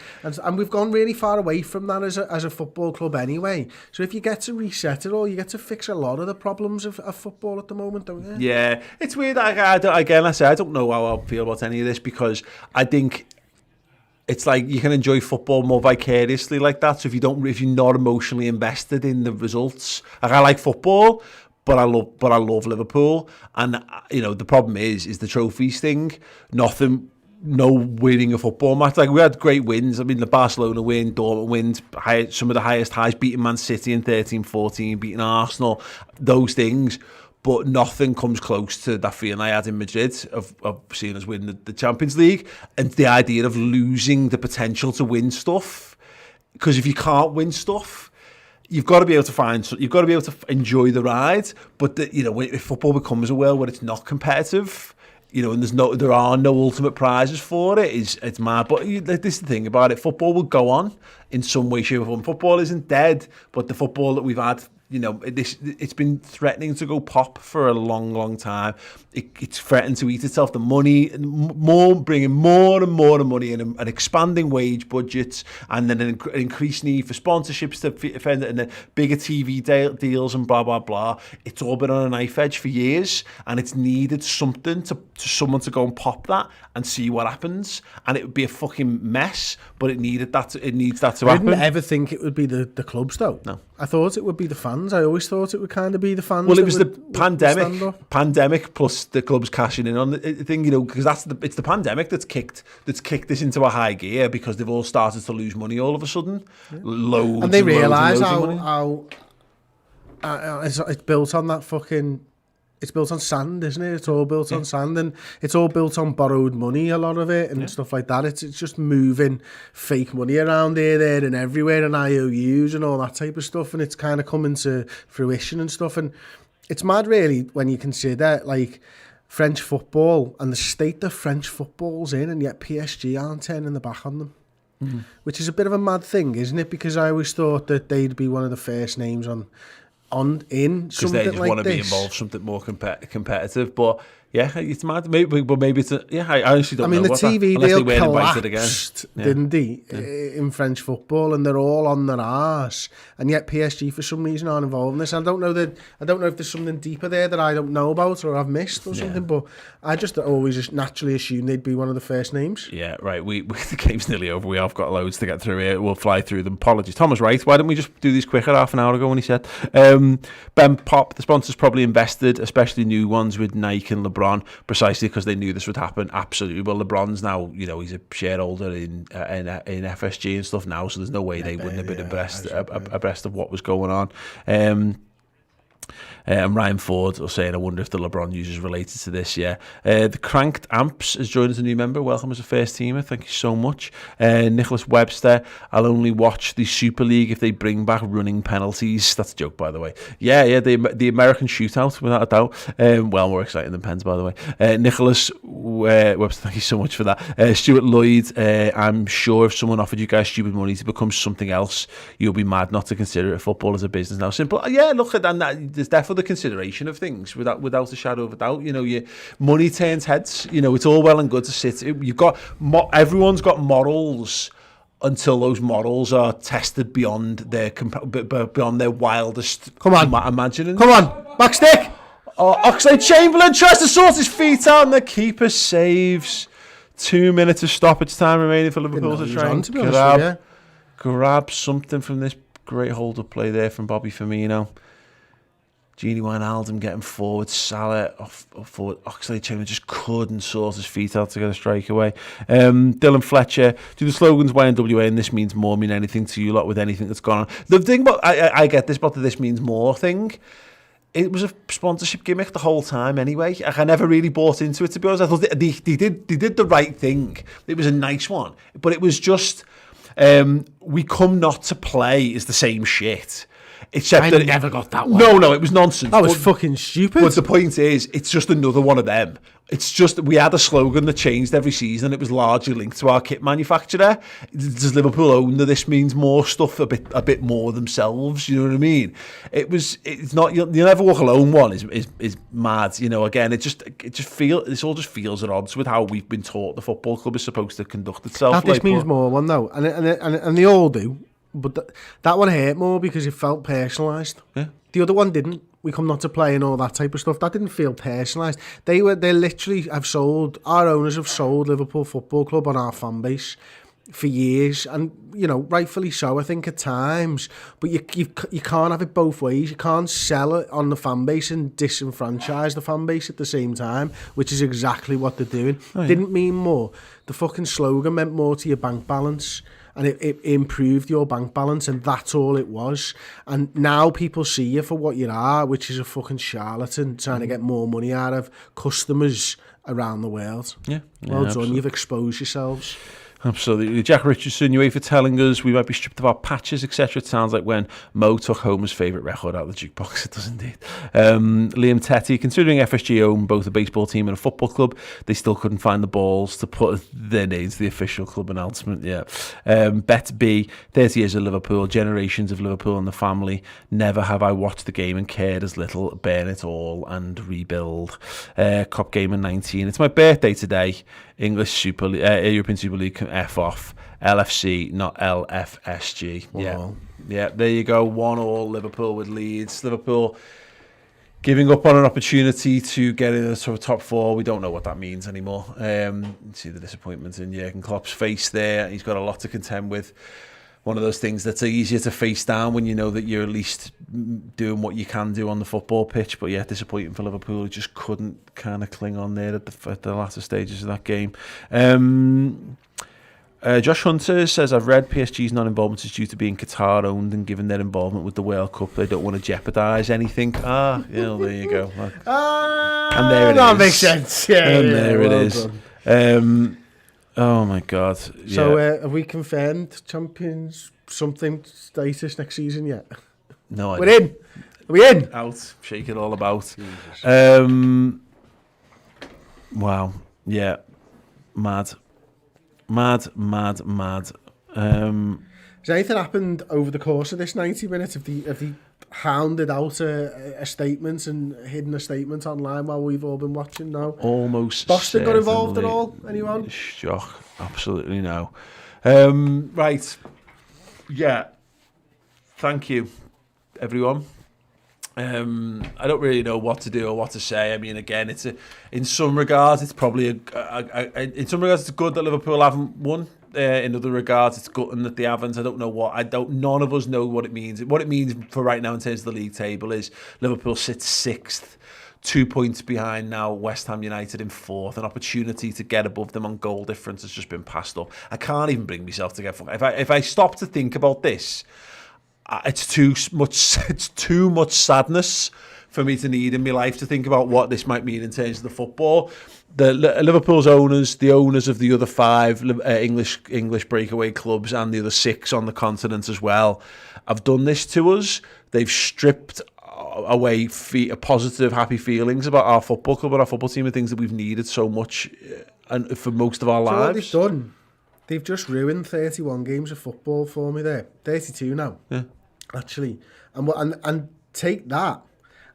we've gone really far away from that as a football club anyway. So if you get to reset it all, you get to fix a lot of the problems of football at the moment, don't you? Yeah, it's weird. I don't know how I feel about any of this, because I think it's like you can enjoy football more vicariously like that. So if you're not emotionally invested in the results, like I like football, but I love Liverpool, and the problem is the trophies thing. No winning a football match. Like we had great wins. I mean, the Barcelona win, Dortmund wins, some of the highest highs, beating Man City in 13-14, beating Arsenal, those things. But nothing comes close to that feeling I had in Madrid of seeing us win the Champions League, and the idea of losing the potential to win stuff. Because if you can't win stuff, you've got to be able to enjoy the ride. But if football becomes a world where it's not competitive, and there are no ultimate prizes for it, it's mad. But this is the thing about it: football will go on in some way, shape, or form. Football isn't dead, but the football that we've had, it's been threatening to go pop for a long, long time. It's threatened to eat itself. The money, bringing more and more money in, and expanding wage budgets, and then an increased need for sponsorships to defend it, and then bigger TV deals and blah, blah, blah. It's all been on a knife edge for years, and it's needed someone to go and pop that and see what happens. And it would be a fucking mess, but it needs that to happen. I didn't ever think it would be the clubs, though. No. I thought it would be the fans. I always thought it would kind of be the fans. Well, it was the pandemic plus the clubs cashing in on the thing, because it's the pandemic that's kicked this into a high gear, because they've all started to lose money all of a sudden. Yeah. Loads, and they realise how it's built on that fucking. It's built on sand, isn't it? It's all built on sand, and it's all built on borrowed money, a lot of it, and stuff like that. It's just moving fake money around here, there, and everywhere, and IOUs and all that type of stuff, and it's kind of coming to fruition and stuff. And it's mad, really, when you consider, like, French football and the state that French football's in, and yet PSG aren't turning the back on them. Mm-hmm. Which is a bit of a mad thing, isn't it? Because I always thought that they'd be one of the first names in something like this. Because they just want to be involved, something more competitive. But yeah, it's mad. Maybe it's I honestly don't know. I mean, the TV deal collapsed, didn't they, in French football, and they're all on their arse, and yet PSG for some reason aren't involved in this. I don't know if there's something deeper there that I don't know about or I've missed or something. But I just always just naturally assumed they'd be one of the first names. Yeah, right. We the game's nearly over. We have got loads to get through here. We'll fly through them. Apologies, Tom was right. Why didn't we just do these quicker half an hour ago when he said? Ben Pop, the sponsors probably invested, especially new ones with Nike and LeBron, precisely because they knew this would happen. Absolutely. Well, LeBron's now, he's a shareholder in FSG and stuff now, so there's no way they wouldn't have been abreast of what was going on. And Ryan Ford was saying, I wonder if the LeBron news is related to this. The Cranked Amps has joined as a new member. Welcome as a first teamer. Thank you so much. Nicholas Webster, I'll only watch the Super League if they bring back running penalties. That's a joke, by the way. Yeah, the American shootout, without a doubt. Well more exciting than pens, by the way. Nicholas Webster, thank you so much for that. Stuart Lloyd, I'm sure if someone offered you guys stupid money to become something else, you'll be mad not to consider it. Football as a business now. Simple. Yeah, look at that. There's definitely the consideration of things without a shadow of a doubt. Your money turns heads. It's all well and good to sit. Everyone's got morals until those morals are tested beyond their wildest imagining. Come on, back stick. Oxlade-Chamberlain tries to sort his feet out, and the keeper saves. 2 minutes of stoppage time remaining for Liverpool to try and grab something from this great hold-up play there from Bobby Firmino. Gini Wijnaldum getting forward, Salah off forward. Oxlade-Chamberlain just couldn't sort his feet out to get a strike away. Dylan Fletcher, do the slogans YNWA and this means more mean anything to you lot with anything that's gone on? The thing about, I get this, but the this means more thing, it was a sponsorship gimmick the whole time anyway. Like, I never really bought into it, to be honest. I thought they did the right thing. It was a nice one. But it was just, we come not to play is the same shit. Except I that never got that one. No, it was nonsense. That was fucking stupid. But the point is, it's just another one of them. It's just, we had a slogan that changed every season. It was largely linked to our kit manufacturer. Does Liverpool own that this means more stuff, a bit more themselves? You know what I mean? It's not, you'll never walk alone. One is mad. You know, again, it all just feels at odds with how we've been taught the football club is supposed to conduct itself. This means more one though, and they all do. But that one hurt more because it felt personalised. Yeah. The other one didn't. We come not to play and all that type of stuff. That didn't feel personalised. They literally have sold, our owners have sold Liverpool Football Club on our fan base for years, and you know, rightfully so, I think at times. But you can't have it both ways. You can't sell it on the fan base and disenfranchise the fan base at the same time, which is exactly what they're doing. Oh, yeah. Didn't mean more. The fucking slogan meant more to your bank balance. And it improved your bank balance, and that's all it was. And now people see you for what you are, which is a fucking charlatan trying to get more money out of customers around the world. Yeah. Well done, absolutely. you've exposed yourselves. Absolutely. Jack Richardson, UEFA telling us we might be stripped of our patches, etc. It sounds like when Mo took home his favourite record out of the jukebox. It does indeed. Liam Tetty, considering FSG own both a baseball team and a football club, they still couldn't find the balls to put their names to the official club announcement. Yeah. Bet B, 30 years of Liverpool, generations of Liverpool and the family. Never have I watched the game and cared as little. Burn it all and rebuild. Cop Gamer 19. It's my birthday today. English European Super League can F off. LFC, not LFSG. Wow. Yeah, there you go. 1-1 Liverpool with Leeds. Liverpool giving up on an opportunity to get in the sort of top four. We don't know what that means anymore. See the disappointment in Jurgen Klopp's face there. He's got a lot to contend with. One of those things that's easier to face down when you know that you're at least doing what you can do on the football pitch. But yeah, disappointing for Liverpool. He just couldn't kind of cling on there at the latter stages of that game. Josh Hunter says, I've read PSG's non-involvement is due to being Qatar owned, and given their involvement with the World Cup, they don't want to jeopardise anything. There you go. And there it that is. Makes sense. Yeah, and yeah, there well it is. done. Oh my God. Yeah. So have we confirmed champions something status next season yet? No idea. We're in. Are we in? Out. Shake it all about. Wow. Yeah. Mad. Has anything happened over the course of this 90 minutes? Have they hounded out a statement and hidden a statement online while we've all been watching now? Almost. Boston got involved at certainly. all? Anyone? Shock. Absolutely no. Right. Yeah. Thank you, everyone. I don't really know what to do or what to say. I mean, again, in some regards, it's probably in some regards it's good that Liverpool haven't won. In other regards, it's good that they haven't. None of us know what it means. What it means for right now in terms of the league table is Liverpool sits sixth, 2 points behind now West Ham United in fourth. An opportunity to get above them on goal difference has just been passed up. I can't even bring myself to get. If I stop to think about this, it's too much sadness for me to need in my life to think about what this might mean in terms of the football. The Liverpool's owners, the owners of the other 5 English breakaway clubs and the other 6 on the continent as well, have done this to us. They've stripped away positive, happy feelings about our football club and our football team and things that we've needed so much and for most of our lives. What they've done, they've just ruined 31 games of football for me there. 32 now. Yeah. Actually. And take that.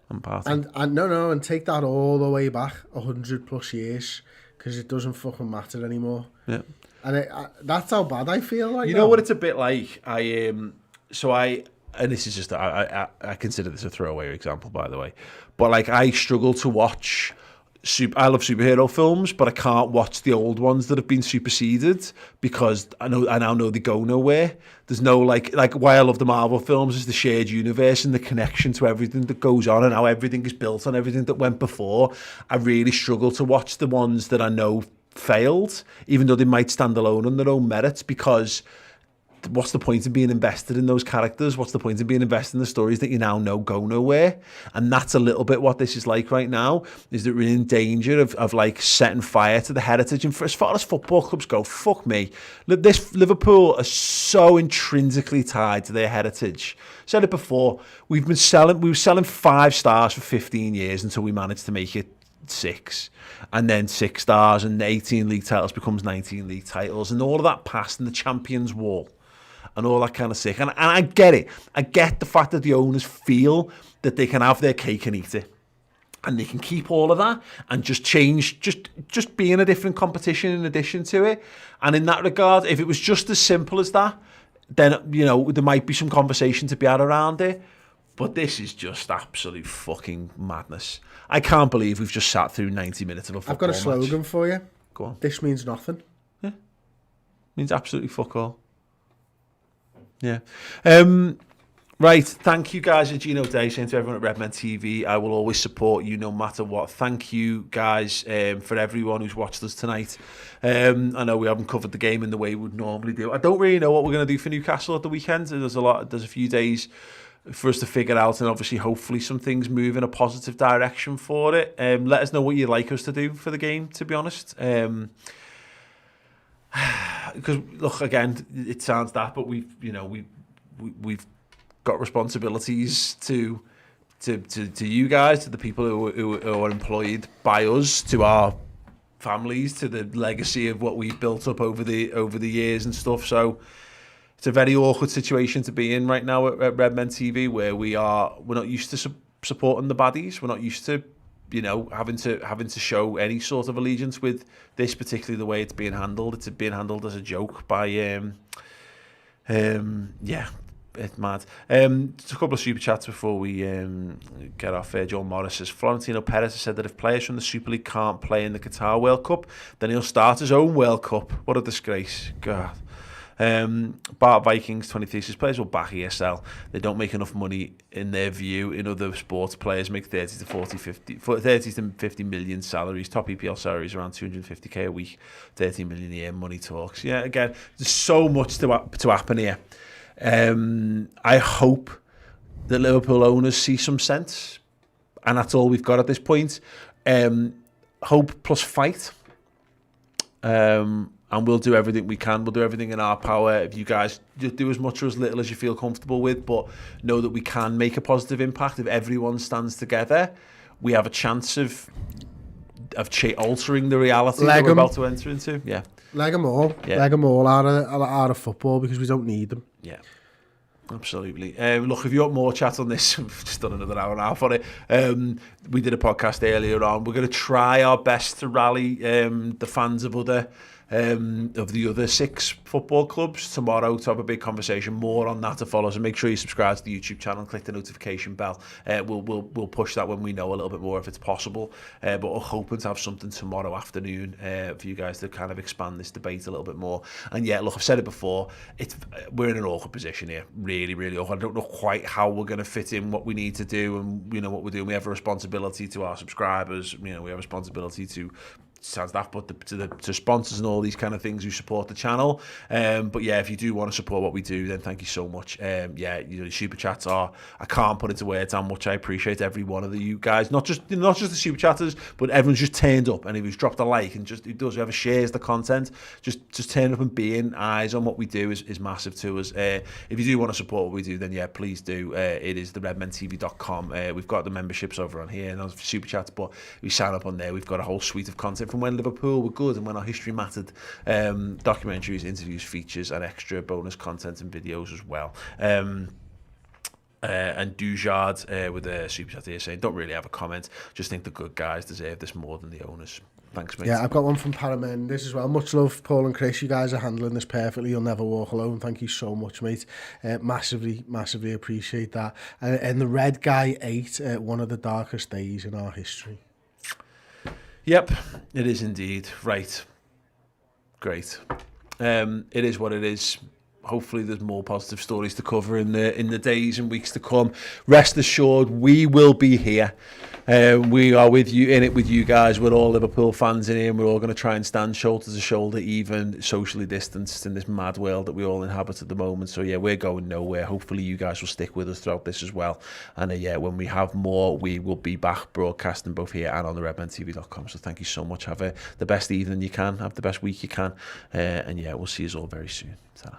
And take that all the way back 100 plus years, because it doesn't fucking matter anymore. Yeah. And that's how bad I feel like. You know what it's a bit like? And this is just, I consider this a throwaway example, by the way, but like I struggle to watch. I love superhero films, but I can't watch the old ones that have been superseded because I now know they go nowhere. There's no like why I love the Marvel films is the shared universe and the connection to everything that goes on and how everything is built on everything that went before. I really struggle to watch the ones that I know failed, even though they might stand alone on their own merits, because what's the point of being invested in those characters? What's the point of being invested in the stories that you now know go nowhere? And that's a little bit what this is like right now, is that we're in danger of like setting fire to the heritage. And for as far as football clubs go, fuck me. This Liverpool are so intrinsically tied to their heritage. Said it before, we were selling 5 stars for 15 years until we managed to make it 6, and then 6 stars, and 18 league titles becomes 19 league titles, and all of that passed in the Champions Wall and all that kind of sick. And I get it. I get the fact that the owners feel that they can have their cake and eat it, and they can keep all of that and just change, just be in a different competition in addition to it. And in that regard, if it was just as simple as that, then, you know, there might be some conversation to be had around it. But this is just absolute fucking madness. I can't believe we've just sat through 90 minutes of a football match. I've got a slogan for you. Go on. This means nothing. Yeah. Means absolutely fuck all. Yeah. Right. Thank you guys. And Gino Day saying to everyone at Redmen TV, I will always support you no matter what. Thank you guys for everyone who's watched us tonight. I know we haven't covered the game in the way we would normally do. I don't really know what we're going to do for Newcastle at the weekend. There's a few days for us to figure out, and obviously hopefully some things move in a positive direction for it. Let us know what you'd like us to do for the game, to be honest. Because look, again, it sounds that, but we've got responsibilities to you guys, to the people who are employed by us, to our families, to the legacy of what we've built up over the years and stuff. So it's a very awkward situation to be in right now at Redmen TV, where we're not used to supporting the baddies. We're not used to, you know, having to show any sort of allegiance with this, particularly the way it's being handled. It's being handled as a joke by it's mad. Just a couple of super chats before we get off. John Morris says, Florentino Perez has said that if players from the Super League can't play in the Qatar World Cup, then he'll start his own World Cup. What a disgrace. God. Bart Vikings 23 says, players will back ESL. They don't make enough money in their view. In other sports, players make 30 to 50 million salaries. Top EPL salaries around 250k a week. 30 million a year. Money talks. Yeah, again, there's so much to happen here. I hope that Liverpool owners see some sense, and that's all we've got at this point. Hope plus fight. And we'll do everything we can. We'll do everything in our power. If you guys just do as much or as little as you feel comfortable with, but know that we can make a positive impact. If everyone stands together, we have a chance of altering the reality that we're about to enter into. Yeah, leg them all. Yeah. Leg them all out of football, because we don't need them. Yeah. Absolutely. Look, if you want more chat on this, we've just done another hour and a half on it. We did a podcast earlier on. We're going to try our best to rally the fans of the other 6 football clubs tomorrow to have a big conversation. More on that to follow. So make sure you subscribe to the YouTube channel and click the notification bell. We'll push that when we know a little bit more if it's possible. But we're hoping to have something tomorrow afternoon for you guys to kind of expand this debate a little bit more. And yeah, look, I've said it before. We're in an awkward position here. Really, really awkward. I don't know quite how we're going to fit in what we need to do, and you know what we're doing. We have a responsibility to our subscribers. You know, we have a responsibility to. Sounds daft, but to sponsors and all these kind of things who support the channel. But yeah, if you do want to support what we do, then thank you so much. Yeah, you know, super chats I can't put into words how much I appreciate every one of you guys. Not just the super chatters, but everyone's just turned up, and who's dropped a like and just whoever shares the content, just turn up and being eyes on what we do is massive to us. If you do want to support what we do, then yeah, please do. It is the redmentv.com. We've got the memberships over on here and those super chats, but we sign up on there. We've got a whole suite of content from when Liverpool were good and when our history mattered. Documentaries, interviews, features, and extra bonus content and videos as well. And Dujard with a super chat here saying, don't really have a comment, just think the good guys deserve this more than the owners. Thanks, mate. Yeah, I've got one from Paramendis as well. Much love, Paul and Chris. You guys are handling this perfectly. You'll never walk alone. Thank you so much, mate. Massively appreciate that. And the Red Guy 8, one of the darkest days in our history. Yep, it is indeed. Right. Great. It is what it is. hopefully there's more positive stories to cover in the days and weeks to come. Rest assured, we will be here. We are with you, in it with you guys. We're all Liverpool fans in here, and we're all going to try and stand shoulder to shoulder, even socially distanced in this mad world that we all inhabit at the moment. So yeah, we're going nowhere. Hopefully you guys will stick with us throughout this as well. And yeah, when we have more, we will be back broadcasting both here and on the redmentv.com. So thank you so much. Have the best evening you can, have the best week you can, and yeah, we'll see you all very soon. Ta-ra.